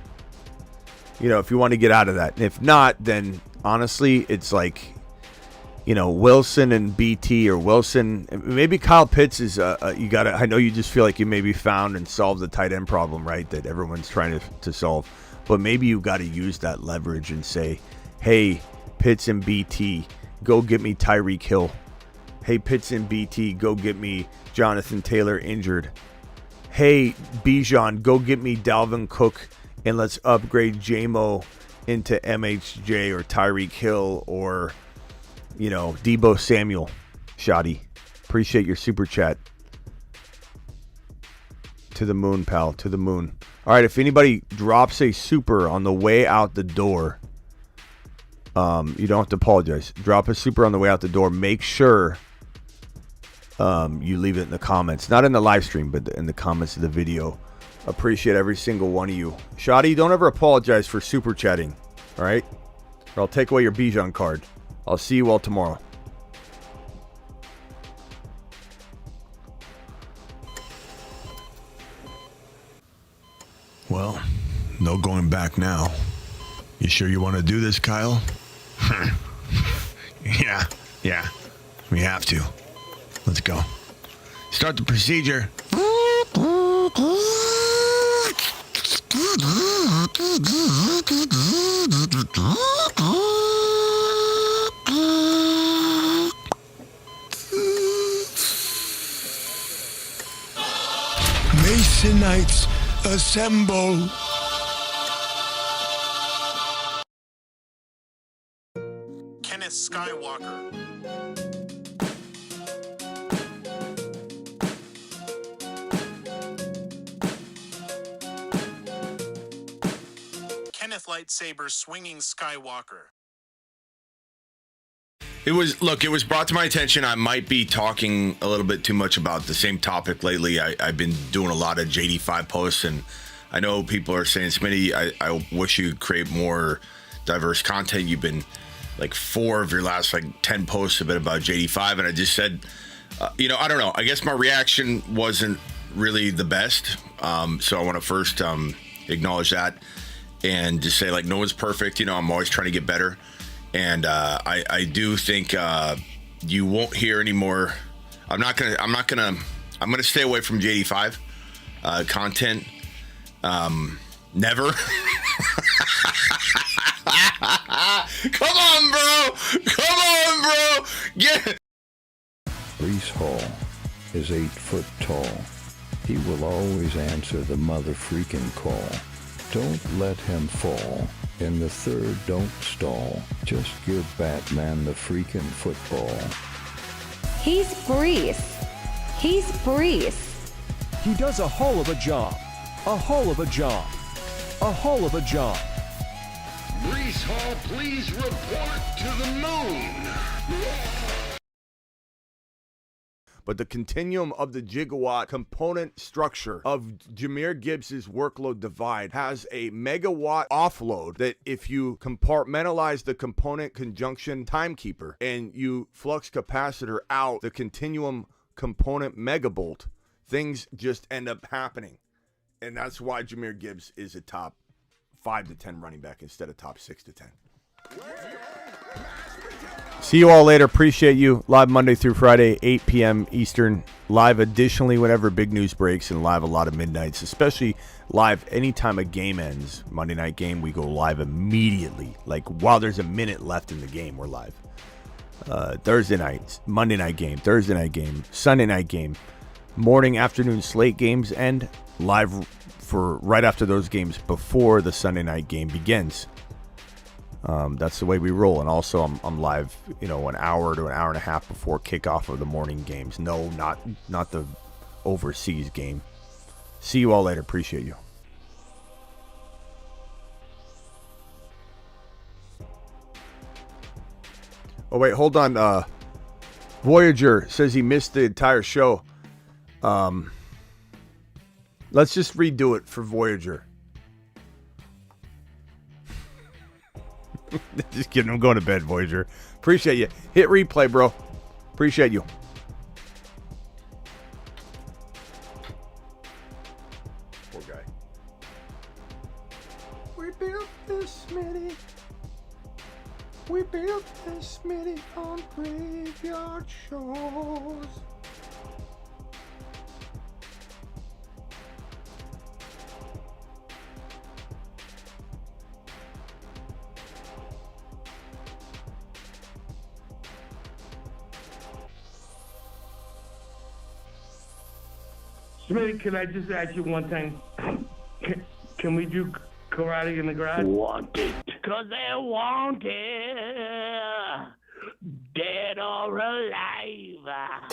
You know, if you want to get out of that. And if not, then honestly, it's like, you know, Wilson and BT, or Wilson. Maybe Kyle Pitts is, you got to, I know you just feel like you maybe found and solved the tight end problem, right? That everyone's trying to solve. But maybe you got to use that leverage and say, hey, Pitts and BT, go get me Tyreek Hill. Hey, Pitts and BT, go get me Jonathan Taylor injured. Hey, Bijan, go get me Dalvin Cook, and let's upgrade JMO into MHJ or Tyreek Hill or, you know, Debo Samuel. Shoddy, appreciate your super chat. To the moon, pal, to the moon. All right, if anybody drops a super on the way out the door, you don't have to apologize. Drop a super on the way out the door. Make sure you leave it in the comments. Not in the live stream, but in the comments of the video. Appreciate every single one of you. Shoddy, don't ever apologize for super chatting. All right? Or I'll take away your Bijan card. I'll see you all tomorrow. Well, no going back now. You sure you want to do this, Kyle? Yeah, we have to. Let's go. Start the procedure. Masonites assemble. Kenneth Skywalker. Kenneth Lightsaber Swinging Skywalker. It was brought to my attention I might be talking a little bit too much about the same topic lately. I've been doing a lot of JD5 posts, and I know people are saying, Smitty, I wish you could create more diverse content. You've been like 4 of your last 10 posts have been about JD5, and I just said, I don't know. I guess my reaction wasn't really the best. So I want to first acknowledge that and just say no one's perfect. I'm always trying to get better, and I do think you won't hear any more. I'm gonna stay away from JD5 content. Never. Come on, bro. Get it. Brees Hall is 8 foot tall. He will always answer the mother freaking call. Don't let him fall. In the third, don't stall. Just give Batman the freaking football. He's Brees. He's Brees. He does a hell of a job. A hell of a job. A hell of a job. Brees Hall, please report to the moon. But the continuum of the gigawatt component structure of Jahmyr Gibbs' workload divide has a megawatt offload that if you compartmentalize the component conjunction timekeeper and you flux capacitor out the continuum component megabolt, things just end up happening. And that's why Jahmyr Gibbs is a top 5 to 10 running back instead of top 6 to 10. See you all later. Appreciate you. Live Monday through Friday, 8 p.m. Eastern. Live additionally whenever big news breaks, and live a lot of midnights, especially live anytime a game ends. Monday night game, we go live immediately. While there's a minute left in the game, we're live. Thursday night, Monday night game, Thursday night game, Sunday night game, morning, afternoon slate games, and live for right after those games before the Sunday night game begins. That's the way we roll. And also I'm live, an hour to an hour and a half before kickoff of the morning games. No, not the overseas game. See you all later. Appreciate you. Oh, wait, hold on. Voyager says he missed the entire show. Let's just redo it for Voyager. Just kidding. I'm going to bed, Voyager. Appreciate you. Hit replay, bro. Appreciate you. Poor guy. We built this Smitty. We built this Smitty on graveyard shores. Smitty, can I just ask you one thing? Can we do karate in the garage? Wanted, cause they're wanted, dead or alive.